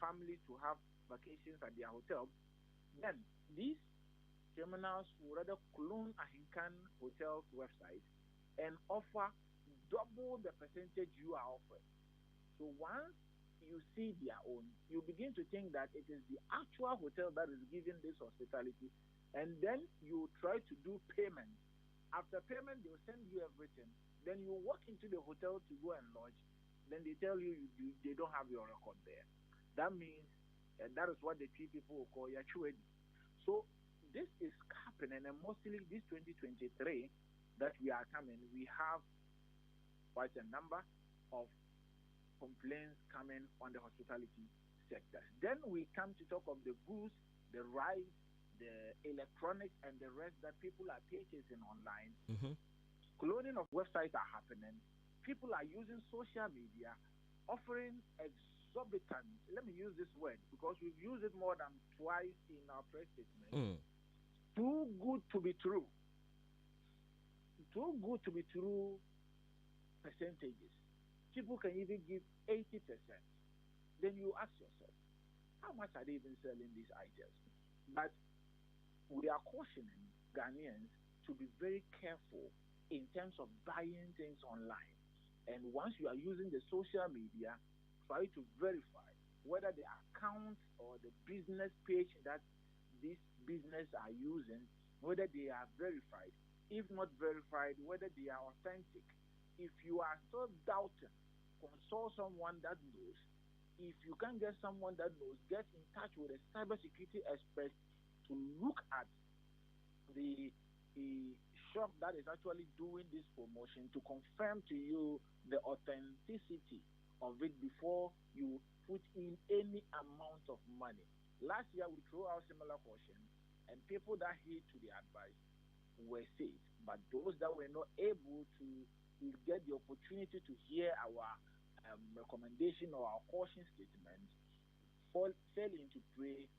families to have vacations at their hotel, then these criminals will rather clone Ahenkan Hotel's website and offer double the percentage you are offering. So once you see their own, you begin to think that it is the actual hotel that is giving this hospitality, and then you try to do payment. After payment, they will send you everything. Then you walk into the hotel to go and lodge. Then they tell you, they don't have your record there. That means that is what the three people will call yachuedi. So this is happening, and mostly this 2023 that we are coming, we have quite a number of complaints coming on the hospitality sector. Then we come to talk of the goods, the rides, the electronics, and the rest that people are purchasing online. Cloning of websites are happening. People are using social media, offering exorbitant, let me use this word because we've used it more than twice in our press statement. Too good to be true. Too good to be true percentages. People can even give 80%. Then you ask yourself, how much are they even selling these items? But we are cautioning Ghanaians to be very careful in terms of buying things online. And once you are using the social media, try to verify whether the account or the business page that this business are using, whether they are verified. If not verified, whether they are authentic. If you are still doubting, consult someone that knows. If you can't get someone that knows, get in touch with a cybersecurity expert to look at the shop that is actually doing this promotion to confirm to you the authenticity of it before you put in any amount of money. Last year we threw out similar caution, and people that heed to the advice were saved, but those that were not able to get the opportunity to hear our recommendation or our caution statement fell into prey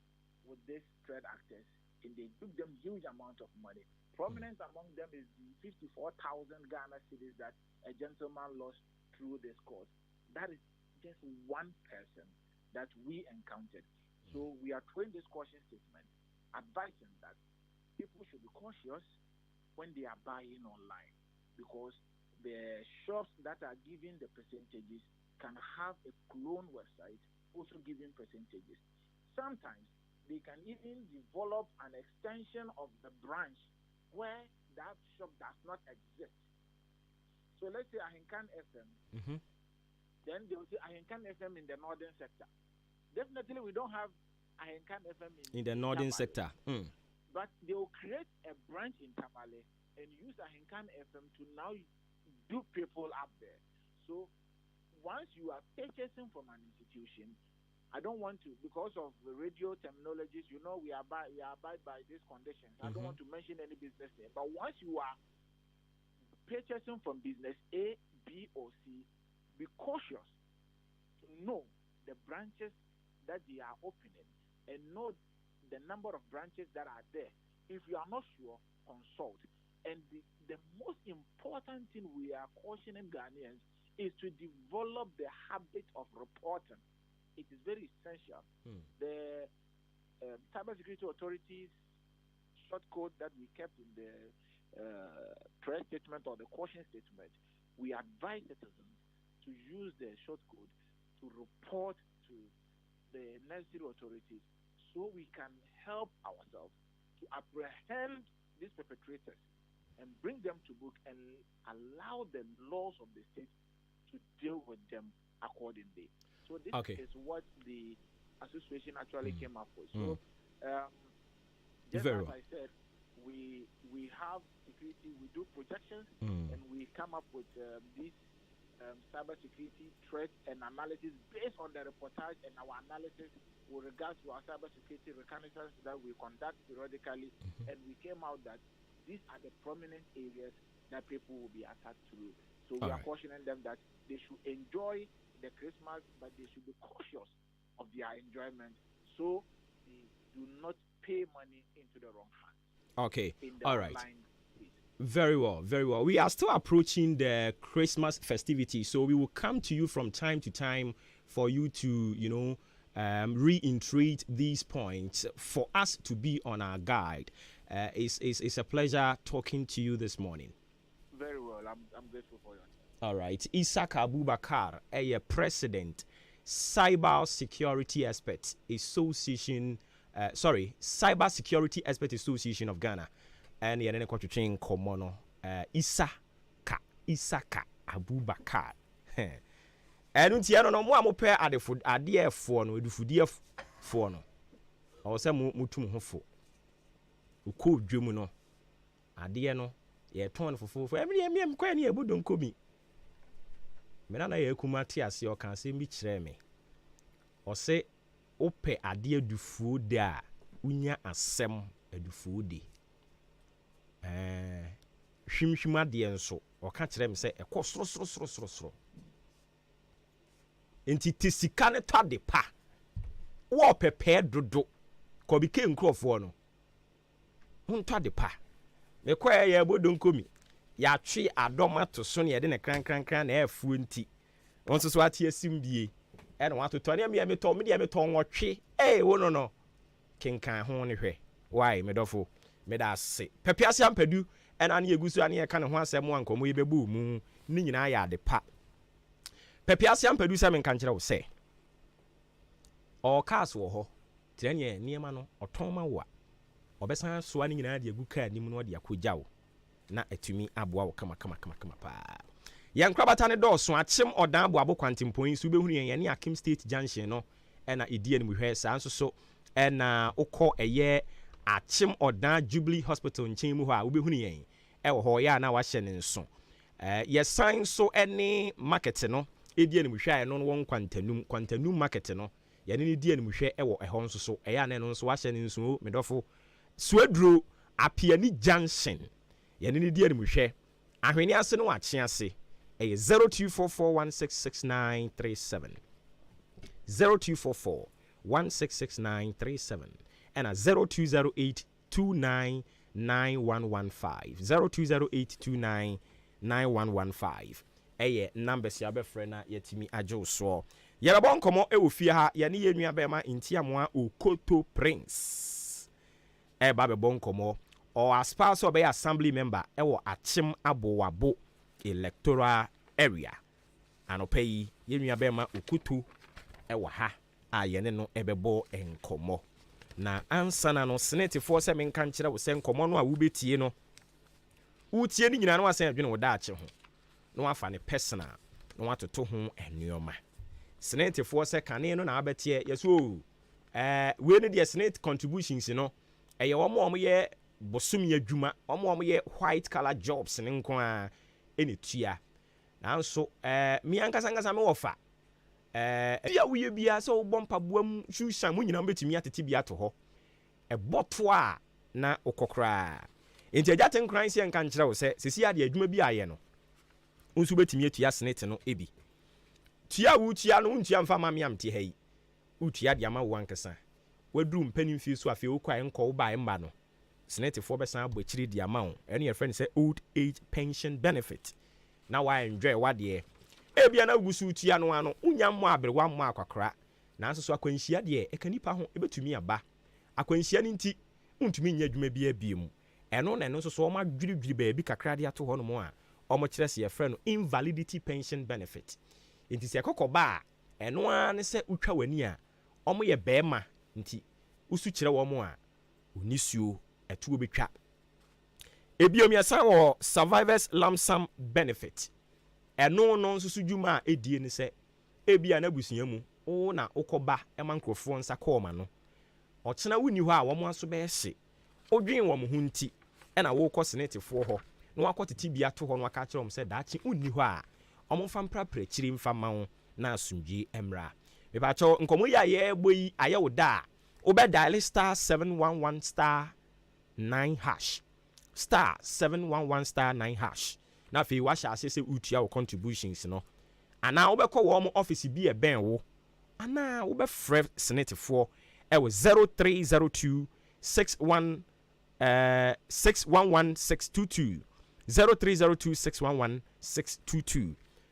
with these threat actors, and they took them huge amount of money. Prominent among them is the 54,000 Ghana cedis that a gentleman lost through this court. That is just one person that we encountered. So we are throwing this caution statement, advising that people should be cautious when they are buying online, because the shops that are giving the percentages can have a clone website also giving percentages. Sometimes they can even develop an extension of the branch where that shop does not exist. So let's say Ahenkan FM, then they will say Ahenkan FM in the northern sector. Definitely we don't have Ahenkan FM in the northern Tamale, sector. but they will create a branch in Tamale and use Ahenkan FM to now do people up there. So once you are purchasing from an institution, I don't want to, because of the radio terminologies, we abide by these conditions. I don't want to mention any business name. But once you are purchasing from business A, B, or C, be cautious to know the branches that they are opening and know the number of branches that are there. If you are not sure, consult. And the most important thing we are cautioning Ghanaians is to develop the habit of reporting. It is very essential. The cybersecurity authorities short code that we kept in the press statement or the caution statement, we advise citizens to use the short code to report to the necessary authorities so we can help ourselves to apprehend these perpetrators and bring them to book and allow the laws of the state to deal with them accordingly. So this is what the association actually came up with. So just Very as well. I said, we have security, we do projections, and we come up with these cybersecurity threats and analysis based on the reportage and our analysis with regards to our cybersecurity reconnaissance that we conduct periodically, and we came out that these are the prominent areas that people will be attacked through. So we are cautioning them that they should enjoy the Christmas, but they should be cautious of their enjoyment so they do not pay money into the wrong hands. Okay, in the all right. online space. Very well, very well. We are still approaching the Christmas festivity, so we will come to you from time to time for you to, reiterate these points for us to be on our guide. It's a pleasure talking to you this morning. Very well. I'm grateful for you. All right. Isaac Abubakar, a president, Cyber Security Expert Association, Cyber Security Expert Association of Ghana. And you're going to train Komono, Isaka Abubakar. And until no more, I'm pair at the food, at the F4, no, the food for no. Or some mutum hofo. Who could Jumuno? Adia no, ye torn for every MM quany a budon comi. Menana ye kumati as your can say me treme. Or say, Ope adia du food there, unya asem a du foodi. Shimshima dienso, or catch them say a cost. Enti tisikane twa de pa wo prepare dodo ko bi ke nkrofo no huntwa de pa me kwa ya bodon komi ya twe adoma to so ne ye de ne kran na afu nti won so ate asim bie e na wato to ne me to me de me to nwotwe wo no kenkan ho ne hwe why me dofo me da se pepiase ampadu e na ne egusu ane ye ka ne ho asem ankomo ye bebu mu ni nyina ya de pa pepiase ampadu sɛ menka nkyerɛ wo sɛ cars wɔ hɔ tire ne nneɛma no ɔtɔn ma wo a ɔbɛsan soa ne nyinaa de agu kaa nim no ɔde akɔgya wo na atumi aboa wo kama paa yɛn krabata ne dɔɔso akyem ɔdan aboabo kwantempɔn so bɛhunu yɛn ne Akim State Junction no ɛna ɛdi anim hwɛ saa nso so ɛna wokɔ ɛyɛ akyem ɔdan Jubilee Hospital nkyɛn mu hɔ a wobɛhunu yɛn ɛwɔ hɔ yɛ a na wahyɛ ne nso yɛsan so ɛne market no ɛdi anim hwɛ a ɛno no wɔ kwantanum market no yɛne ne di anim hwɛ ɛwɔ ɛhɔ nso so ɛyɛ a na ɛno nso wahyɛ ne nso medɔfo suaduro Apiani Junction yɛne ne di anim hwɛ ahwene ase no wakye ase ɛyɛ 0244166937 0244166937 ɛna 0208299115 0208299115 ɛyɛ numbers yɛabɛfrɛ na yɛtumi agye wo soɔ yɛbɛbɔ nkɔmmɔ ɛwɔ fie ha yɛne yɛ nua bɛma ntiamoa Okoto Prince ɛba bɛbɔ nkɔmmɔ or as far as ɔbɛyɛ assembly member ɛwɔ Akyem Abowabo electoral area anɔpɛ yi yɛ nua bɛma Okoto ɛwɔ ha a yɛne no ɛbɛbɔ nkɔmmɔ na ansana no senetefoɔ sɛ menka nkyerɛ wo sɛ nkɔmmɔ no a wobɛtie no wotie no nyinaa no wasɛn adwene wo daakye ho na wafa ne personal na watoto ho nneɔma senetefoɔ sɛ kane no na abɛteɛ yɛso wei no deɛ senate contributions no ɛyɛ wɔn yɛ bosom yɛ adwuma wɔn yɛ white collar jobs ne nko a ɛne tua nanso me ankasa me wɔfa bia woyɛ bia sɛ wobɔ mpaboa mu shoeshan mu nyinaa bɛtumi atete bi ato hɔ ɛbɔto a na wokɔkoraa enti agya tenkran sɛ nka nkyerɛ wo sɛ sɛsi ade adwuma bi ayɛ no nso bɛtumi atua senate no ebi tua wo tua no ntua mfa ma me amte ha yi wotua de ama wo ankasa waduru mpanin fi so afei wokɔ a nkɔ wo ba mba no senatefoɔ bɛsan abɔ akyiri de ama wo ɛno yɛ friend sɛ old age pension benefit na wa enjoy wadeɛ ebia na gusu tua no ano unya mmɔ aberewa mmɔ akwakora nanso so akwanhyia deɛ ɛka nipa ho ebetumi aba akwanhyia no nti untumi nya adwuma bi abiem ɛno na ɛno nso so ɔma dwiridwiri baabi kakra de ato hɔ no mo a ɔmo kyerɛ sɛ yɛfrɛ no invalidity pension benefit nti sɛ ɛkɔkɔ ba a ɛno a ne sɛ utwa w'ani a ɔmo yɛ bɛɛma nti usu kyerɛ wɔn a onisuo ɛtuo betwa ebiom yɛsan wɔ survivors lump sum benefit ɛno no nso so dwuma a ɛdie ne sɛ ebia na busua mu o na wokɔba ɛma nkurɔfoɔ nsa kɔɔma no ɔkyena woni hɔ a wɔn aso bɛɛhye odwen wɔn ho nti ɛna wokɔ senetefoɔ hɔ na wakɔ tete bi ato hɔ no aka kyerɛ wɔn sɛ daakye onni hɔ a wɔn mfa mprapra kyiri mfa ma wo na asomdwe mmra mepakyɛw nkɔmmɔ yi a yɛbɔ yi ayɛ wo da a wobɛdial star 711 star 9 hash star 711 star 9 hash na afei wahyɛ ase sɛ wotua wo contributions no anaa wobɛkɔ wɔn office bi ɛbɛn wo anaa wobɛfrɛ senetefoɔ ɛwɔ 0302 611 0302 611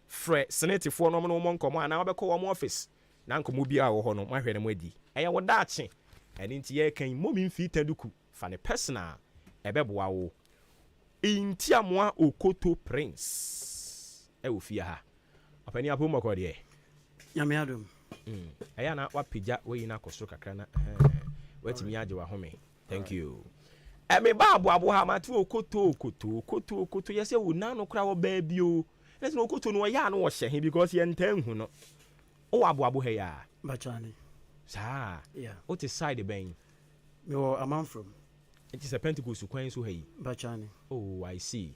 frɛ senetefoɔ no mo nkɔmmɔ anaa wobɛkɔ wɔn office na nkɔmmɔ bi a wɔ hɔ no mahwɛ no mu adi ɛyɛ wo daakye ɛne nti yɛkan momi mfii taduku fa ne personal ɛbɛboa wo Intiamoa Okoto Prince ɛwɔ fie ha ɔpɛni apo mɔkɔ deɛ nyame adom ɛyɛ na wapagya wɔyi na akɔsoro kakra na watumi agye wahome thank you me ba aboabo ha mate Okoto yɛsɛ wo na no kora wɔ baa bio na sɛ Okoto no ɔyɛ a no wɔhyɛ he because yɛnta nhu no wowɔ aboabo ha yɛ bachane saa wote side bɛn mewɔ amanfrom it is a Pentecost kwan so hey bachane oh I see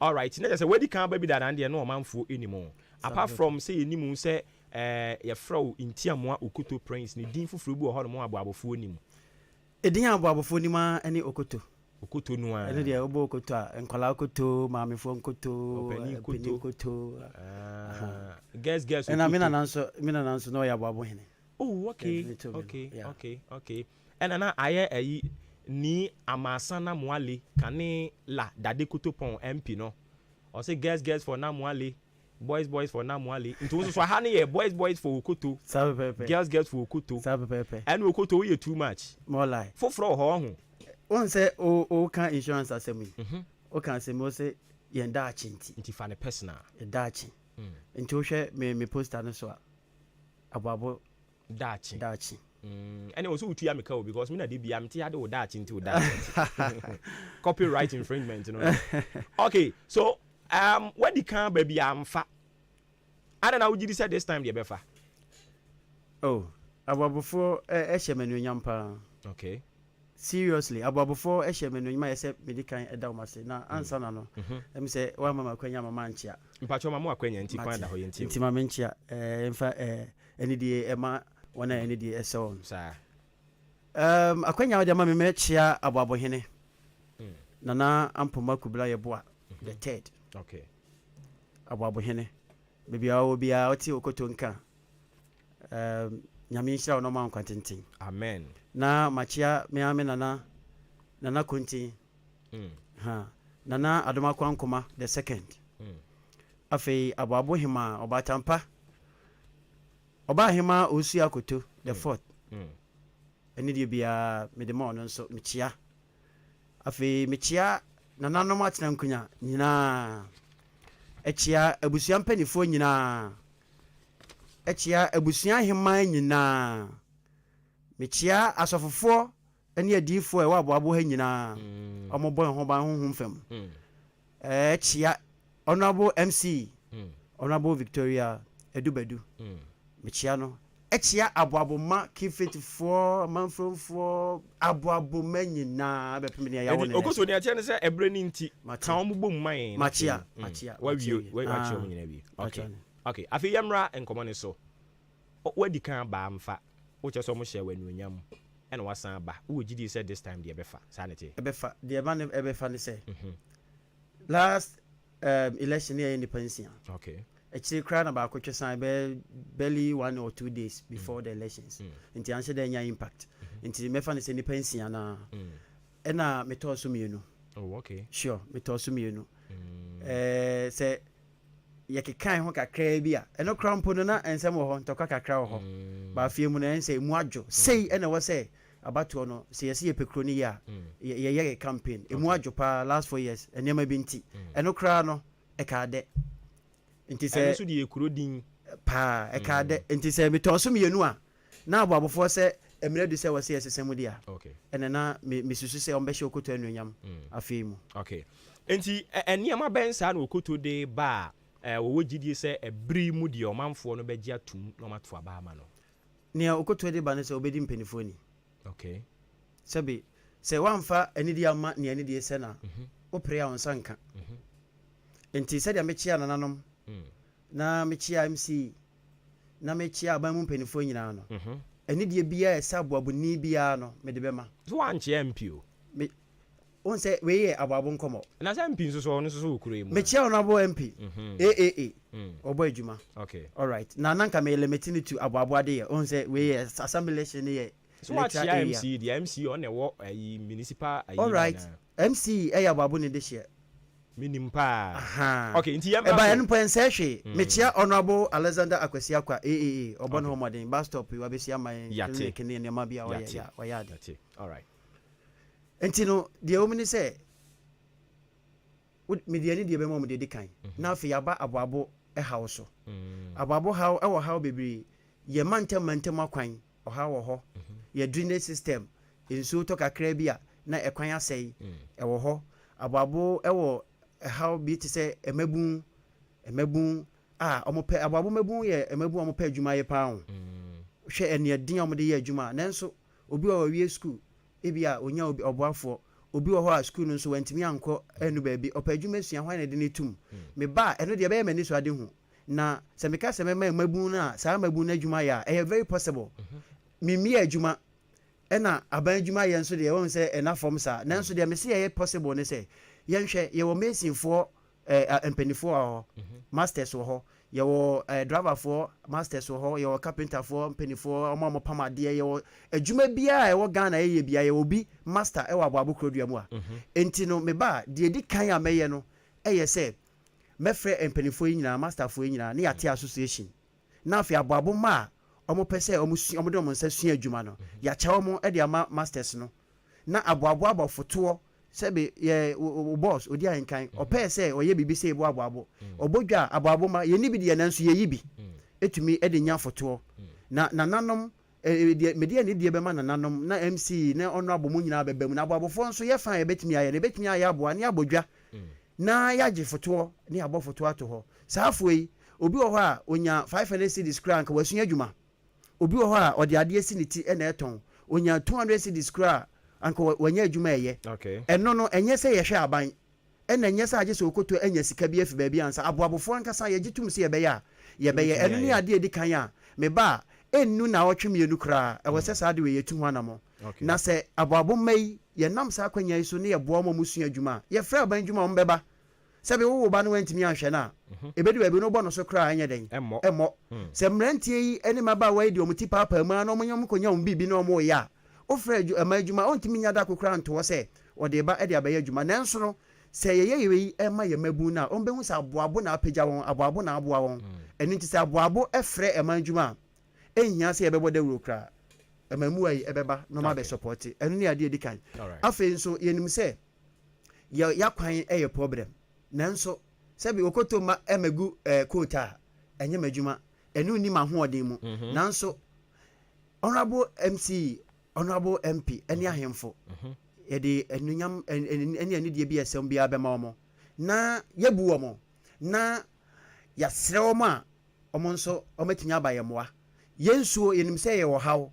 all right na just wedi kan ba bi da na no manfo anymore apart from say enimu say ye frau Intiamoa Okoto Prince ni din fufuru bi wo ho no aboabofo enimu edin aboabofo enimu ani Okoto no a ene de obo Okoto a enkola Okoto maamefo Okoto Okoto guess and mina nanso no ya aboabo hene oh okay and na aye ayi ni amasana Mwale kane la dade kotopon MP no or say girls for Namwale boys for Namwale into so ha ne boys for Okoto girls for Okoto and Okoto we too much more like for ho one say o can insurance asemi o can say mo say yenda achinti nti fa ne personal dachi nti wohwɛ me poster no so a aboabo dachi and also wotu ya meka because me na dey bia mte ade wo dachi nti wo dachi copyright infringement you know. Okay, so when the can baby amfa I don't know would you say this time the befa aboabofo ehye manuonyam pa. Okay, seriously aboabofo ehye manuonyam yese medikan edawmase na ansa na no em say wa mama kwanya mama nchia mpacho mama akwanya nti kwanda ho yenti nti mama nchia emfa eni die ema wana eni die eson sa akwanya wode mama mechia aboabohene nana ampoma kubla yeboa the third. Okay, aboabohene baby awo bia oti okoto nka nyame nhyira no ma nkwantintin amen na machia me ame nana kunti nana adoma kwankoma the second afei aboabo hima obatampa oba hima osu akoto the fourth eni die bia me de ma no nso mechia afei mechia nana no matena nkunya nyina echia abusua mpanifo nyina echia abusua hima nyina mechia asofofo ene adifo e wa aboabo ha nyina omobon ho ban honhom fam echia honorable MC honorable Victoria Edubadu mechia no echia aboabo ma kifetifo manfromfo aboabo ma nyina bepemene ya wona okoso ne ache ne se ebre ni nti kan ombom man machia wa chi omo nyina bi okay afi yamra enkomo ne so wadi kan ba amfa wo che so mo hye wanuonyam ena wasan ba wo gidi said this time the ebefa sanity ebefa the man ebefa ne say last election year independence. Okay, actually crowd about kwetwesan barely 1 or 2 days before the elections nti answer the nya impact nti mefa ne say independence na ena metoso mienu. Oh, okay, sure, metoso mienu say yekekan ho kakra bia eno crampo no na ensem ho ntoka kakra ho ba fie mu na ense mu adwo sei ena wo say abato no se yesi epekro ni ya ye campaign emu adwo pa last 4 years enema bi nti eno kra no e ka de nti se eno so de ekuro din pa e ka de nti se metoso mienu a na aboabofo se emre du se wo se yesesem dia. Okay, ena na misusu se ombehye okoto anuonyam afei mu. Okay, nti eniema ben sa na okoto de ba wo gidi se ebri mu de omanfo no begia tum no mato aba ama no ne okoto de ba ne se obedi mpenifo ni. Okay, sabi se wamfa enidi ama ne enidi se na opre ya onsa nka enti se dia mechia nananom na mechia MC na mechia ba mu mpenifo nyina no enidi bia esa aboabuni bia no me de bema so wanche MP o on say we ye aboabo nkomo na say MP so no so okuro emu mechia on abo MP obo adwuma. Okay, all right na nanka me elementini to aboabo ade ye on say we ye assembly election ye so what MC the MC on ewo municipal all right MC aboabo ne de share minim pa. Okay, nti yam ba en point say hwe mechia honorable Alexander Akwasi Akwa obo no modern bus stop we abesia man kene ne ma bia wa ya de. All right, enti no de o mini say mediani de be mo de kan na afi yaba aboabo e hawo so aboabo hawo e wo hawo bebiri ye mantem akwan o hawo ho ye drainage system insu to kakra bia na ekwan asai e wo ho aboabo e wo how bi te say emabun omope aboabo mabun ye emabun omope adwuma ye pa ho hwe ene din omode ye adwuma nanso obi wa wie school ebia onya oboafo obi wo ho a school no so wantimi anko enu ba bi opa adwuma sua hwan na de ne tum me ba eno de be ye mani so ade hu na se me ka se me mabun na sa mabun na adwuma ya e very possible mimi adwuma ena aban adwuma ye nso de won se ena form sa nanso de me se ye possible ne se ye nhwe ye wo mesin fo empanifo ho masters ho ye wo driver fo masters ho ye wo carpenter fo empanifo omo pamade ye wo adwuma bia e wo Ghana ye bia ye obi master e wo aboabo krodua mu a enti no me ba de edi kan a meye no ye se mefre empanifo nyina master fo nyina ne yate association na afi aboabo ma omo pese omo de omo nsa sua adwuma no ya cha omo e de ama masters no na aboabo abafoto sɛbe yɛ boss odi ahenkan ɔpɛɛ sɛ ɔyɛ biribi sɛ ɛbɔ aboabo ɔbɔdwa aboabo ma yɛni bi deɛ nanso yɛyi bi ɛtumi ɛde nya fotoɔ na nananom media ne deɛ bɛma nananom na mc na ɔno abɔ mu nyinaa bɛbɛ mu na aboabofoɔ nso yɛ fan yɛbɛtumi ayɛ no yɛbɛtumi ayɛ aboa ne abɔdwa na yɛagye fotoɔ ne abɔ fotoɔ ato hɔ saa afo yi obi wɔ hɔ a onya 500 cedis kora anka wasua adwuma obi wɔ hɔ a ɔde adeɛ si ne ti ɛna ɛtɔn onya 200 cedis kora anka wanya adwuma ɛyɛ ɛno no ɛnyɛ sɛ yɛhwɛ aban ɛna ɛnyɛ sɛ agye sɛ okoto anya sika bi afi baabi ansa aboabofoɔ ankasa yɛgye tom sɛ yɛbɛyɛ a yɛbɛyɛ ɛno ne adeɛ di kan a meba a ɛnnu na ɔtwe mmienu koraa ɛwɔ sɛ saa de wei yɛtu ho anamɔ na sɛ aboabo mma yi yɛnam saa akwanya yi so ne yɛboa ma mu sua adwuma a yɛfrɛ aban adwuma ɔm bɛba sɛbe wowo ba no wantumi anhwɛ no a ɛbɛdi baabi no wobɔ no so koraa ɛnyɛ dɛn ɛmmɔ sɛ mmerantie yi ne mmabaawa yi deɛ ɔmo ti paapaa mu a na ɔmonyɛ mkɔnya ɔmo biribi na ɔmo yɛ a wofrɛ ama adwuma ɔntumi nya da kokora ntoɔ sɛ ɔde ba de abɛyɛ adwuma nanso no sɛ yɛyɛ yi ɛma yɛ mabu no a ɔmbɛhu sɛ aboabo na apagya wɔn aboabo na aboa wɔn ɛno nti sɛ aboabo ɛfrɛ ɛma adwuma a ɛnhia sɛ yɛbɛbɔ dawuro koraa ɛma mu ayi ɛbɛba na ɔma bɛsupɔte ɛno ne adeɛ di kan afei nso yɛnim sɛ yɛakwan ɛyɛ problem nanso sɛbi okoto ma ɛmagu coat a ɛnyɛ m'adwuma ɛno nim ahoɔden mu nanso honorable mc honorable mp ɛne ahemfo yɛde anunyam ɛne anidie bi ɛsɛm biara bɛma ɔmo na yɛbu ɔmo na yɛsrɛ ɔmo a ɔmo nso ɔmatumi aba yɛ mmoa yɛnsuo yɛnim sɛ yɛwɔ haw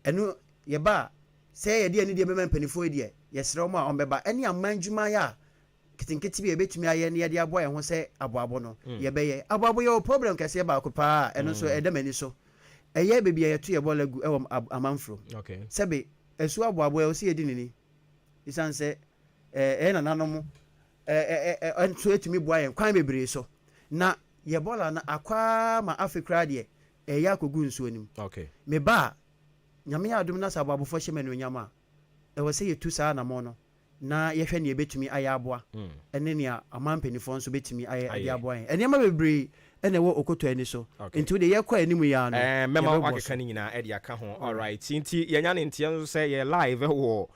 ɛno yɛba a sɛ yɛde anidie bɛma mpanimfoɔ yi deɛ yɛsrɛ ɔmo a ɔmbɛba ɛne aman dwuma yɛ a ketenkete bi yɛbɛtumi ayɛ ne yɛde aboa yɛn ho sɛ aboabo no yɛbɛyɛ aboabo yɛwɔ problem kɛseɛ baako paa ɛno nso ɛda m'ani so ɛyɛ baabi a yɛto yɛbɔ lagu ɛwɔ amanforo sɛbe ɛsu aboabo ɛwɔ sɛ yɛdi nini ɛsiane sɛ ɛyɛ nananom nso atumi boa yɛn kwan bebree so na yɛbɔla no akwaa ma afe koraa deɛ ɛyɛ akɔgu nsuo nim meba a nyame yɛ adom na sɛ aboabofoɔ hyɛ ma anuonyam a ɛwɔ sɛ yɛtu saa anammɔ no na yɛhwɛ nea yɛbɛtumi ayɛ aboa ɛne nea ama mpanimfoɔ nso bɛtumi ayɛ ade aboa yɛn ɛnneɛma bebree ɛna ɛwɔ okoto ani so nti wode yɛkɔ anim yɛ ano mɛma wakeka no nyinaa ɛde aka ho alright nti yɛnya ne nteɛ nso sɛ yɛ live wɔ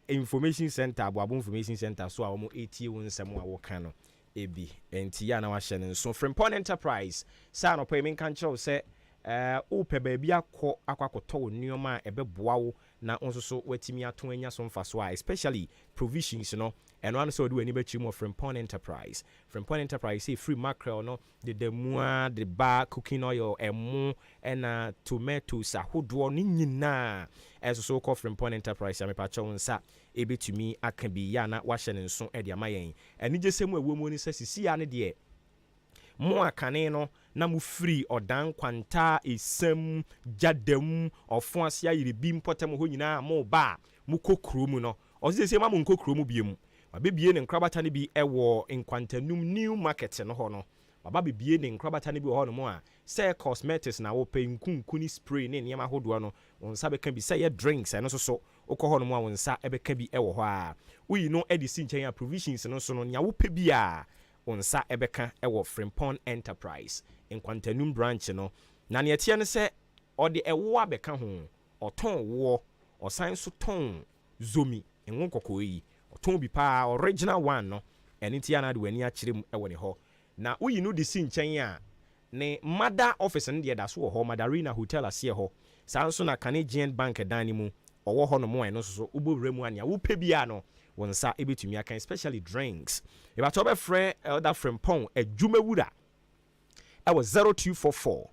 information center aboabo information center so a wɔn ɛtie wo nsɛm a wɔka no ebi nti yɛ a na wahyɛ ne nso Frimpong Enterprise saa no pɛ menka nkyerɛw sɛ wopɛ baabi akɔtɔ wo nneɛma a ɛbɛboa wo na nso so watumi ato anya so mfa so a especially provisions no ɛno ano sɛ wode w'ani bɛkyiri mu Frimpong Enterprise sɛ free mackerel no de mua de ba cooking oil ɛmo ɛna tomatoes ahodoɔ no nyinaa ɛnso so wokɔ Frimpong Enterprise a mepakyɛ wo nsa ɛbɛtumi aka bi yɛ a na wahyɛ ne nso ɛde ama yɛn ɛno gye sɛ mu ɛwɔ mu no sɛ sisia no deɛ mo akane no na mo free ɔdan kwanta esam jadam ɔfo ase ayire bi mpɔtam hɔ nyinaa mo ba mo kokro mu no ɔsese ma mo nkokro mu biem wabebie ne nkrabata ne bi ɛwɔ nkwantanum new market no hɔ no baba bebie ne nkrabata ne bi wɔ hɔ no mo a sɛ cosmetics na wo pɛ nkunkuni spray ne nneɛma ahodoɔ no wɔn nsa bɛka bi sɛ yɛ drinks ɛno so wokɔ hɔ no mo a wɔn nsa ɛbɛka bi ɛwɔ hɔ a woyi no ɛde si nkyɛn a provisions no so no nya wo pɛ bi a onsa ebeka ewo Frimpong Enterprise nkwantanum branch no na ne etie ne se ode ewo abeka ho oton wo osan so ton zomi enwo kokko yi oton bi pa original one no ene tia na de wani akire mu ewo ne ho na uyi no de si nkyɛn a ne mother office no de da so ho Madarina Hotel ase ho san so na Canadian Bank dan ni mu owo ho no mo eno so ubowre mu ania wo pɛ bia no wonsa ebetumi aka especially drinks e ba to be frɛ elder Frimpong Adwuma-Adwuma ɛwɔ 0244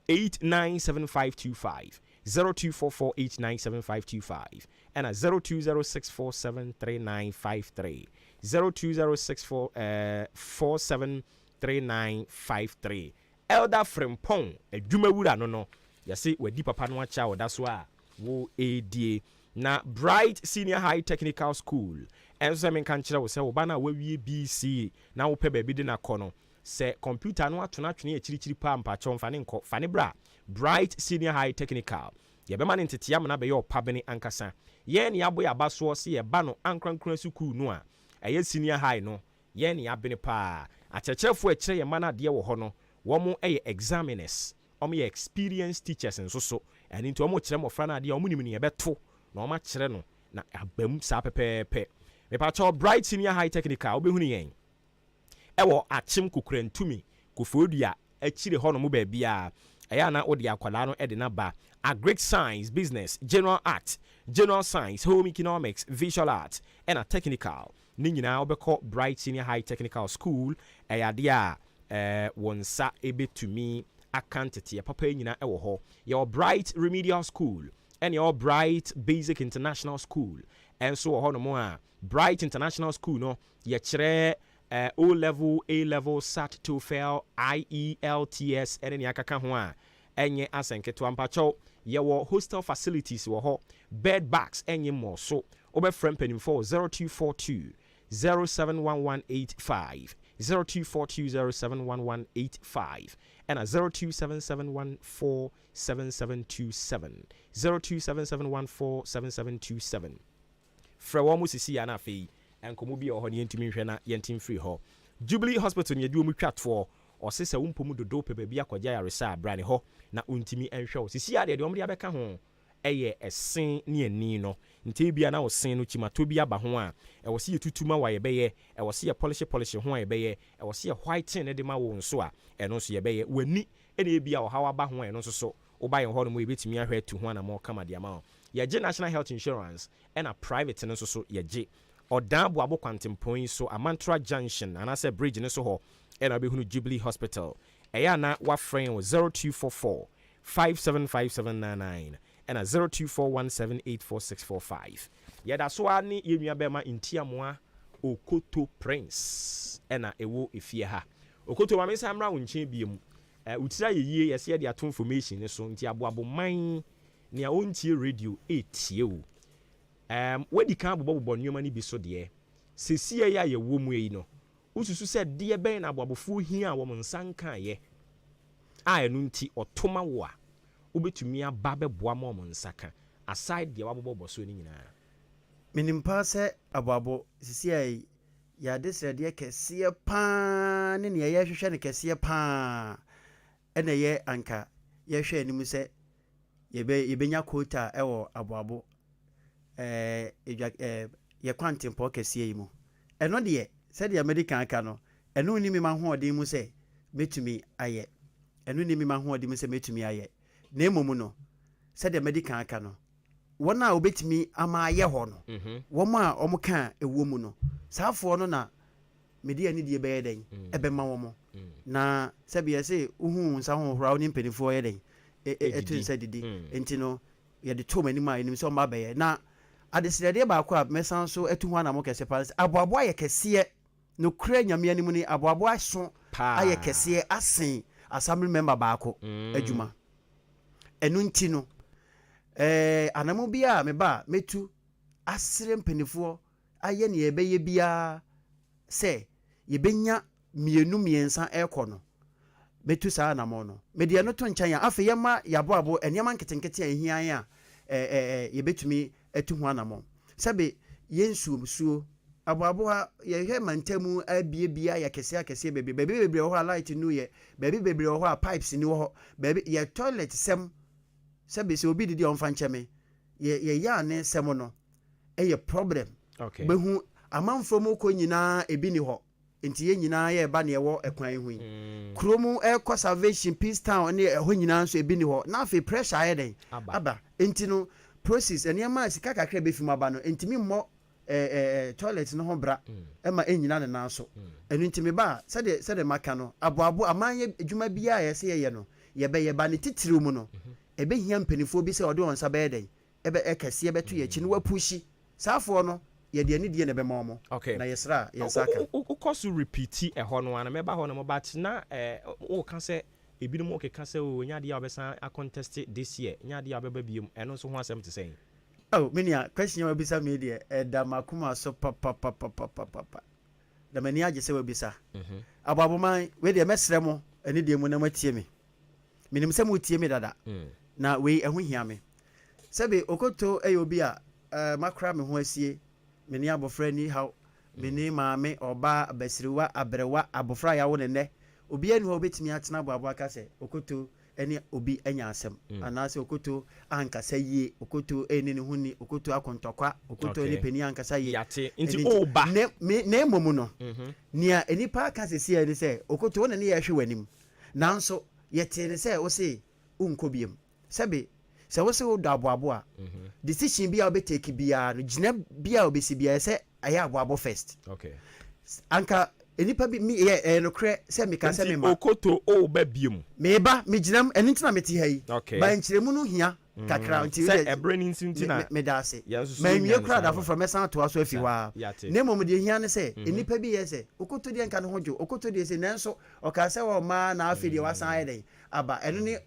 897525 0244897525 and 0206473953 0206473953 elder Frimpong Adwuma-Adwuma no yɛse wadi papa no acha wo da so a wo edie na Bright Senior High Technical School enso men kan kyerɛ wo sɛ wo ba na wawie BC na wo pɛ baabi de na kɔ no sɛ computer no atona twene akyirikyiri pa mpakyɛ mfa ne nkɔ fa ne bra Bright Senior High Technical yɛbɛma ne ntetea mna bɛyɛ ɔpabene ankasa yɛn ne abo yɛ abasoɔ se yɛba no ankrankran sukuu no a ɛyɛ senior high no yɛn ne abene pa akyerɛkyerɛfoɔ akyerɛ yɛ ma no adeɛ wɔ hɔ no wɔn ɛyɛ examiners wɔn yɛ experienced teachers nso so ɛne nti wɔn kyerɛ mmɔfra no adeɛ wɔn nim ne yɛbɛto na ɔma kyerɛ no na abam saa pepepe me pa cho Bright Senior High Technical obehunu yen ewo achim kukurantumi kofodua achire ho no mo ba bia eya na odi akwala no ede na ba agric science, business, general art, general science, home economics, visual arts, and a technical. Ni nyina obekọ Bright Senior High Technical School eya dia wonsa ebe to me akantete papa nyina ewo ho. Your Bright Remedial School and your Bright Basic International School. And so ho no mo a Bright International School no ye kire O level, A level, SAT, TOEFL, IELTS, and any akaka ho a enye asenketo ampacho yewo hostel facilities wo ho bed bags enye mo so obefrem penim for 0242 071185 0242 071185 and a 0277147727 0277147727 frewo mu sisi ya na afei enkomo bi ho ne ntumi hwe na yentim free ho Jubilee Hospital ne du mu twatfo osese wumpomu dodo pe bia akogya yaresa brane ho na untimi enhwe sisi ade de omde abeka ho eye esen ne ani no nti bia na osen no chimato bi aba ho a ewose ye tutuma wa ye beye ewose ye polish ho ye beye ewose ye white ne de ma wo nso a eno so ye beye wani ene bia o hawa aba ho eno so so oba ye ho no mo ebetimi ahwe tu ho na mo kama de ama ye je national health insurance and a private no so ye je odambo abo kwantempon so Amantra Junction anase bridge ne so ho ena behunu Jubilee Hospital eya na wa friend 0244 575799 and a 0241784645 yeda so ani yenua bema intiamoa Okoto Prince ena ewo efie ha Okoto ma mesa mra wonche biem utira yeye yese de ato information ne so nti aboabo man ne a ontie radio etie o wedi kan bobo nneoma ni bi so de sesie ya ye wo mu yi no ususu se de ben na aboabofo hia wo nsanka ye a enu nti otoma wo a obetumi aba beboa ma wo nsaka aside de wabobo so ni nyina minimpa se aboabo sesie ya desrede kese pa ne ne ye hwehwe ne kese pa ene ye anka ye hwe anim se yebenya quota ewo aboabo ye kwantempo kese yi mu eno de said the American cano, and no name my home, they must say, Metumi aye, and no name my home, they must say, Metumi aye. Name Mono, said the American cano. One now bet me, am I a horn? One more omoka a woman. South for no, media need your bedding, a bemamo. Na Sabia say, some round in penny for a day. A twin said the day, and you had the too many mine in some baby. Now, I decided about crab, messan so a 200 amoka sepals, a boy can see it. No kra nyame animuni aboabo so aye kese asen assembly member baako adwuma enu nti no anamo bia me ba metu asere mpanifo aye ne yebeye bia se yebenya mienu miensa ekọ no metu saa anamo no media no to nkan ya afa yema yaboabo eniama nketenkete ahian ya yebetumi atu ho anamo sabe yensuo aboabo ye hwe mantamu abiebia ya kese bebe ho light nu ye bebe ho pipes ni ho bebe ye toilet sem sabe se obi didi onfa ncheme ye ya ne sem no eye problem okay behu amanfo mu ko nyina ebi ni ho enti ye nyina ye ba ne wo ekwan hu kromu salvation peace town ne ho nyina so ebi ni ho na afi pressure ye den aba enti no process eniama sika kakra be fi maba no enti mi mo toilet no ho bra ema enyina ne na so enu ntimi ba sede maka no aboabo amanye adwuma bia ye se ye no ye ba ne titiri mu no ebe hia mpanifo bi se ode onsa be den ebe ekese ebe to ye chi no wapushi safo no ye de ani die ne be momo na yesra yensaka ukosu repeat ho no ana meba ho no mo bat na o kan se ebinom o keka se o nya de obesa a contest this year nya de abeba biem eno so ho asem te say. Oh, Minia, question will be some media, Damakuma so papa. The mania just say will be sir. About my where the mesremo, and idiom when I tear me. Minim some would tear me that. Now we and we hear me. Sabe Okoto Ayobia, Macram who I see, Miniabo friendly how Mini Mame or Ba Besriwa Abrewa Abofraya one and there. Obian who bit me at Nabawaka say, Okoto ɛne obi anya asɛm anaasɛ okoto ankasa yie okoto ɛne ne ho ni okoto akontɔkwa okoto ne pani ankasa yie nti oba na mmom no nea enipa aka sisi ɛne sɛ okoto na ne yɛhwɛ w'anim nanso yɛte ne sɛ wo se wonkɔ biam sɛbe sɛ wo se wo dɔ aboabo a decision bi a wobɛtake biara no gyina bi a wobɛsi biara sɛ ɛyɛ aboabo first anka enipa bi mi yɛ nokorɛ sɛ meka sɛ mema okoto o ba biom meba megyinam ɛno ntina mete ha yi ba nkyerɛmu no hia kakra nti sɛ ɛbrɛ ne ntina meda ase manwie kora da foforɔ mɛsan atoa so afi hɔ a na mmom deɛ hia ne sɛ enipa bi yɛ sɛ okoto deɛ nka ne ho dwo okoto deɛ sɛ nanso ɔka sɛ wɔ ɔmaa na afei deɛ wasan ayɛ dɛn aba ɛno ne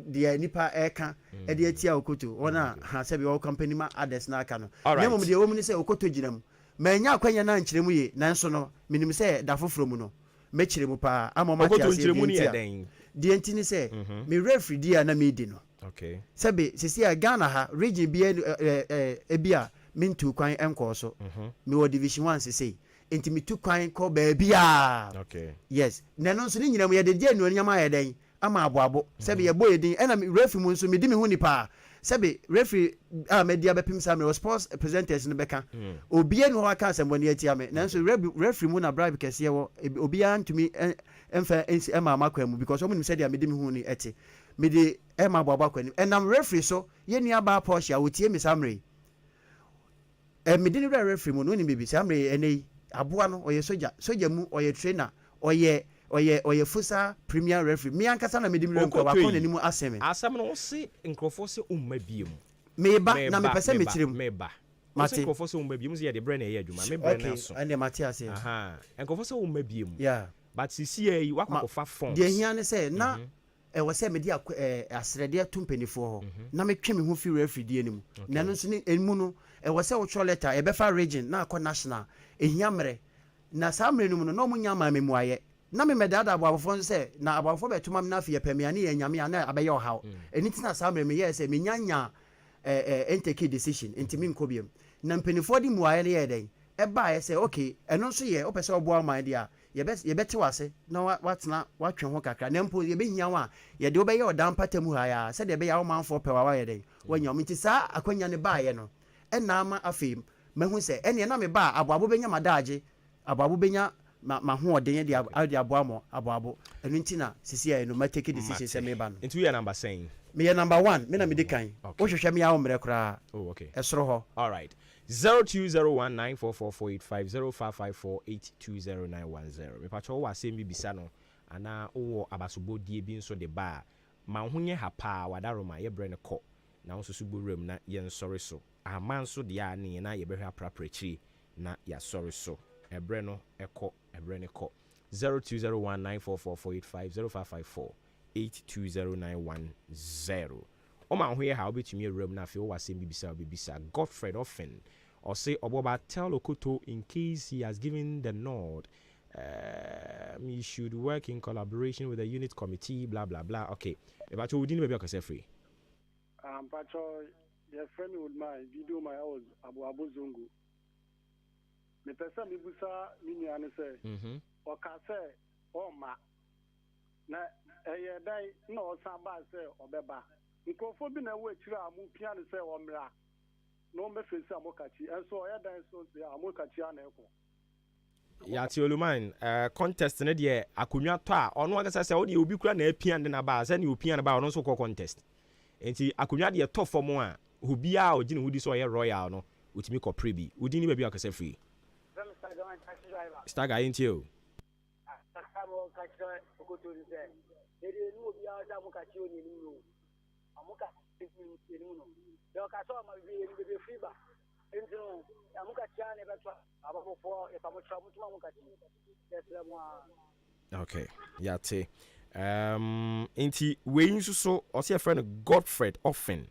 deɛ nipa ɛka ɛde atia okoto wɔn a ha sɛ bi wɔwɔ company ma others na aka no na mmom deɛ wɔm ne sɛ okoto gyina mu manya akwanya na nkyerɛ mu ye nanso no menim sɛ da foforɔ mu no mɛkyerɛ mu paa ama ma tia sɛ deɛ nti ne sɛ me referee di a na medi no sɛbe sisi a Ghana ha region bi ebi a mentu kwan ɛnkɔɔ so mewɔ division 1 sesei enti metu kwan kɔ baabi a yes na no nso ne nyina mu yɛde gye anuonyam ayɛ dɛn ama aboabo sɛbe yɛbɔ yɛdin ɛna referee mu nso medi me ho nipa sɛbe referee a media bɛpem sa me sports presenters no bɛka obia no hɔ aka asɛmbɔ ne atia me nanso referee mu na bribe kɛseɛ wɔ obia ntumi ɛmfa ɛma amakwa mu because ɔmo nim sɛ deɛ mede me ho ni ɛte mede ɛma aboabo akwa nim ɛnam referee so yɛnua ba Porsche a wotie me samre mede ne referee mu no nim bibi samre ɛnɛ aboa no ɔyɛ soja mu ɔyɛ trainer ɔyɛ fusa premier referee me ankasa na mede me nkɔ wakɔ n'anim asɛm asɛm no se nkrɔfo se umma biem meba na mepɛ sɛ mekyerɛ mu meba mate nkrɔfo se umma biem sɛ yɛde brɛ na ɛyɛ adwuma me brɛ na so ɛne mate ase nkrɔfo se umma biem yeah but sisi yi wakɔfa forms deɛ hia ne sɛ na ɛwɔ sɛ mede asrɛdeɛ to mpanifoɔ hɔ na metwe me ho fi referee die no mu na no nso ne ɛmu no ɛwɔ sɛ wotwerɛ letter ɛbɛfa region na akɔ national ɛhia mmerɛ na saa mmerɛ no mu no na ɔmo nya ma memuayɛ na me medada aboafoɔ nso sɛ na aboafoɔ bɛtoma me na afei yɛpɛ me ane yɛ nyame a na abɛyɛ ɔhaw ɛni tina saa mmerɛ meyɛɛ sɛ menya ɛntake decision nti menkɔ biam na mpanifoɔ de muayɛ no yɛ dɛn ɛbaeɛ sɛ okay ɛno nso yɛ wopɛ sɛ ɔboa ɔman deɛ a yɛbɛte wase na watena watwe ho kakra na mpo yɛbɛhia wo a yɛde wobɛyɛ ɔda mpata mu ha a sɛdeɛ ɛbɛyɛ womanfoɔ pɛ wa wayɛ dɛn wanya wo nti saa akwanya no baeɛ no ɛna ama afei mahu sɛ ɛneɛ na meba a aboabo bɛnya madagye aboabo bɛnya mahoɔden de aboa mɔ aboabo ɛno nti na sisi a no matake decision sɛ meba no nti woyɛ number saying meyɛ number 1 me na mede kan wohwehwɛ me a wo mmerɛ koraa ɛsoro hɔ alright 02019444850554820910 mepakyɛ wowɔ asɛm bi bisa no anaa wowɔ abasobɔdie bi nso de ba a ma ho nyɛ ha paa wadaroma yɛbrɛ no kɔ na wo nso so bɔwuram na yɛnsɔre so ahama nso deɛ a ne na yɛbɛhwɛ apraprakyiri na yɛasɔre so ɛbrɛ no ɛkɔ ɛbrɛ no kɔ 02019444850554820910 ɔma ho yɛ ha wobɛtumi awuram na afei wowɔ asɛm bi bisa wobɛbisa Godfred often or say Oboba tell Okoto in case he has given the nod he should work in collaboration with the unit committee blah blah blah. Okay, but you didn't maybe free. Pacho, your friend with my video my house Abu Zungu. Me pesa mi busa mini ane say o ka say o ma na eye dai na o san ba say obeba nkofo bi na we kira amu pia ne say o mra no me face amokachi enso oya dan so say amokachi ana eko ya ti oluman contest ne de akonwa to a ono akasa say odi obi kura na apia de na ba say ne opia na ba ono so contest enti akonwa de to form a obi a ogine hudi so oya royal no otimi ko prebi odi ni ba bi akasa free Stag I into you. Okay, yate. Inti we so or see a friend Godfred often.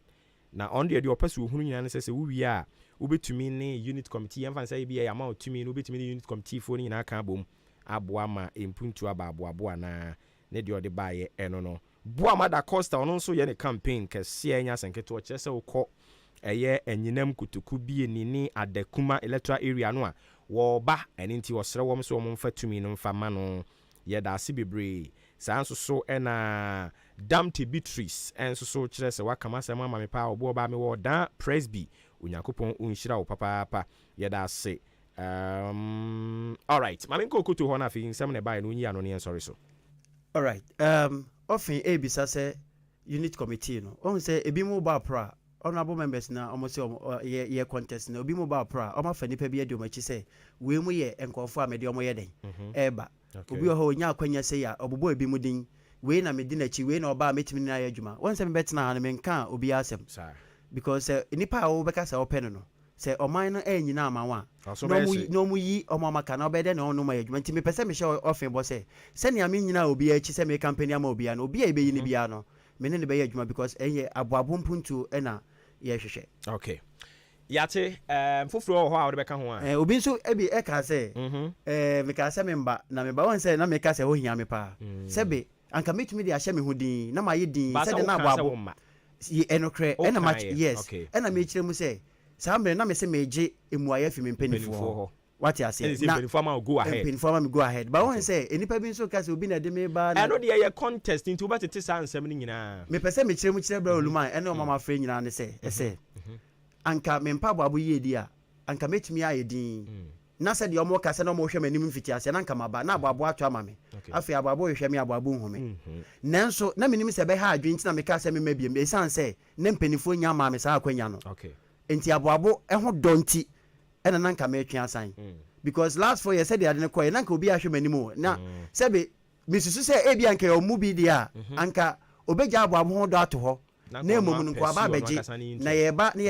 Now on the person who says we are ubetumi ne unit committee yɛmfa sɛ bi yɛ amount tumi no ubetumi ne unit committee fo ni nyina ka bom aboa ma empuntu aboa na ne de ɔde baayɛ ɛno no boa ma da Costa ɔno nso yɛ ne campaign kɛseɛ nya senketo kyerɛ sɛ wokɔ ɛyɛ anyinam kutuku bi ni adakuma electoral area no a wɔba ɛne nti wɔsrɛ wɔm so wɔn mfa tumi no mfa ma no yɛda ase bebree saa nso so ɛna Damte Beatrice ɛnso so kyerɛ sɛ wakama sɛ mama me pa obo ba me wɔ da Presby onyankopɔn unhyira wo papa yɛda ase. All right, mame nko koto hɔ na afi nsɛm ne bae no nyi ano ne sorry so. All right, often ebisa sɛ unit committee no on say ebi mo ba pra honorable members na almost ye contest na obi mo ba pra o ma fa nipa bi ade o ma chi say we mu ye enkofo a me de o mo ye den eba obi o ho nya akwanya say ya obobo ebi mu din we na me di na chi we na oba metimi na ya adwuma won say me betena na me nka obi asem because nipa a wo beka say o pe no say oman no enyina amawa no mu yi o ma maka na obede na onu ma ya adwuma nti me pese me hye ofin bo say se ne ame nyina obi a chi say me company ama obi a no obi a be yi ni bia no me ne be ya adwuma because eye aboabo mpuntu na ye hwehwe. Okay, yate foforo ho a wo beka ho a obi nso ebi e ka say me ka say me mba na me ba won say na me ka say ho hia me pa sebe anka metumi de ahye me ho din na ma ye din say de na aboabo ye enokre ena match yes ena me kire mu say saa mbe na me say meje emuaye fi me mpanifo what you say na penifo go ahead penifo go ahead but when say enipa bi nso ka say obi na de me ba na no de ye contest into ba tete saa nsem ni nyina me pese me kire mu kire bra oluman ene o mama frɛ nyina ne say ese anka me mpa boabo ye di a anka metumi aye din na say de o mo ka say na mo hwɛ manim mfiti ase na anka maba na aboabo ato ama me afi aboabo hwɛ me aboabo hu me nanso na menim se be ha adwen nti na me ka say me mabiem e san say ne mpanifo nya ma me saa akwanya no okay enti aboabo ho donti ena nanka me twa asan because last 4 years said they are koy nanka obi ahwe manimo na sebe misusu say ebi anka o mu bi dia anka obegya aboabo ho do ato ho na emom nko aba beje na ye ba